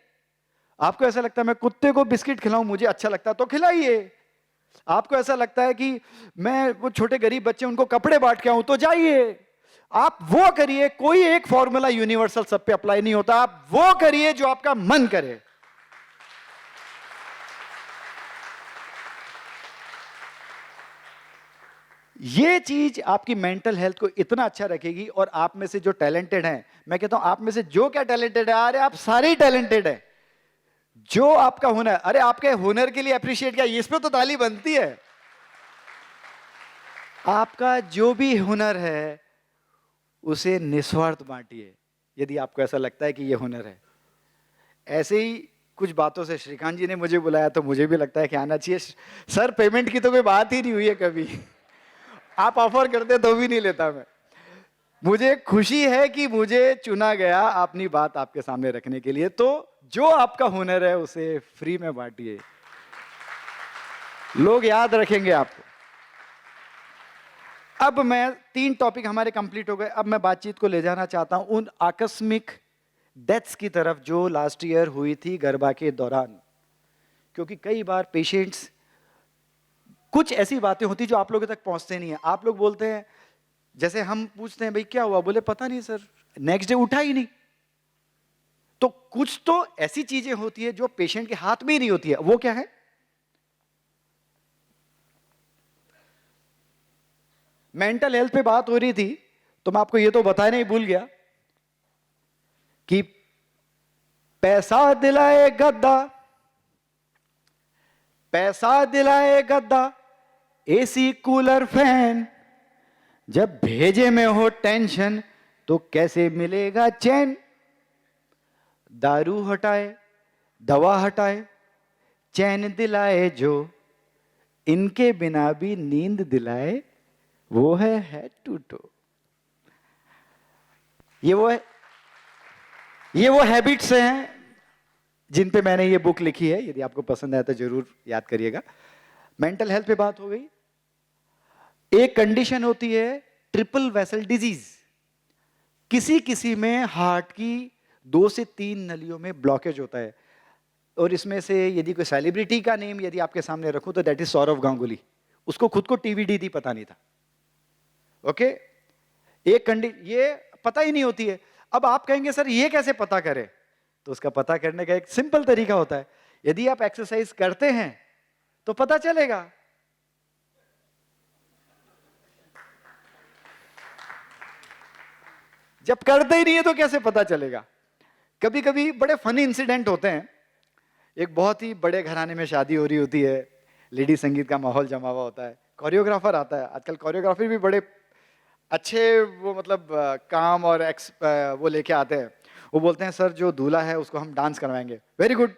आपको ऐसा लगता है मैं कुत्ते को बिस्किट खिलाऊं, मुझे अच्छा लगता है, तो खिलाइए। आपको ऐसा लगता है कि मैं वो छोटे गरीब बच्चे उनको कपड़े बांट के आऊं, तो जाइए। आप वो करिए। कोई एक फॉर्मूला यूनिवर्सल सब पे अप्लाई नहीं होता। आप वो करिए जो आपका मन करे। ये चीज आपकी मेंटल हेल्थ को इतना अच्छा रखेगी। और आप में से जो टैलेंटेड हैं, मैं कहता हूं आप में से जो क्या टैलेंटेड है, अरे आप सारे ही टैलेंटेड है। जो आपका हुनर, अरे आपके हुनर के लिए अप्रिशिएट किया, इस पे तो ताली बनती है। आपका जो भी हुनर है उसे निस्वार्थ बांटिए, यदि आपको ऐसा लगता है कि ये हुनर है। ऐसे ही कुछ बातों से श्रीकांत जी ने मुझे बुलाया तो मुझे भी लगता है कि आना चाहिए। सर पेमेंट की तो कोई बात ही नहीं हुई है कभी, आप ऑफर करते तो भी नहीं लेता मैं। मुझे खुशी है कि मुझे चुना गया अपनी बात आपके सामने रखने के लिए। तो जो आपका हुनर है उसे फ्री में बांटिए, लोग याद रखेंगे आपको। अब मैं 3 टॉपिक हमारे कंप्लीट हो गए। अब मैं बातचीत को ले जाना चाहता हूं उन आकस्मिक डेथ्स की तरफ जो लास्ट ईयर हुई थी गर्भा के दौरान। क्योंकि कई बार पेशेंट्स, कुछ ऐसी बातें होती जो आप लोगों तक पहुंचते नहीं है। आप लोग बोलते हैं, जैसे हम पूछते हैं भाई क्या हुआ, बोले पता नहीं सर, नेक्स्ट डे उठा ही नहीं। तो कुछ तो ऐसी चीजें होती है जो पेशेंट के हाथ में ही नहीं होती है। वो क्या है? मेंटल हेल्थ पे बात हो रही थी तो मैं आपको ये तो बताना ही भूल गया कि पैसा दिलाए गद्दा, पैसा दिलाए गद्दा, एसी कूलर फैन, जब भेजे में हो टेंशन तो कैसे मिलेगा चैन। दारू हटाए, दवा हटाए, चैन दिलाए जो, इनके बिना भी नींद दिलाए, वो है हेड टू टो। ये वो हैबिट्स हैं जिन पे मैंने ये बुक लिखी है। यदि आपको पसंद आया तो जरूर याद करिएगा। मेंटल हेल्थ पे बात हो गई। एक कंडीशन होती है ट्रिपल वेसल डिजीज। किसी में हार्ट की 2 से 3 नलियों में ब्लॉकेज होता है। और इसमें से यदि कोई सेलिब्रिटी का नेम यदि आपके सामने रखूं तो दैट इज सौरव गांगुली। उसको खुद को टीबीडी पता नहीं था। ओके, एक ये पता ही नहीं होती है। अब आप कहेंगे सर ये कैसे पता करें? तो उसका पता करने का एक सिंपल तरीका होता है। यदि आप एक्सरसाइज करते हैं तो पता चलेगा। जब करते ही नहीं है तो कैसे पता चलेगा? कभी कभी बड़े फनी इंसिडेंट होते हैं। एक बहुत ही बड़े घराने में शादी हो रही होती है, लेडी संगीत का माहौल जमा हुआ होता है, कोरियोग्राफर आता है। आजकल कोरियोग्राफर भी बड़े अच्छे वो मतलब काम और वो लेके आते हैं। वो बोलते हैं सर जो दूल्हा है उसको हम डांस करवाएंगे। Very good.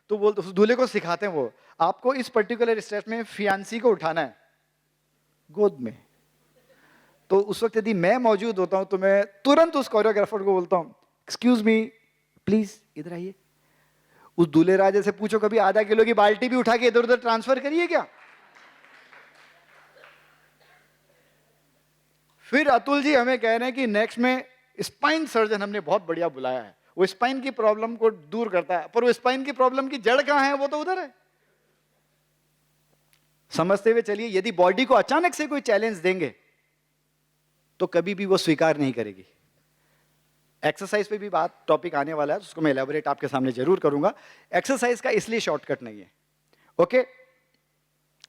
तो बोलते उस दूल्हे को सिखाते हैं, वो आपको इस पर्टिकुलर स्टेप में फियांसी को उठाना है गोद में। तो उस वक्त यदि मैं मौजूद होता हूं तो मैं तुरंत उस कोरियोग्राफर को बोलता हूं एक्सक्यूज मी प्लीज इधर आइए। उस दूल्हे राजे से पूछो कभी आधा किलो की बाल्टी भी उठा के इधर उधर ट्रांसफर करिए क्या? फिर अतुल जी हमें कह रहे हैं कि नेक्स्ट में स्पाइन सर्जन हमने बहुत बढ़िया बुलाया है, वो स्पाइन की प्रॉब्लम को दूर करता है। पर वो स्पाइन की प्रॉब्लम की जड़ कहां है? वो तो उधर है। समझते हुए चलिए, यदि बॉडी को अचानक से कोई चैलेंज देंगे तो कभी भी वो स्वीकार नहीं करेगी। एक्सरसाइज पे भी बात टॉपिक आने वाला है, उसको मैं एलैबोरेट आपके सामने जरूर करूंगा। एक्सरसाइज का इसलिए शॉर्टकट नहीं है। ओके,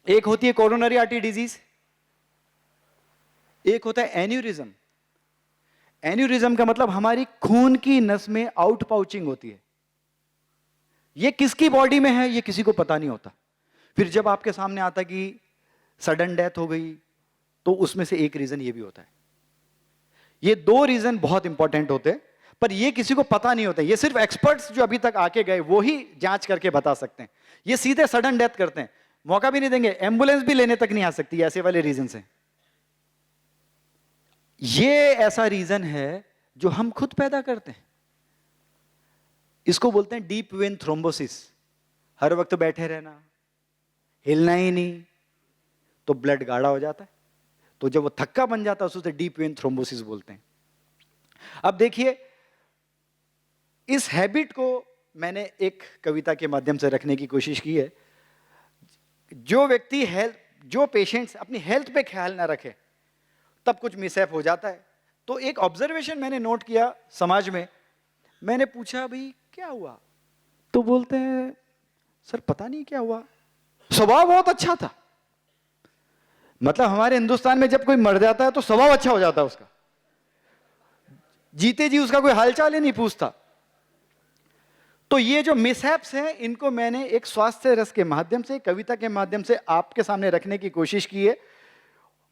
एक होती है कोरोनरी आर्टरी डिजीज, एक होता है एन्यूरिज्म। एन्यूरिज्म का मतलब हमारी खून की नस में आउट पाउचिंग होती है। ये किसकी बॉडी में है ये किसी को पता नहीं होता। फिर जब आपके सामने आता कि सडन डेथ हो गई तो उसमें से एक रीजन ये भी होता है। ये 2 रीजन बहुत इंपॉर्टेंट होते हैं, पर ये किसी को पता नहीं होता। ये सिर्फ एक्सपर्ट्स जो अभी तक आके गए वो ही जांच करके बता सकते हैं। ये सीधे सडन डेथ करते हैं, मौका भी नहीं देंगे, एम्बुलेंस भी लेने तक नहीं आ सकती। ऐसे वाले रीजन हैं। ये ऐसा रीजन है जो हम खुद पैदा करते हैं। इसको बोलते हैं डीप वेन थ्रोम्बोसिस। हर वक्त बैठे रहना, हिलना ही नहीं, तो ब्लड गाढ़ा हो जाता है। तो जब वो थक्का बन जाता है उसे डीप वेन थ्रोम्बोसिस बोलते हैं। अब देखिए, इस हैबिट को मैंने एक कविता के माध्यम से रखने की कोशिश की है। जो पेशेंट्स अपनी हेल्थ पे ख्याल ना रखे तब कुछ मिसहैप हो जाता है। तो एक ऑब्जर्वेशन मैंने नोट किया समाज में। मैंने पूछा भाई क्या हुआ? तो बोलते हैं सर पता नहीं क्या हुआ, स्वभाव बहुत अच्छा था। मतलब हमारे हिंदुस्तान में जब कोई मर जाता है तो स्वभाव अच्छा हो जाता है उसका, जीते जी उसका कोई हालचाल ही नहीं पूछता। तो ये जो मिसहैप्स हैं इनको मैंने एक स्वास्थ्य रस के माध्यम से, कविता के माध्यम से आपके सामने रखने की कोशिश की है।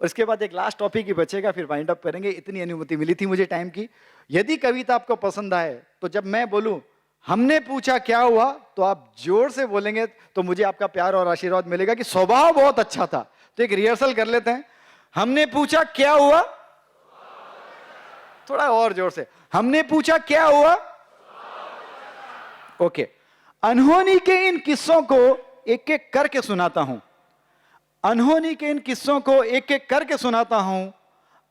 और इसके बाद एक लास्ट टॉपिक ही बचेगा, फिर वाइंड अप करेंगे। इतनी अनुमति मिली थी मुझे टाइम की। यदि कविता आपको पसंद आए तो जब मैं बोलूं हमने पूछा क्या हुआ, तो आप जोर से बोलेंगे तो मुझे आपका प्यार और आशीर्वाद मिलेगा कि स्वभाव बहुत अच्छा था। तो एक रिहर्सल कर लेते हैं। हमने पूछा क्या हुआ, थोड़ा और जोर से, हमने पूछा क्या हुआ। ओके, अनहोनी के इन किस्सों को एक एक करके सुनाता हूं, अनहोनी के इन किस्सों को एक एक करके सुनाता हूं।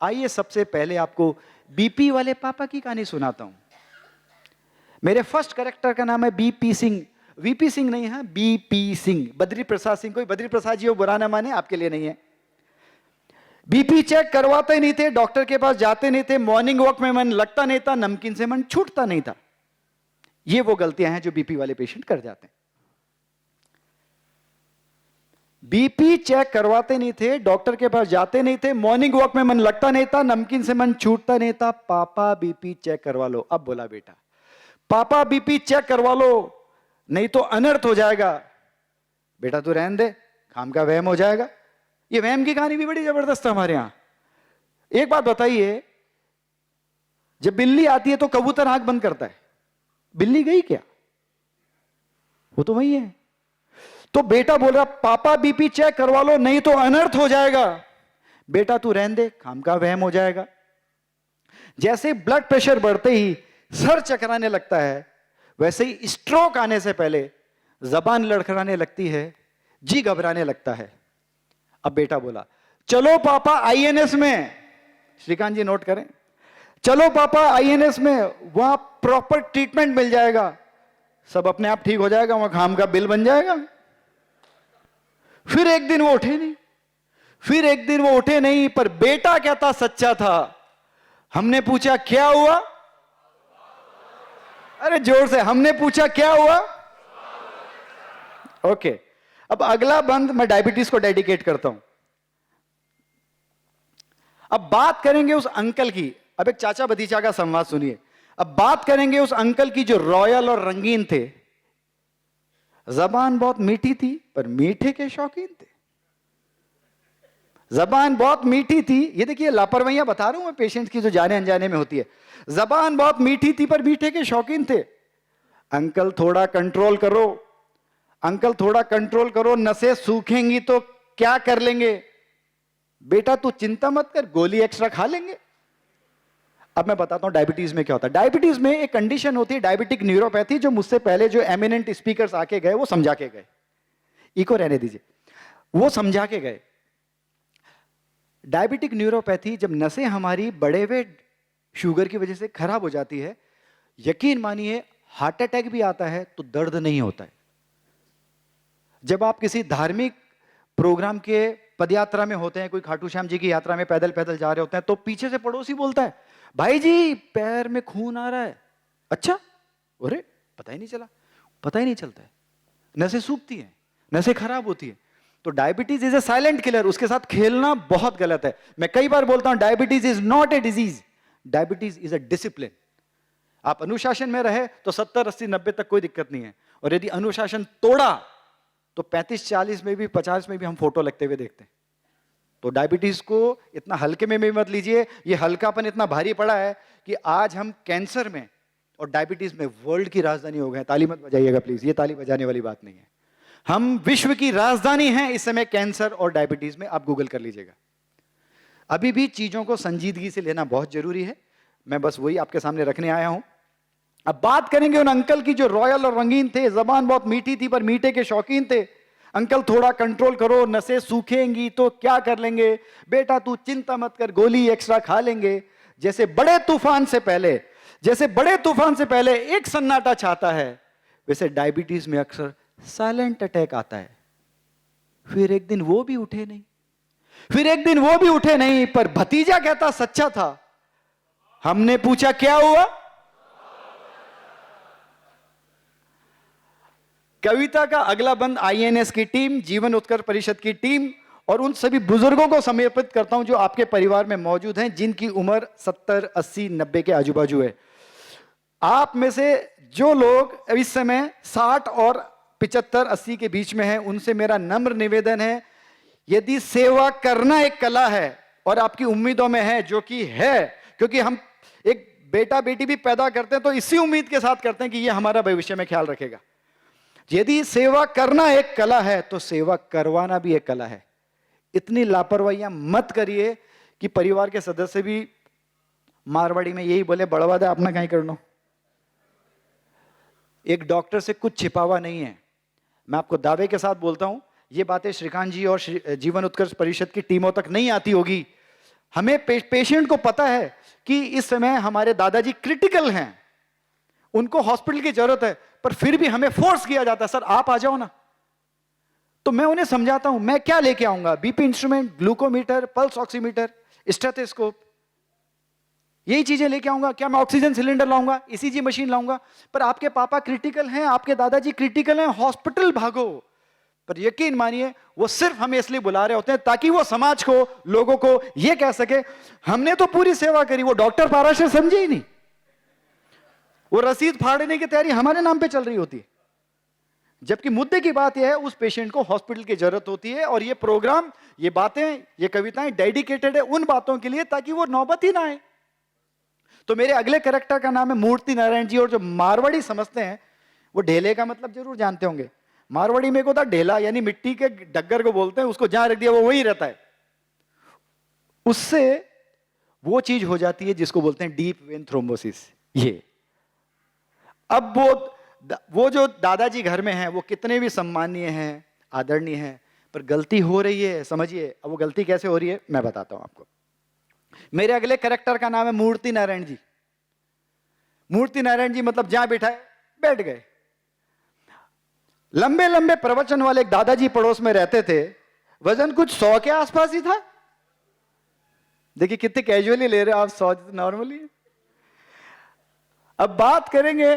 आइए सबसे पहले आपको बीपी वाले पापा की कहानी सुनाता हूं। मेरे फर्स्ट कैरेक्टर का नाम है बीपी सिंह, वीपी सिंह नहीं है, बीपी सिंह, बद्री प्रसाद सिंह। कोई बद्री प्रसाद जी हो बुरा ना माने, आपके लिए नहीं है। बीपी चेक करवाते नहीं थे, डॉक्टर के पास जाते नहीं थे, मॉर्निंग वॉक में मन लगता नहीं था, नमकीन से मन छूटता नहीं था। ये वो गलतियां हैं जो बीपी वाले पेशेंट कर जाते हैं। बीपी चेक करवाते नहीं थे, डॉक्टर के पास जाते नहीं थे, मॉर्निंग वॉक में मन लगता नहीं था, नमकीन से मन छूटता नहीं था। पापा बीपी चेक करवा लो। अब बोला बेटा पापा बीपी चेक करवा लो, नहीं तो अनर्थ हो जाएगा। बेटा तू रहने दे, काम का वहम हो जाएगा। ये वहम की कहानी भी बड़ी जबरदस्त है हमारे यहां। एक बात बताइए, जब बिल्ली आती है तो कबूतर आंख बंद करता है, बिल्ली गई क्या? वो तो वही है। तो बेटा बोल रहा पापा बीपी चेक करवा लो, नहीं तो अनर्थ हो जाएगा। बेटा तू रहने दे, काम का वहम हो जाएगा। जैसे ब्लड प्रेशर बढ़ते ही सर चकराने लगता है, वैसे ही स्ट्रोक आने से पहले जबान लड़खड़ाने लगती है, जी घबराने लगता है। अब बेटा बोला चलो पापा आईएनएस में, श्रीकांत जी नोट करें, चलो पापा आईएनएस में, वहां प्रॉपर ट्रीटमेंट मिल जाएगा, सब अपने आप ठीक हो जाएगा, वहां काम का बिल बन जाएगा। फिर एक दिन वो उठे नहीं, फिर एक दिन वो उठे नहीं, पर बेटा कहता सच्चा था। हमने पूछा क्या हुआ, अरे जोर से, हमने पूछा क्या हुआ। ओके, अब अगला बंद मैं डायबिटीज को डेडिकेट करता हूं। अब बात करेंगे उस अंकल की। अब एक चाचा भतीजा का संवाद सुनिए। अब बात करेंगे उस अंकल की जो रॉयल और रंगीन थे। जबान बहुत मीठी थी पर मीठे के शौकीन थे। जबान बहुत मीठी थी, ये देखिए लापरवाहियां बता रहा हूं मैं पेशेंट की जो जाने अनजाने में होती है। जबान बहुत मीठी थी पर मीठे के शौकीन थे। अंकल थोड़ा कंट्रोल करो, अंकल थोड़ा कंट्रोल करो, नसें सूखेंगी तो क्या कर लेंगे। बेटा तू चिंता मत कर, गोली एक्स्ट्रा खा लेंगे। अब मैं बताता हूं डायबिटीज में क्या होता है। डायबिटीज में एक कंडीशन होती है डायबिटिक न्यूरोपैथी, जो मुझसे पहले जो एमिनेंट स्पीकर्स आके गए वो समझा के गए। इको रहने दीजिए, वो समझा के गए। डायबिटिक न्यूरोपैथी, जब नसें हमारी बड़े हुए शुगर की वजह से खराब हो जाती है, यकीन मानिए हार्ट अटैक भी आता है तो दर्द नहीं होता है। जब आप किसी धार्मिक प्रोग्राम के पदयात्रा में होते हैं, कोई खाटू श्याम जी की यात्रा में पैदल पैदल जा रहे होते हैं, तो पीछे से पड़ोसी बोलता है भाई जी पैर में खून आ रहा है। अच्छा, अरे पता ही नहीं चला, पता ही नहीं चलता है। नसें सूखती हैं, नसें खराब होती है। तो diabetes is a silent killer, उसके साथ खेलना बहुत गलत है। मैं कई बार बोलता हूं diabetes is not a disease, diabetes is a discipline. आप अनुशासन में रहे तो 70, 80, 90 तक कोई दिक्कत नहीं है, और यदि अनुशासन तोड़ा तो 35, 40 में भी 50 में भी हम फोटो लगते हुए देखते हैं। तो डायबिटीज को इतना हल्के में भी मत लीजिए। ये हल्कापन इतना भारी पड़ा है कि आज हम कैंसर में और डायबिटीज में वर्ल्ड की राजधानी हो गए। ताली मत बजाइएगा प्लीज, ये ताली बजाने वाली बात नहीं है। हम विश्व की राजधानी हैं इस समय कैंसर और डायबिटीज में, आप गूगल कर लीजिएगा। अभी भी चीजों को संजीदगी से लेना बहुत जरूरी है। मैं बस वही आपके सामने रखने आया हूं। अब बात करेंगे उन अंकल की जो रॉयल और रंगीन थे, जबान बहुत मीठी थी पर मीठे के शौकीन थे। अंकल थोड़ा कंट्रोल करो, नसें सूखेंगी तो क्या कर लेंगे। बेटा तू चिंता मत कर, गोली एक्स्ट्रा खा लेंगे। जैसे बड़े तूफान से पहले, जैसे बड़े तूफान से पहले एक सन्नाटा छाता है, वैसे डायबिटीज में अक्सर साइलेंट अटैक आता है। फिर एक दिन वो भी उठे नहीं, फिर एक दिन वो भी उठे नहीं, पर भतीजा कहता सच्चा था। हमने पूछा क्या हुआ। कविता का अगला बंद आईएनएस की टीम, जीवन उत्कर्ष परिषद की टीम और उन सभी बुजुर्गों को समर्पित करता हूं जो आपके परिवार में मौजूद हैं, जिनकी उम्र 70, 80, 90 के आजू बाजू है। आप में से जो लोग इस समय 60 और 75, 80 के बीच में हैं, उनसे मेरा नम्र निवेदन है, यदि सेवा करना एक कला है और आपकी उम्मीदों में है, जो कि है, क्योंकि हम एक बेटा बेटी भी पैदा करते हैं तो इसी उम्मीद के साथ करते हैं कि ये हमारा भविष्य में ख्याल रखेगा। यदि सेवा करना एक कला है तो सेवा करवाना भी एक कला है। इतनी लापरवाहियां मत करिए कि परिवार के सदस्य भी मारवाड़ी में यही बोले, बड़वा दे अपना कहीं कर लो। एक डॉक्टर से कुछ छिपा हुआ नहीं है। मैं आपको दावे के साथ बोलता हूं, ये बातें श्रीकांत जी और जीवन उत्कर्ष परिषद की टीमों तक नहीं आती होगी। हमें पेशेंट को पता है कि इस समय हमारे दादाजी क्रिटिकल हैं, उनको हॉस्पिटल की जरूरत है, पर फिर भी हमें फोर्स किया जाता है, सर आप आ जाओ ना। तो मैं उन्हें समझाता हूं, मैं क्या लेके आऊंगा? BP instrument, glucometer, pulse oximeter, stethoscope, यही चीजें लेके आऊंगा। क्या मैं ऑक्सीजन सिलेंडर लाऊंगा, ईसीजी मशीन लाऊंगा? पर आपके पापा क्रिटिकल हैं, आपके दादाजी क्रिटिकल हैं, हॉस्पिटल भागो। पर यकीन मानिए वो सिर्फ हमें इसलिए बुला रहे होते हैं ताकि वो समाज को, लोगों को ये कह सके हमने तो पूरी सेवा करी। वो डॉक्टर पाराशर समझे ही नहीं, वो रसीद फाड़ने की तैयारी हमारे नाम पे चल रही होती है। जबकि मुद्दे की बात यह है, उस पेशेंट को हॉस्पिटल की जरूरत होती है। और ये प्रोग्राम, ये बातें, ये कविताएं डेडिकेटेड है उन बातों के लिए ताकि वो नौबत ही ना आए। तो मेरे अगले कैरेक्टर का नाम है मूर्ति नारायण जी। और जो मारवाड़ी समझते हैं वो ढेले का मतलब जरूर जानते होंगे। मारवाड़ी में को था ढेला, यानी मिट्टी के डग्गर को बोलते हैं, उसको जहां रख दिया वो वहीं रहता है। उससे वो चीज हो जाती है जिसको बोलते हैं डीप वेन थ्रोम्बोसिस। ये अब वो जो दादाजी घर में हैं वो कितने भी सम्माननीय हैं, आदरणीय हैं, पर गलती हो रही है, समझिए। अब वो गलती कैसे हो रही है मैं बताता हूं आपको। मेरे अगले कैरेक्टर का नाम है मूर्ति नारायण जी। मूर्ति नारायण जी मतलब जहां बैठाए बैठ गए। लंबे लंबे प्रवचन वाले एक दादाजी पड़ोस में रहते थे। वजन कुछ 100 के आसपास ही था। देखिए कितने कैजुअली ले रहे हो आप, 100 नॉर्मली। अब बात करेंगे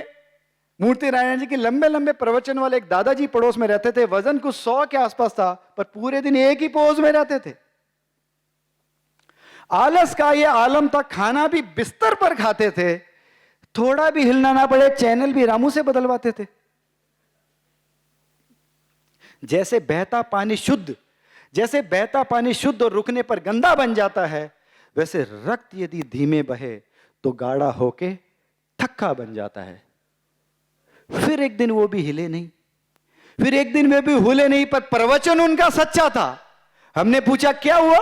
मूर्ति नारायण जी की। लंबे लंबे प्रवचन वाले एक दादाजी पड़ोस में रहते थे। वजन कुछ 100 के आसपास था, पर पूरे दिन एक ही पोज में रहते थे। आलस का ये आलम था, खाना भी बिस्तर पर खाते थे, थोड़ा भी हिलना ना पड़े, चैनल भी रामू से बदलवाते थे। जैसे बहता पानी शुद्ध और रुकने पर गंदा बन जाता है, वैसे रक्त यदि धीमे बहे तो गाढ़ा होके थक्का बन जाता है। फिर एक दिन वो भी हिले नहीं, फिर एक दिन वे भी हिले नहीं, पर प्रवचन उनका सच्चा था। हमने पूछा क्या हुआ?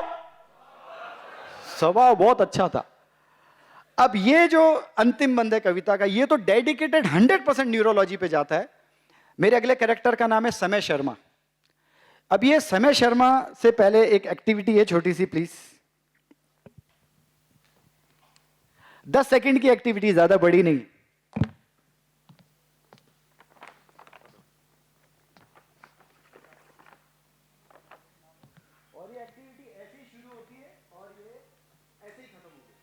स्वभाव बहुत अच्छा था। अब ये जो अंतिम बंद है कविता का, ये तो डेडिकेटेड 100% न्यूरोलॉजी पे जाता है। मेरे अगले कैरेक्टर का नाम है समय शर्मा। अब ये समय शर्मा से पहले एक एक्टिविटी है छोटी सी, प्लीज। 10 सेकंड की एक्टिविटी, ज्यादा बड़ी नहीं। और ये एक्टिविटी ऐसे ही शुरू होती है और ये ऐसे ही खत्म होगी।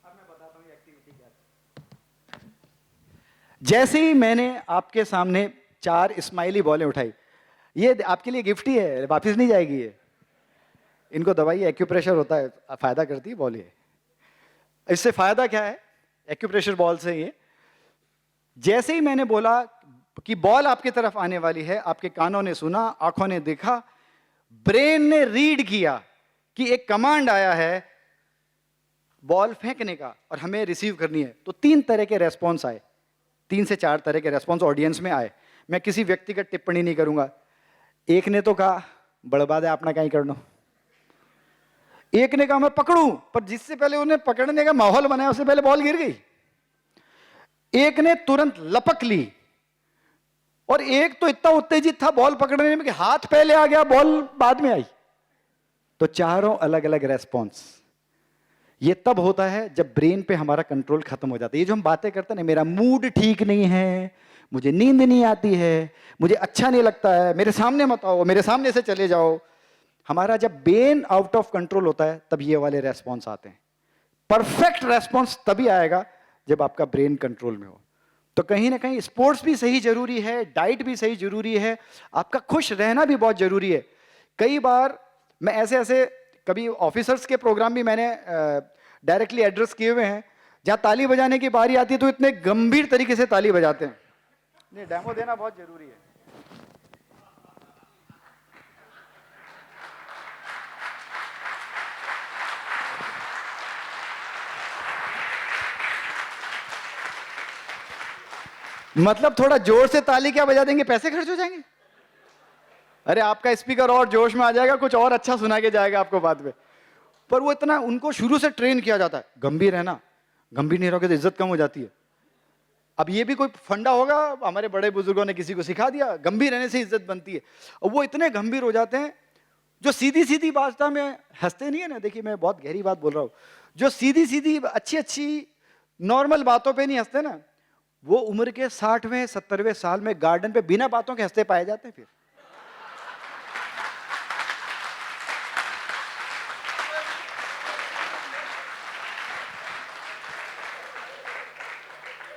अब मैं बताता हूं ये एक्टिविटी क्या है। जैसे ही मैंने आपके सामने 4 स्माइली बॉलें उठाई, ये आपके लिए गिफ्ट ही है, वापस नहीं जाएगी ये। इनको दवाई एक्यूप्रेशर होता है, फायदा करती है बॉल। ये इससे फायदा क्या है एक्यूप्रेशर बॉल से? ये जैसे ही मैंने बोला कि बॉल आपकी तरफ आने वाली है, आपके कानों ने सुना, आंखों ने देखा, ब्रेन ने रीड किया कि एक कमांड आया है बॉल फेंकने का और हमें रिसीव करनी है। तो 3 तरह के रेस्पॉन्स आए, 3 से 4 तरह के रेस्पॉन्स ऑडियंस में आए। मैं किसी व्यक्तिगत टिप्पणी नहीं करूंगा। एक ने तो कहा बर्बाद है अपना कहीं कर लो। एक ने कहा मैं पकड़ूं, पर जिससे पहले उन्हें पकड़ने का माहौल बनाया उससे पहले बॉल गिर गई। एक ने तुरंत लपक ली, और एक तो इतना उत्तेजित था बॉल पकड़ने में कि हाथ पहले आ गया, बॉल बाद में आई। तो चारों अलग अलग रेस्पॉन्स। ये तब होता है जब ब्रेन पे हमारा कंट्रोल खत्म हो जाता है। ये जो हम बातें करते हैं ना, मेरा मूड ठीक नहीं है, मुझे नींद नहीं आती है, मुझे अच्छा नहीं लगता है, मेरे सामने मत आओ, मेरे सामने से चले जाओ। हमारा जब ब्रेन आउट ऑफ कंट्रोल होता है तब ये वाले रेस्पॉन्स आते हैं। परफेक्ट रेस्पॉन्स तभी आएगा जब आपका ब्रेन कंट्रोल में हो। तो कहीं ना कहीं स्पोर्ट्स भी सही जरूरी है, डाइट भी सही जरूरी है, आपका खुश रहना भी बहुत जरूरी है। कई बार मैं ऐसे कभी ऑफिसर्स के प्रोग्राम भी मैंने डायरेक्टली एड्रेस किए हुए हैं, जहां ताली बजाने की बारी आती है तो इतने गंभीर तरीके से ताली बजाते हैं। नहीं, डेमो देना बहुत जरूरी है। मतलब थोड़ा जोर से ताली क्या बजा देंगे, पैसे खर्च हो जाएंगे? अरे आपका स्पीकर और जोश में आ जाएगा, कुछ और अच्छा सुना के जाएगा आपको बाद में। पर वो इतना, उनको शुरू से ट्रेन किया जाता है, गंभीर रहना, गंभीर नहीं रहोगे तो इज्जत कम हो जाती है। अब ये भी कोई फंडा होगा, हमारे बड़े बुजुर्गों ने किसी को सिखा दिया, गंभीर रहने से इज्जत बनती है। और वो इतने गंभीर हो जाते हैं, जो सीधी सीधी भाषा में हंसते नहीं है ना, देखिए मैं बहुत गहरी बात बोल रहा हूँ, जो सीधी सीधी अच्छी अच्छी नॉर्मल बातों पे नहीं हंसते ना, वो उम्र के 60वें 70वें साल में गार्डन पे बिना बातों के हंसते पाए जाते हैं।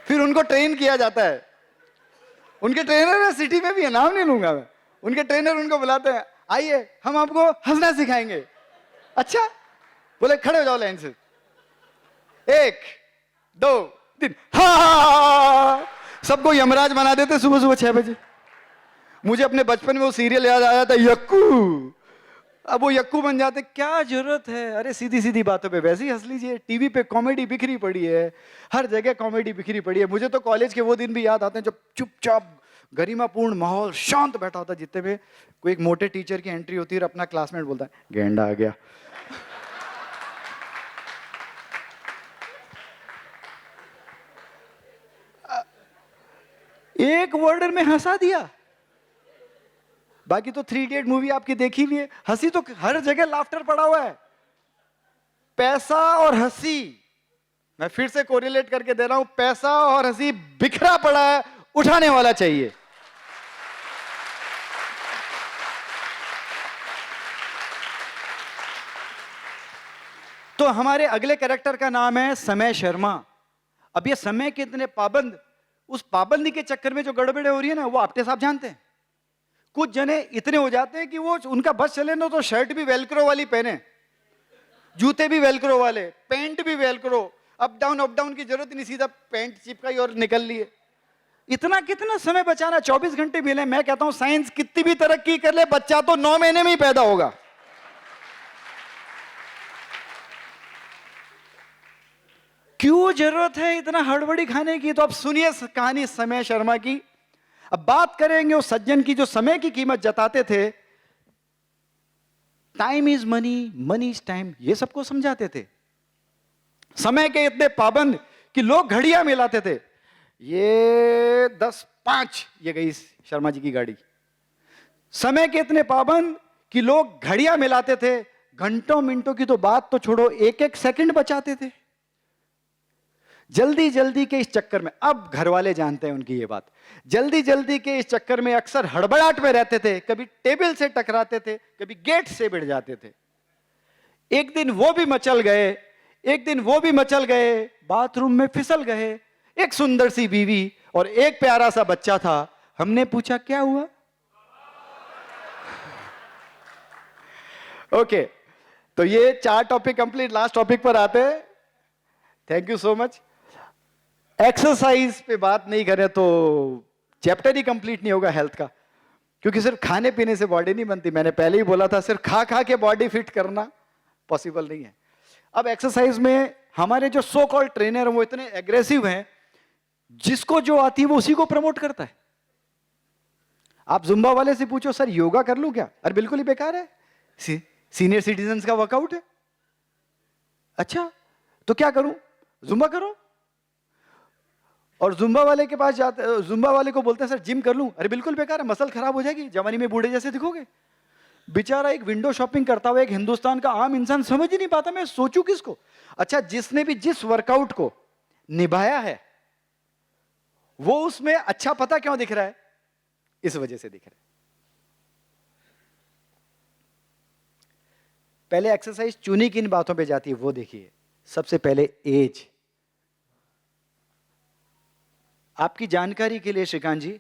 फिर उनको ट्रेन किया जाता है। उनके ट्रेनर है, सिटी में भी है, नाम नहीं लूंगा मैं, उनके ट्रेनर उनको बुलाते हैं, आइए हम आपको हंसना सिखाएंगे। अच्छा, बोले खड़े हो जाओ लाइन से, 1 2 3, हाँ। सबको यमराज बना देते सुबह सुबह 6 बजे। मुझे अपने बचपन में वो सीरियल याद आया था, यक्कू। अब वो यक्कू बन जाते, क्या जरूरत है? अरे सीधी सीधी बातों पे वैसे ही हंस लीजिए। टीवी पे कॉमेडी बिखरी पड़ी है, हर जगह कॉमेडी बिखरी पड़ी है। मुझे तो कॉलेज के वो दिन भी याद आते हैं जब चुपचाप गरिमापूर्ण माहौल, शांत बैठा होता, जितने में कोई एक मोटे टीचर की एंट्री होती है और अपना क्लासमेट बोलता है, गेंडा आ गया। एक वर्ड में हंसा दिया। बाकी तो 3 इडियट मूवी आपकी देखी हुई है, हंसी तो हर जगह लाफ्टर पड़ा हुआ है। पैसा और हंसी, मैं फिर से कोरिलेट करके दे रहा हूं, पैसा और हंसी बिखरा पड़ा है, उठाने वाला चाहिए। तो हमारे अगले कैरेक्टर का नाम है समय शर्मा। अब ये समय के इतने पाबंद, उस पाबंदी के चक्कर में जो गड़बड़े हो रही है ना, वो आपके साहब जानते हैं। कुछ जने इतने हो जाते हैं कि वो उनका बस चले ना तो शर्ट भी वेलक्रो वाली पहने, जूते भी वेलक्रो वाले, पैंट भी वेलक्रो, अप डाउन की जरूरत नहीं, सीधा पैंट चिपकाई और निकल लिए। इतना कितना समय बचाना, 24 घंटे मिले। मैं कहता हूं साइंस कितनी भी तरक्की कर ले, बच्चा तो 9 महीने में ही पैदा होगा। क्यों जरूरत है इतना हड़बड़ी खाने की? तो अब सुनिए कहानी समय शर्मा की। अब बात करेंगे उस सज्जन की जो समय की कीमत जताते थे। Time is money, money is time, ये सबको समझाते थे। समय के इतने पाबंद कि लोग घड़ियां मिलाते थे। ये 10:05 ये गई शर्मा जी की गाड़ी। समय के इतने पाबंद कि लोग घड़ियां मिलाते थे। घंटों मिनटों की तो बात तो छोड़ो, 1-1 सेकंड बचाते थे। जल्दी जल्दी के इस चक्कर में, अब घर वाले जानते हैं उनकी ये बात, जल्दी जल्दी के इस चक्कर में अक्सर हड़बड़ाहट में रहते थे। कभी टेबल से टकराते थे, कभी गेट से भिड़ जाते थे। एक दिन वो भी मचल गए, बाथरूम में फिसल गए। एक सुंदर सी बीवी और एक प्यारा सा बच्चा था। हमने पूछा क्या हुआ? ओके, तो ये 4 टॉपिक कंप्लीट, लास्ट टॉपिक पर आते हैं। Thank you so much. Exercise पे बात नहीं करें तो चैप्टर ही कंप्लीट नहीं होगा हेल्थ का, क्योंकि सिर्फ खाने पीने से बॉडी नहीं बनती। मैंने पहले ही बोला था, सिर्फ खा खा के बॉडी फिट करना पॉसिबल नहीं है। अब एक्सरसाइज में हमारे जो सो कॉल्ड ट्रेनर हैं वो इतने एग्रेसिव हैं, जिसको जो आती है वो उसी को प्रमोट करता है। आप जुम्बा वाले से पूछो सर योगा कर लूं क्या? अरे बिल्कुल ही बेकार है, सीनियर सिटीजन का वर्कआउट है। अच्छा तो क्या करूं? जुम्बा करो। और जुम्बा वाले के पास जाते, जुम्बा वाले को बोलते हैं सर जिम कर लूं। अरे बिल्कुल बेकार है, मसल खराब हो जाएगी, जवानी में बूढ़े जैसे दिखोगे। बेचारा एक विंडो शॉपिंग करता हुआ एक हिंदुस्तान का आम इंसान समझ ही नहीं पाता मैं सोचूं किसको। अच्छा, जिसने भी जिस वर्कआउट को निभाया है वो उसमें अच्छा पता क्यों दिख रहा है? इस वजह से दिख रहा है। पहले एक्सरसाइज चुनी किन बातों पे जाती है वो देखिए। सबसे पहले एज। आपकी जानकारी के लिए श्रीकांत जी,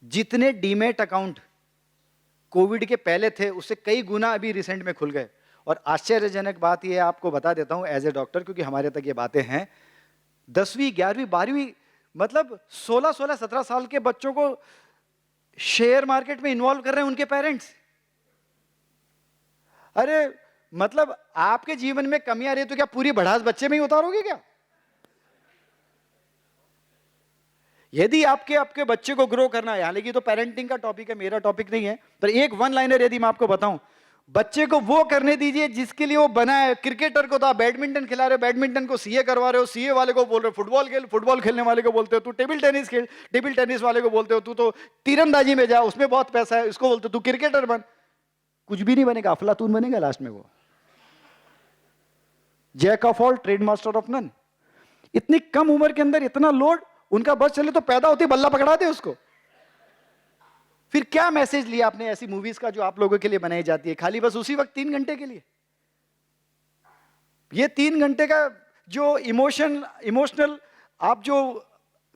जितने डीमेट अकाउंट कोविड के पहले थे उससे कई गुना अभी रिसेंट में खुल गए। और आश्चर्यजनक बात यह आपको बता देता हूं एज ए डॉक्टर, क्योंकि हमारे तक ये बातें हैं। 10वीं 11वीं 12वीं मतलब 16 17 साल के बच्चों को शेयर मार्केट में इन्वॉल्व कर रहे हैं उनके पेरेंट्स। अरे मतलब आपके जीवन में कमियां रही तो क्या पूरी भड़ास बच्चे में ही उतारोगे क्या? यदि आपके आपके बच्चे को ग्रो करना है, हालांकि तो पेरेंटिंग का टॉपिक है, मेरा टॉपिक नहीं है, पर एक वन लाइनर यदि मैं आपको बताऊं, बच्चे को वो करने दीजिए जिसके लिए वो बना है। क्रिकेटर को तो आप बैडमिंटन खिला रहे हो, बैडमिंटन को सीए करवा रहे हो, सीए वाले को बोल रहे हो फुटबॉल खेल, फुटबॉल खेलने वाले को बोलते हो तू टेबल टेनिस खेल, टेबल टेनिस वाले को बोलते हो तू तो तीरंदाजी में जा, उसमें बहुत पैसा है, इसको बोलते हो तू क्रिकेटर बन। कुछ भी नहीं बनेगा, अफलातून बनेगा लास्ट में वो। Jack of all trade master of none. इतनी कम उम्र के अंदर इतना लोड, उनका बस चले तो पैदा होती बल्ला पकड़ा दे उसको। फिर क्या मैसेज लिया आपने ऐसी मूवीज का जो आप लोगों के लिए बनाई जाती है खाली बस उसी वक्त 3 घंटे के लिए? ये 3 घंटे का जो इमोशनल आप जो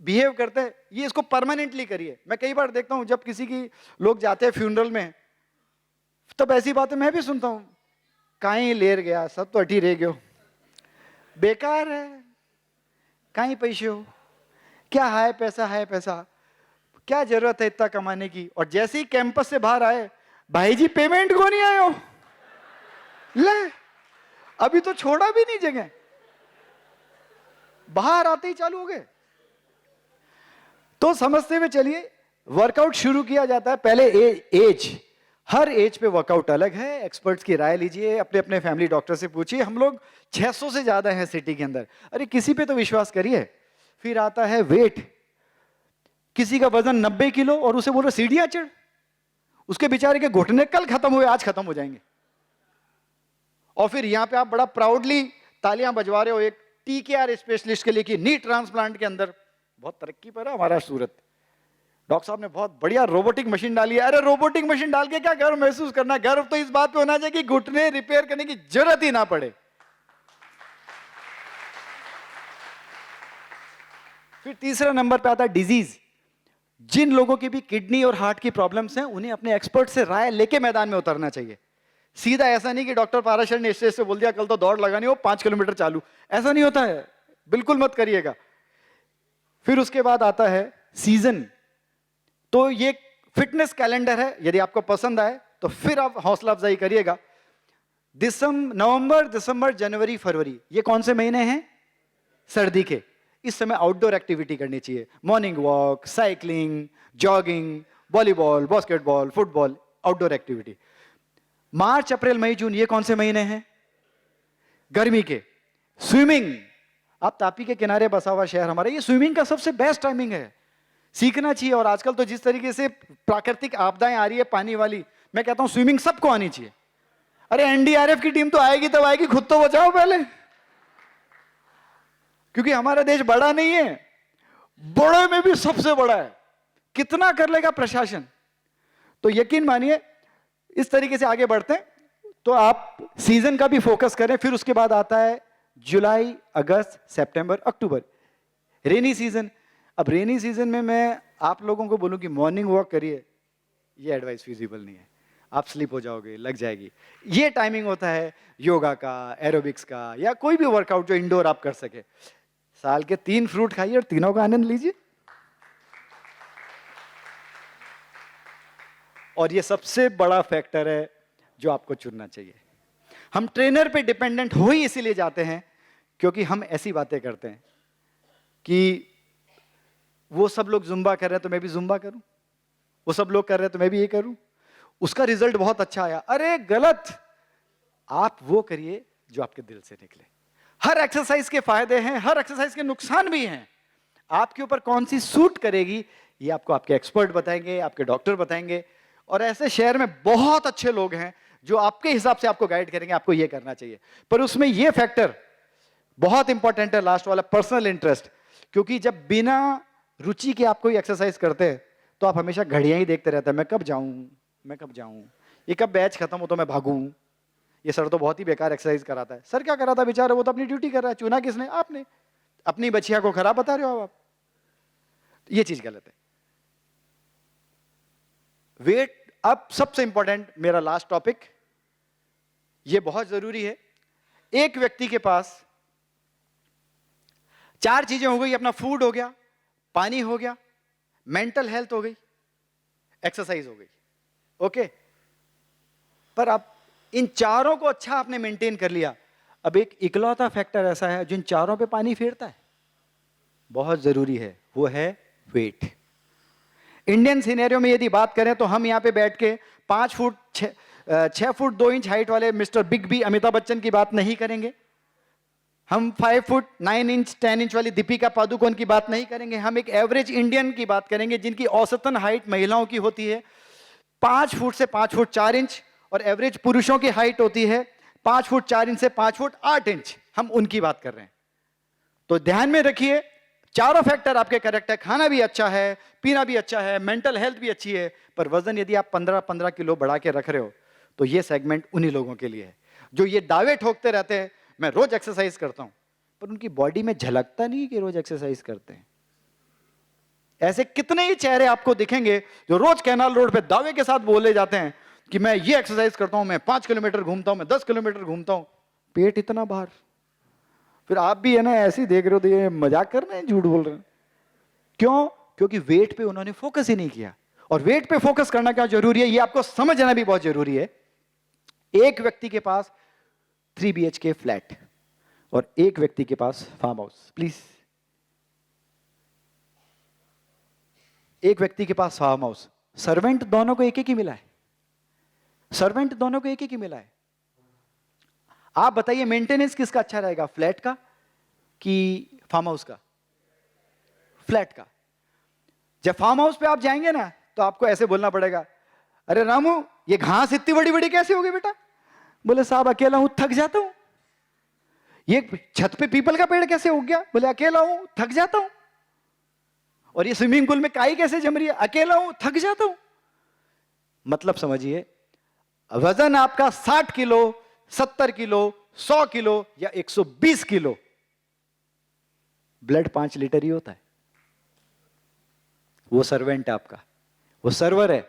बिहेव करते हैं, ये इसको परमानेंटली करिए। मैं कई बार देखता हूं जब किसी की लोग जाते हैं फ्यूनरल में, तब ऐसी बातें मैं भी सुनता हूं, काई लेर गया, सब तो अठी रह गयो, बेकार है, काई पैसे हो, क्या हाय पैसा, क्या जरूरत है इतना कमाने की। और जैसे ही कैंपस से बाहर आए, भाई जी पेमेंट को नहीं आए हो, ले अभी तो छोड़ा भी नहीं जगह, बाहर आते ही चालू हो गए। तो समझते हुए चलिए, वर्कआउट शुरू किया जाता है पहले एज, हर एज पे वर्कआउट अलग है। एक्सपर्ट्स की राय लीजिए, अपने अपने फैमिली डॉक्टर से पूछिए। हम लोग 600 से ज्यादा हैं सिटी के अंदर, अरे किसी पे तो विश्वास करिए। फिर आता है वेट, किसी का वजन 90 किलो और उसे बोल रहे सीढ़ियां चढ़, उसके बेचारे के घुटने कल खत्म हुए आज खत्म हो जाएंगे। और फिर यहां पे आप बड़ा प्राउडली तालियां बजवा रहे हो एक TKR स्पेशलिस्ट के लिए कि नी ट्रांसप्लांट के अंदर बहुत तरक्की पर है हमारा सूरत, डॉक्टर साहब ने बहुत बढ़िया रोबोटिक मशीन डाली है। अरे रोबोटिक मशीन डाल के क्या गर्व महसूस करना, गर्व तो इस बात पे होना चाहिए कि घुटने रिपेयर करने की जरूरत ही ना पड़े। फिर तीसरा नंबर पे आता है डिजीज। जिन लोगों की भी किडनी और हार्ट की प्रॉब्लम्स हैं, उन्हें अपने एक्सपर्ट से राय लेके मैदान में उतरना चाहिए। सीधा ऐसा नहीं कि डॉक्टर पाराशर ने स्टेज से बोल दिया कल तो दौड़ लगानी हो 5 किलोमीटर चालू, ऐसा नहीं होता है, बिल्कुल मत करिएगा। फिर उसके बाद आता है सीजन। तो ये फिटनेस कैलेंडर है, यदि आपको पसंद आए तो फिर आप हौसला अफजाई करिएगा। नवंबर, दिसंबर, जनवरी, फरवरी, ये कौन से महीने हैं? सर्दी के। इस समय आउटडोर एक्टिविटी करनी चाहिए, morning walk, cycling, jogging, volleyball, basketball, football, outdoor activity. March, April, मई, जून, ये कौन से महीने हैं? गर्मी के। स्विमिंग, आप तापी के किनारे बसा हुआ शहर हमारा, ये स्विमिंग का सबसे बेस्ट टाइमिंग है, सीखना चाहिए। और आजकल तो जिस तरीके से प्राकृतिक आपदाएं आ रही है पानी वाली, मैं कहता हूं स्विमिंग सबको आनी चाहिए। अरे NDRF की टीम तो आएगी तब आएगी, खुद तो बचाओ पहले, क्योंकि हमारा देश बड़ा नहीं है, बड़े में भी सबसे बड़ा है। कितना कर लेगा प्रशासन? तो यकीन मानिए इस तरीके से आगे बढ़ते हैं तो आप सीजन का भी फोकस करें। फिर उसके बाद आता है जुलाई, अगस्त, सितंबर, अक्टूबर, रेनी सीजन। अब रेनी सीजन में मैं आप लोगों को बोलूं कि मॉर्निंग वॉक करिए, ये एडवाइस फिजिबल नहीं है, आप स्लिप हो जाओगे, लग जाएगी। ये टाइमिंग होता है योगा का, एरोबिक्स का, या कोई भी वर्कआउट जो इंडोर आप कर सके। साल के 3 फ्रूट खाइए और तीनों का आनंद लीजिए। और ये सबसे बड़ा फैक्टर है जो आपको चुनना चाहिए। हम ट्रेनर पे डिपेंडेंट हो ही इसीलिए जाते हैं क्योंकि हम ऐसी बातें करते हैं कि वो सब लोग जुम्बा कर रहे हैं तो मैं भी जुम्बा करूं, वो सब लोग कर रहे हैं तो मैं भी ये करूं, उसका रिजल्ट बहुत अच्छा आया। अरे गलत, आप वो करिए जो आपके दिल से निकले। हर एक्सरसाइज के फायदे हैं, हर एक्सरसाइज के नुकसान भी हैं। आपके ऊपर कौन सी सूट करेगी ये आपको आपके एक्सपर्ट बताएंगे, आपके डॉक्टर बताएंगे। और ऐसे शहर में बहुत अच्छे लोग हैं जो आपके हिसाब से आपको गाइड करेंगे, आपको ये करना चाहिए। पर उसमें ये फैक्टर बहुत इंपॉर्टेंट है, लास्ट वाला, पर्सनल इंटरेस्ट। क्योंकि जब बिना रुचि के आप कोई एक्सरसाइज करते हैं तो आप हमेशा घड़ियां ही देखते रहते हैं, मैं कब जाऊं, ये कब बैच खत्म हो तो मैं भागूं, ये सर तो बहुत ही बेकार एक्सरसाइज कराता है। सर क्या कराता बेचारा, वो तो अपनी ड्यूटी कर रहा है, चुना किसने? आपने। अपनी बच्चिया को खराब बता रहे हो आप। ये चीज गलत है। वेट, अब सबसे इंपॉर्टेंट मेरा लास्ट टॉपिक, ये बहुत जरूरी है। एक व्यक्ति के पास 4 चीजें हो गई, अपना फूड हो गया, पानी हो गया, मेंटल हेल्थ हो गई, एक्सरसाइज हो गई, ओके। पर अब इन चारों को अच्छा आपने मेंटेन कर लिया। अब एक इकलौता फैक्टर ऐसा है जिन चारों पे पानी फेरता है, बहुत जरूरी है, वो है वेट। इंडियन सिनेरियो में यदि बात करें तो हम यहां पे बैठ के 5 फुट 6 फुट 2 इंच हाइट वाले mister big B Amitabh Bachchan की बात नहीं करेंगे। हम 5 फुट 9 इंच 10 इंच वाली दीपिका पादुकोण की बात नहीं करेंगे। हम एक एवरेज इंडियन की बात करेंगे जिनकी औसतन हाइट महिलाओं की होती है 5 फुट से 5 फुट 4 इंच, और एवरेज पुरुषों की हाइट होती है 5 फुट 4 इंच से 5 फुट 8 इंच। हम उनकी बात कर रहे हैं। तो ध्यान में रखिए, चारों फैक्टर आपके करेक्ट है। खाना भी अच्छा है, पीना भी अच्छा है, मेंटल हेल्थ भी अच्छी है, पर वजन यदि आप 15-15 किलो बढ़ा के रख रहे हो तो ये सेगमेंट उन्हीं लोगों के लिए है जो ये दावे ठोकते रहते हैं मैं रोज एक्सरसाइज करता हूं, पर उनकी बॉडी में झलकता नहीं कि रोज एक्सरसाइज करते हैं। ऐसे कितने ही चेहरे आपको दिखेंगे जो रोज कैनाल रोड पे दावे के साथ बोले जाते हैं कि मैं ये एक्सरसाइज करता हूं, मैं 5 किलोमीटर घूमता हूं, मैं 10 किलोमीटर घूमता हूं, पेट इतना बाहर। फिर आप भी है ना ऐसे ही देख रहे हो तो ये मजाक कर रहे हैं, झूठ बोल रहे हैं। क्यों? क्योंकि वेट पे उन्होंने फोकस ही नहीं किया। और वेट पे फोकस करना क्या जरूरी है ये आपको समझना भी बहुत जरूरी है। एक व्यक्ति के पास 3 BHK फ्लैट और एक व्यक्ति के पास फार्म हाउस, प्लीज। एक व्यक्ति के पास फार्म हाउस, सर्वेंट दोनों को एक एक ही मिला है। सर्वेंट दोनों को एक एक ही मिला है। आप बताइए मेंटेनेंस किसका अच्छा रहेगा, फ्लैट का कि फार्म हाउस का? फ्लैट का। जब फार्म हाउस पे आप जाएंगे ना तो आपको ऐसे बोलना पड़ेगा, अरे रामू ये घास इतनी बड़ी बड़ी कैसे होगी बेटा? बोले साहब अकेला हूं, थक जाता हूं। ये छत पे पीपल का पेड़ कैसे उग गया? बोले अकेला हूं, थक जाता हूं। और ये स्विमिंग पूल में काई कैसे जम रही है? अकेला हूं, थक जाता हूं। मतलब समझिए, वजन आपका 60 किलो, 70 किलो, 100 किलो या 120 किलो, ब्लड 5 लीटर ही होता है। वो सर्वेंट है आपका, वो सर्वर है।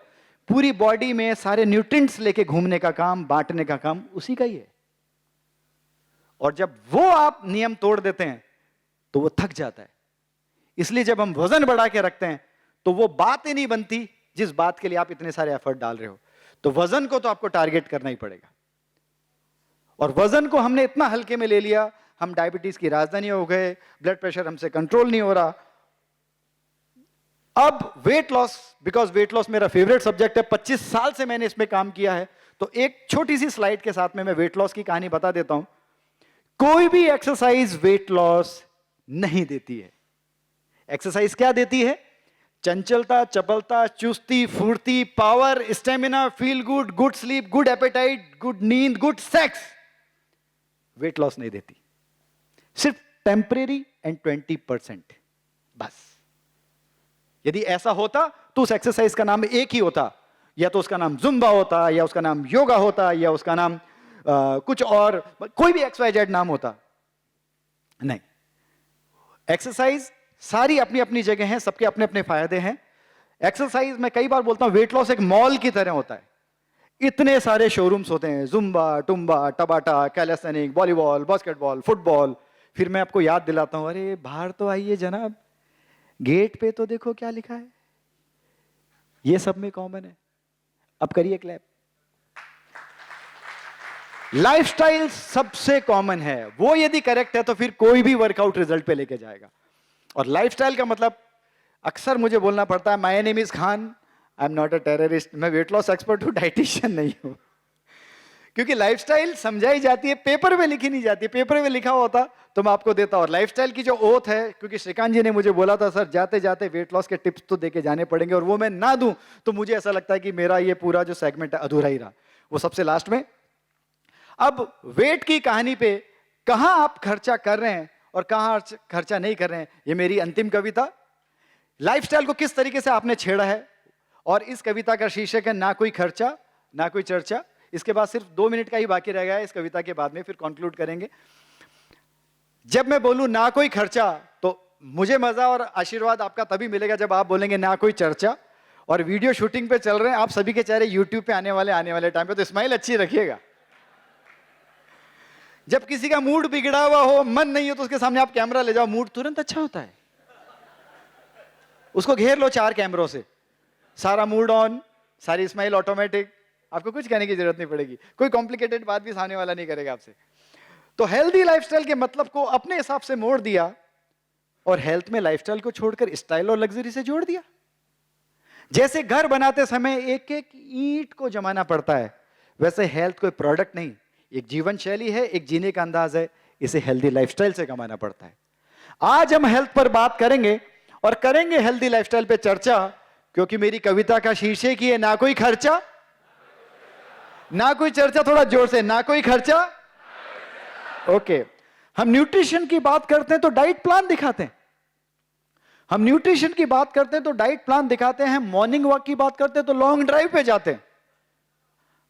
पूरी बॉडी में सारे न्यूट्रिएंट्स लेके घूमने का काम, बांटने का काम उसी का ही है। और जब वो आप नियम तोड़ देते हैं तो वो थक जाता है। इसलिए जब हम वजन बढ़ा के रखते हैं तो वो बात ही नहीं बनती जिस बात के लिए आप इतने सारे एफर्ट डाल रहे हो। तो वजन को तो आपको टारगेट करना ही पड़ेगा। और वजन को हमने इतना हल्के में ले लिया, हम डायबिटीज की राजधानी हो गए, ब्लड प्रेशर हमसे कंट्रोल नहीं हो रहा। अब weight loss, because weight loss मेरा फेवरेट सब्जेक्ट है, 25 साल से मैंने इसमें काम किया है, तो एक छोटी सी स्लाइड के साथ में मैं वेट लॉस की कहानी बता देता हूं। कोई भी एक्सरसाइज वेट लॉस नहीं देती है। एक्सरसाइज क्या देती है? चंचलता, चपलता, चुस्ती, फुर्ती, power, stamina, feel good, good sleep, good appetite, good नींद, गुड सेक्स। वेट लॉस नहीं देती, सिर्फ टेम्परेरी एंड 20%, बस। यदि ऐसा होता तो उस एक्सरसाइज का नाम एक ही होता, या तो उसका नाम जुम्बा होता, या उसका नाम योगा होता, या उसका नाम कुछ और, कोई भी XYZ नाम होता। नहीं, एक्सरसाइज सारी अपनी अपनी जगह हैं, सबके अपने अपने फायदे हैं। एक्सरसाइज मैं कई बार बोलता हूं वेट लॉस एक मॉल की तरह होता है। इतने सारे शोरूम्स होते हैं, जुम्बा, टुम्बा, टबाटा, कैलेस्थेनिक, वॉलीबॉल, बास्केटबॉल, फुटबॉल। फिर मैं आपको याद दिलाता हूं, अरे बाहर तो आइए जनाब, गेट पे तो देखो क्या लिखा है। ये सब में कॉमन है। अब करिए क्लैप। लाइफस्टाइल सबसे कॉमन है, वो यदि करेक्ट है तो फिर कोई भी वर्कआउट रिजल्ट पे लेके जाएगा। और लाइफस्टाइल का मतलब अक्सर मुझे बोलना पड़ता है, my name is Khan, I am not a terrorist. मैं वेट लॉस एक्सपर्ट हूं, डाइटिशियन नहीं हूं। क्योंकि लाइफस्टाइल समझाई जाती है, पेपर में लिखी नहीं जाती। पेपर में लिखा होता तो मैं आपको देता। और लाइफस्टाइल की जो ओथ है, क्योंकि श्रीकांत जी ने मुझे बोला था सर जाते जाते वेट लॉस के टिप्स तो देके जाने पड़ेंगे, और वो मैं ना दूं तो मुझे ऐसा लगता है कि मेरा ये पूरा जो सेगमेंट है अधूरा ही रहा। वो सबसे लास्ट में। अब वेट की कहानी पे कहां आप खर्चा कर रहे हैं और कहां खर्चा नहीं कर रहे हैं, ये मेरी अंतिम कविता। लाइफस्टाइल को किस तरीके से आपने छेड़ा है, और इस कविता का शीर्षक है ना कोई खर्चा ना कोई चर्चा। इसके बाद सिर्फ 2 मिनट का ही बाकी रह गया है इस कविता के बाद में, फिर कंक्लूड करेंगे। जब मैं बोलूं ना कोई खर्चा तो मुझे मजा और आशीर्वाद आपका तभी मिलेगा जब आप बोलेंगे ना कोई चर्चा। और वीडियो शूटिंग पे चल रहे हैं, आप सभी के चेहरे यूट्यूब पे आने वाले टाइम पे, तो स्माइल अच्छी रखिएगा। जब किसी का मूड बिगड़ा हुआ हो, मन नहीं हो, तो उसके सामने आप कैमरा ले जाओ, मूड तुरंत अच्छा होता है। उसको घेर लो 4 कैमरों से, सारा मूड ऑन, सारी स्माइल ऑटोमेटिक, आपको कुछ कहने की जरूरत नहीं पड़ेगी। कोई कॉम्प्लिकेटेड बात भी सामने वाला नहीं करेगा आपसे। तो हेल्दी लाइफस्टाइल के मतलब को अपने हिसाब से मोड़ दिया और हेल्थ में लाइफस्टाइल को छोड़कर स्टाइल और लग्जरी से जोड़ दिया। जैसे घर बनाते समय एक एक ईंट को जमाना पड़ता है, वैसे हेल्थ कोई प्रोडक्ट नहीं, एक जीवन शैली है, एक जीने का अंदाज है, इसे हेल्दी लाइफस्टाइल से कमाना पड़ता है। आज हम हेल्थ पर बात करेंगे और करेंगे हेल्दी लाइफस्टाइल पे चर्चा, क्योंकि मेरी कविता का शीर्षक ही है ना कोई खर्चा ना कोई चर्चा। थोड़ा जोर से, ना कोई खर्चा। ओके, हम न्यूट्रिशन की बात करते हैं तो डाइट प्लान दिखाते हैं, हम न्यूट्रिशन की बात करते हैं तो डाइट प्लान दिखाते हैं, मॉर्निंग वॉक की बात करते हैं तो लॉन्ग ड्राइव पे जाते हैं,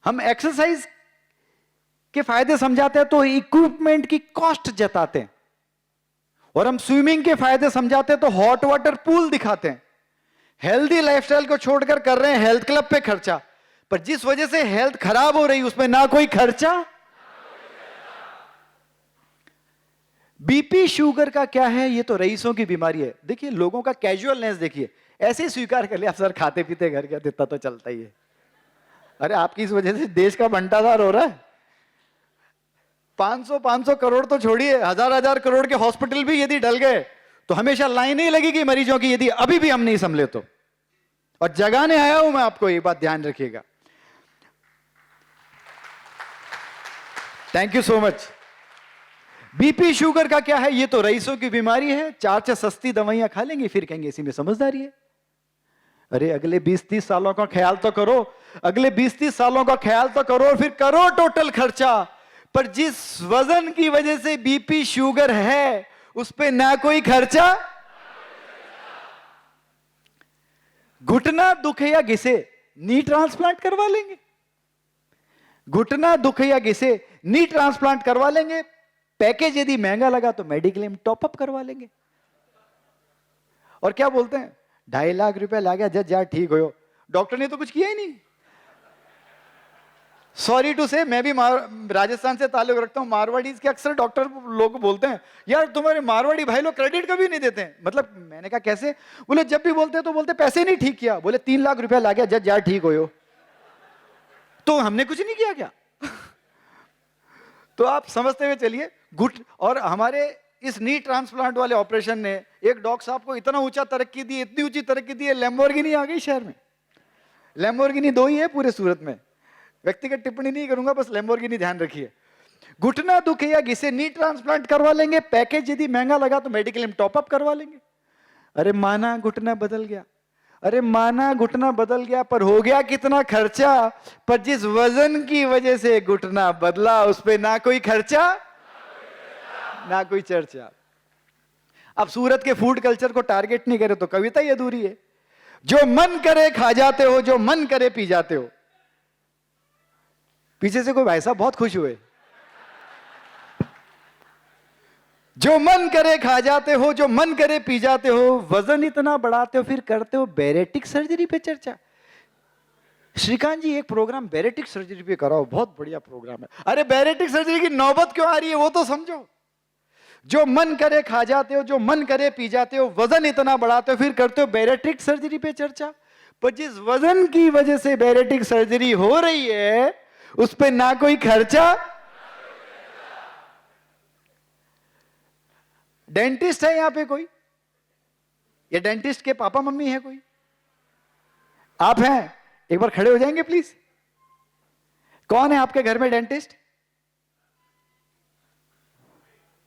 हम एक्सरसाइज के फायदे समझाते हैं तो इक्विपमेंट की कॉस्ट जताते हैं, और हम स्विमिंग के फायदे समझाते हैं तो हॉट वाटर पूल दिखाते हैं। हेल्दी लाइफस्टाइल को छोड़कर कर रहे हैं हेल्थ क्लब पे खर्चा, पर जिस वजह से हेल्थ खराब हो रही उसमें ना कोई खर्चा। बीपी शुगर का क्या है, ये तो रईसों की बीमारी है। देखिए लोगों का कैजुअलनेस देखिए, ऐसे ही स्वीकार कर लिया, आप सर खाते पीते घर क्या देता तो चलता ही है। अरे आपकी इस वजह से देश का बंटाधार हो रहा है। 500 करोड़ तो छोड़िए, हजार करोड़ के हॉस्पिटल भी यदि डल गए तो हमेशा लाइन ही लगेगी मरीजों की, यदि अभी भी हम नहीं संभले तो। और जगाने आया हूं मैं आपको, ये बात ध्यान रखिएगा। Thank you so much. BP sugar का क्या है, ये तो रईसों की बीमारी है। 4 सस्ती दवाइयां खा लेंगे, फिर कहेंगे इसी में समझदारी है। अरे अगले 20-30 सालों का ख्याल तो करो, अगले 20-30 सालों का ख्याल तो करो, फिर करो टोटल खर्चा। पर जिस वजन की वजह से बीपी शुगर है उस पे ना कोई खर्चा। घुटना दुखे या घिसे, नी ट्रांसप्लांट करवा लेंगे। घुटना दुखे या घिसे, नी ट्रांसप्लांट करवा लेंगे। पैकेज यदि महंगा लगा तो मेडिक्लेम टॉपअप करवा लेंगे। और क्या बोलते हैं, 2.5 लाख रुपया ला गया जज यार ठीक हो, डॉक्टर ने तो कुछ किया ही नहीं। सॉरी टू से, मैं भी राजस्थान से ताल्लुक रखता हूं, मारवाड़ीज के अक्सर डॉक्टर लोग बोलते हैं यार तुम्हारे मारवाड़ी भाई लोग क्रेडिट कभी नहीं देते हैं। मतलब मैंने कहा कैसे, बोले जब भी बोलते हैं तो बोलते पैसे नहीं ठीक किया। बोले 3 लाख रुपया ला गया जज यार ठीक हो, तो हमने कुछ नहीं किया क्या? तो आप समझते हुए चलिए। और हमारे इस नी ट्रांसप्लांट वाले ऑपरेशन ने एक डॉक्टर साहब को इतना ऊंचा तरक्की दी, इतनी ऊंची तरक्की दी है, लैम्बोर्गिनी आ गई शहर में। लैम्बोर्गिनी 2 ही है पूरे सूरत में, व्यक्तिगत टिप्पणी नहीं करूंगा, बस लैम्बोर्गिनी ध्यान रखिए। घुटना दुख या घिसे, नी ट्रांसप्लांट करवा लेंगे। पैकेज यदि महंगा लगा तो मेडिक्लेम टॉपअप करवा लेंगे। अरे माना घुटना बदल गया, अरे माना घुटना बदल गया, पर हो गया कितना खर्चा। पर जिस वजन की वजह से घुटना बदला उस पे ना कोई खर्चा ना कोई चर्चा। अब सूरत के फूड कल्चर को टारगेट नहीं करे तो कविता ही अधूरी है। जो मन करे खा जाते हो, जो मन करे पी जाते हो। पीछे से कोई भाई साहब बहुत खुश हुए। जो मन करे खा जाते हो, जो मन करे पी जाते हो, वजन इतना बढ़ाते हो, फिर करते हो बैरेटिक सर्जरी पे चर्चा। श्रीकांत जी एक प्रोग्राम बैरेटिक सर्जरी पे कराओ, बहुत बढ़िया प्रोग्राम है। अरे बैरेटिक सर्जरी की नौबत क्यों आ रही है वो तो समझो। जो मन करे खा जाते हो, जो मन करे पी जाते हो, वजन इतना बढ़ाते हो, फिर करते हो बैरेटिक सर्जरी पे चर्चा। पर जिस वजन की वजह से बैरेटिक सर्जरी हो रही है उस पे ना कोई खर्चा। डेंटिस्ट है यहां पे कोई, या डेंटिस्ट के पापा मम्मी है कोई? आप हैं, एक बार खड़े हो जाएंगे प्लीज। कौन है आपके घर में डेंटिस्ट?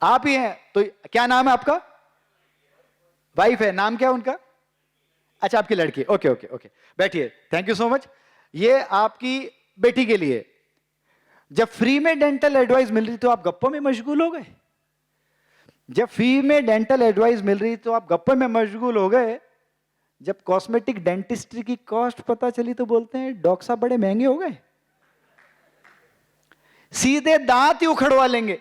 आप ही हैं, तो क्या नाम है आपका? वाइफ है, नाम क्या है उनका? अच्छा आपकी लड़की, ओके ओके ओके, बैठिए, थैंक यू सो मच। ये आपकी बेटी के लिए जब फ्री में डेंटल एडवाइस मिल रही तो आप गप्पों में मशगूल हो गए। जब फ्री में डेंटल एडवाइस मिल रही तो आप गप्पों में मशगूल हो गए। जब कॉस्मेटिक डेंटिस्ट्री की कॉस्ट पता चली तो बोलते हैं डॉक्टर साहब बड़े महंगे हो गए। सीधे दांत ही उखड़वा लेंगे,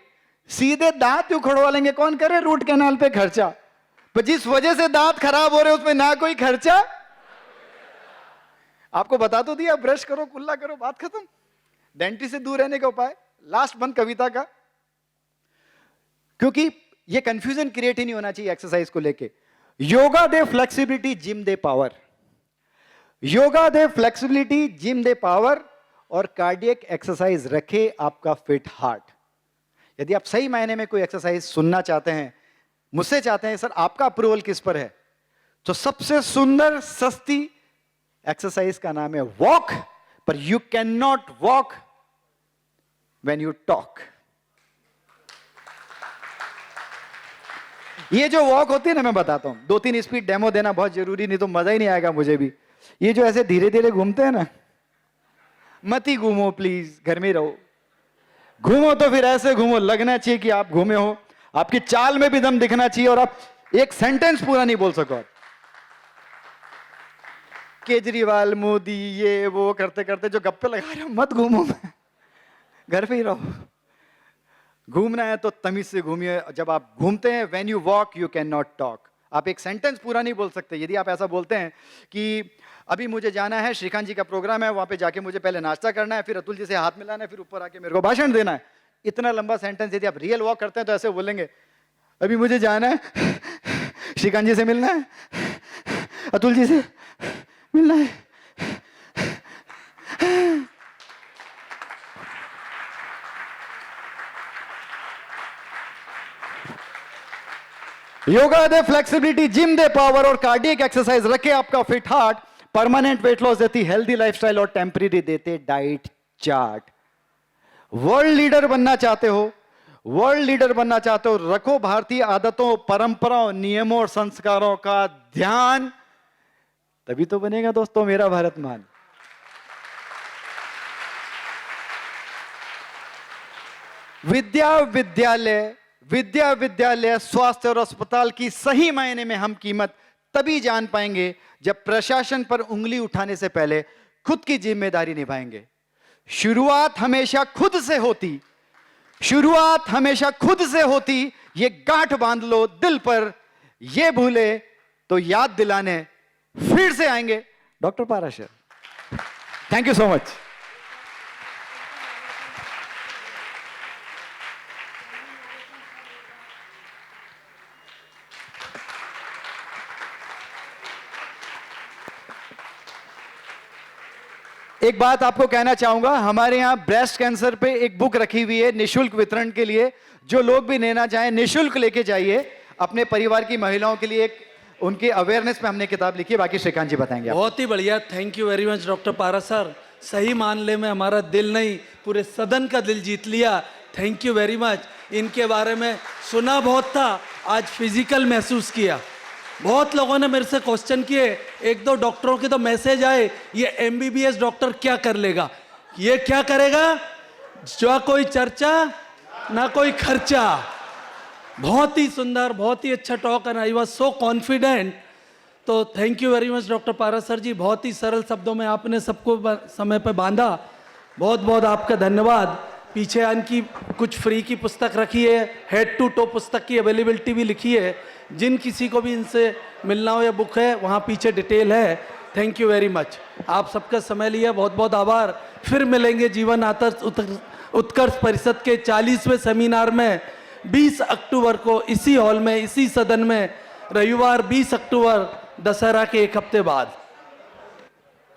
सीधे दांत ही उखड़वा लेंगे। कौन करे रूट कैनाल पे खर्चा? पर जिस वजह से दांत खराब हो रहे उसमें ना कोई खर्चा। आपको बता तो दिया, ब्रश करो, कुल्ला करो, बात खत्म। डेंटिस्ट से दूर रहने का उपाय, लास्ट बंद कविता का, क्योंकि ये कंफ्यूजन क्रिएट ही नहीं होना चाहिए एक्सरसाइज को लेके। योगा दे फ्लेक्सिबिलिटी, जिम दे पावर। योगा दे फ्लेक्सिबिलिटी, जिम दे पावर, और कार्डियक एक्सरसाइज रखे आपका फिट हार्ट। यदि आप सही मायने में कोई एक्सरसाइज सुनना चाहते हैं, मुझसे चाहते हैं सर आपका अप्रूवल किस पर है, तो सबसे सुंदर सस्ती एक्सरसाइज का नाम है वॉक, पर you can not walk when you talk. ये जो वॉक होती है ना, मैं बताता हूं, 2-3 स्पीड डेमो देना बहुत जरूरी, नहीं तो मजा ही नहीं आएगा मुझे भी। ये जो ऐसे धीरे धीरे घूमते हैं ना, मत ही घूमो प्लीज, घर में ही रहो। घूमो तो फिर ऐसे घूमो, लगना चाहिए कि आप घूमे हो, आपकी चाल में भी दम दिखना चाहिए और आप एक सेंटेंस पूरा नहीं बोल सको। केजरीवाल मोदी ये वो करते करते जो गप्पे लगा रहे हो, मत घूमो, घर पे ही रहो। घूमना है तो तमीज से घूमिए। जब आप घूमते हैं, when you walk you can not talk, आप एक सेंटेंस पूरा नहीं बोल सकते। यदि आप ऐसा बोलते हैं कि अभी मुझे जाना है, श्रीकांत जी का प्रोग्राम है, वहां पे जाके मुझे पहले नाश्ता करना है, फिर अतुल जी से हाथ मिलाना है, फिर ऊपर आके मेरे को भाषण देना है, इतना लंबा सेंटेंस यदि आप रियल वॉक करते हैं तो ऐसे बोलेंगे, अभी मुझे जाना है, श्रीकांत जी से मिलना है, अतुल जी से मिलना है। योगा दे फ्लेक्सिबिलिटी, जिम दे पावर और कार्डियक एक्सरसाइज रखे आपका fit heart, permanent weight loss देती हेल्दी लाइफस्टाइल और टेम्परेरी देते डाइट चार्ट। वर्ल्ड लीडर बनना चाहते हो, वर्ल्ड लीडर बनना चाहते हो, रखो भारतीय आदतों, परंपराओं, नियमों और संस्कारों का ध्यान, तभी तो बनेगा दोस्तों मेरा भारत महान। विद्या विद्यालय स्वास्थ्य और अस्पताल की सही मायने में हम कीमत तभी जान पाएंगे जब प्रशासन पर उंगली उठाने से पहले खुद की जिम्मेदारी निभाएंगे। शुरुआत हमेशा खुद से होती, शुरुआत हमेशा खुद से होती, ये गांठ बांध लो दिल पर, ये भूले तो याद दिलाने फिर से आएंगे doctor Parashar. Thank you so much. एक बात आपको कहना चाहूंगा, हमारे यहां ब्रेस्ट कैंसर पे एक बुक रखी हुई है निशुल्क वितरण के लिए, जो लोग भी लेना चाहें निशुल्क लेके जाइए अपने परिवार की महिलाओं के लिए। एक उनकी अवेयरनेस पे हमने किताब लिखी है, बाकी श्रीकांत जी बताएंगे।
बहुत ही बढ़िया, thank you very much doctor Para sir. सही मामले में हमारा दिल नहीं, पूरे सदन का दिल जीत लिया। Thank you very much. इनके बारे में सुना बहुत था, आज फिजिकल महसूस किया। बहुत लोगों ने मेरे से क्वेश्चन किए, 1-2 डॉक्टरों के तो मैसेज आए, ये MBBS डॉक्टर क्या कर लेगा, ये क्या करेगा, जो कोई चर्चा ना कोई खर्चा। बहुत ही सुंदर, बहुत ही अच्छा talk and I was so confident. तो thank you very much doctor Para sir ji, बहुत ही सरल शब्दों में आपने सबको समय पे बांधा, बहुत बहुत आपका धन्यवाद। पीछे इनकी कुछ फ्री की पुस्तक रखी है, हेड टू टो पुस्तक की अवेलेबिलिटी भी लिखी है, जिन किसी को भी इनसे मिलना हो या बुक है वहाँ पीछे डिटेल है। थैंक यू वेरी मच, आप सबका समय लिया, बहुत बहुत आभार। फिर मिलेंगे जीवन आदर्श उत्कर्ष परिषद के 40वें सेमिनार में 20 अक्टूबर को इसी हॉल में, इसी सदन में, रविवार 20 अक्टूबर, दशहरा के एक हफ्ते बाद।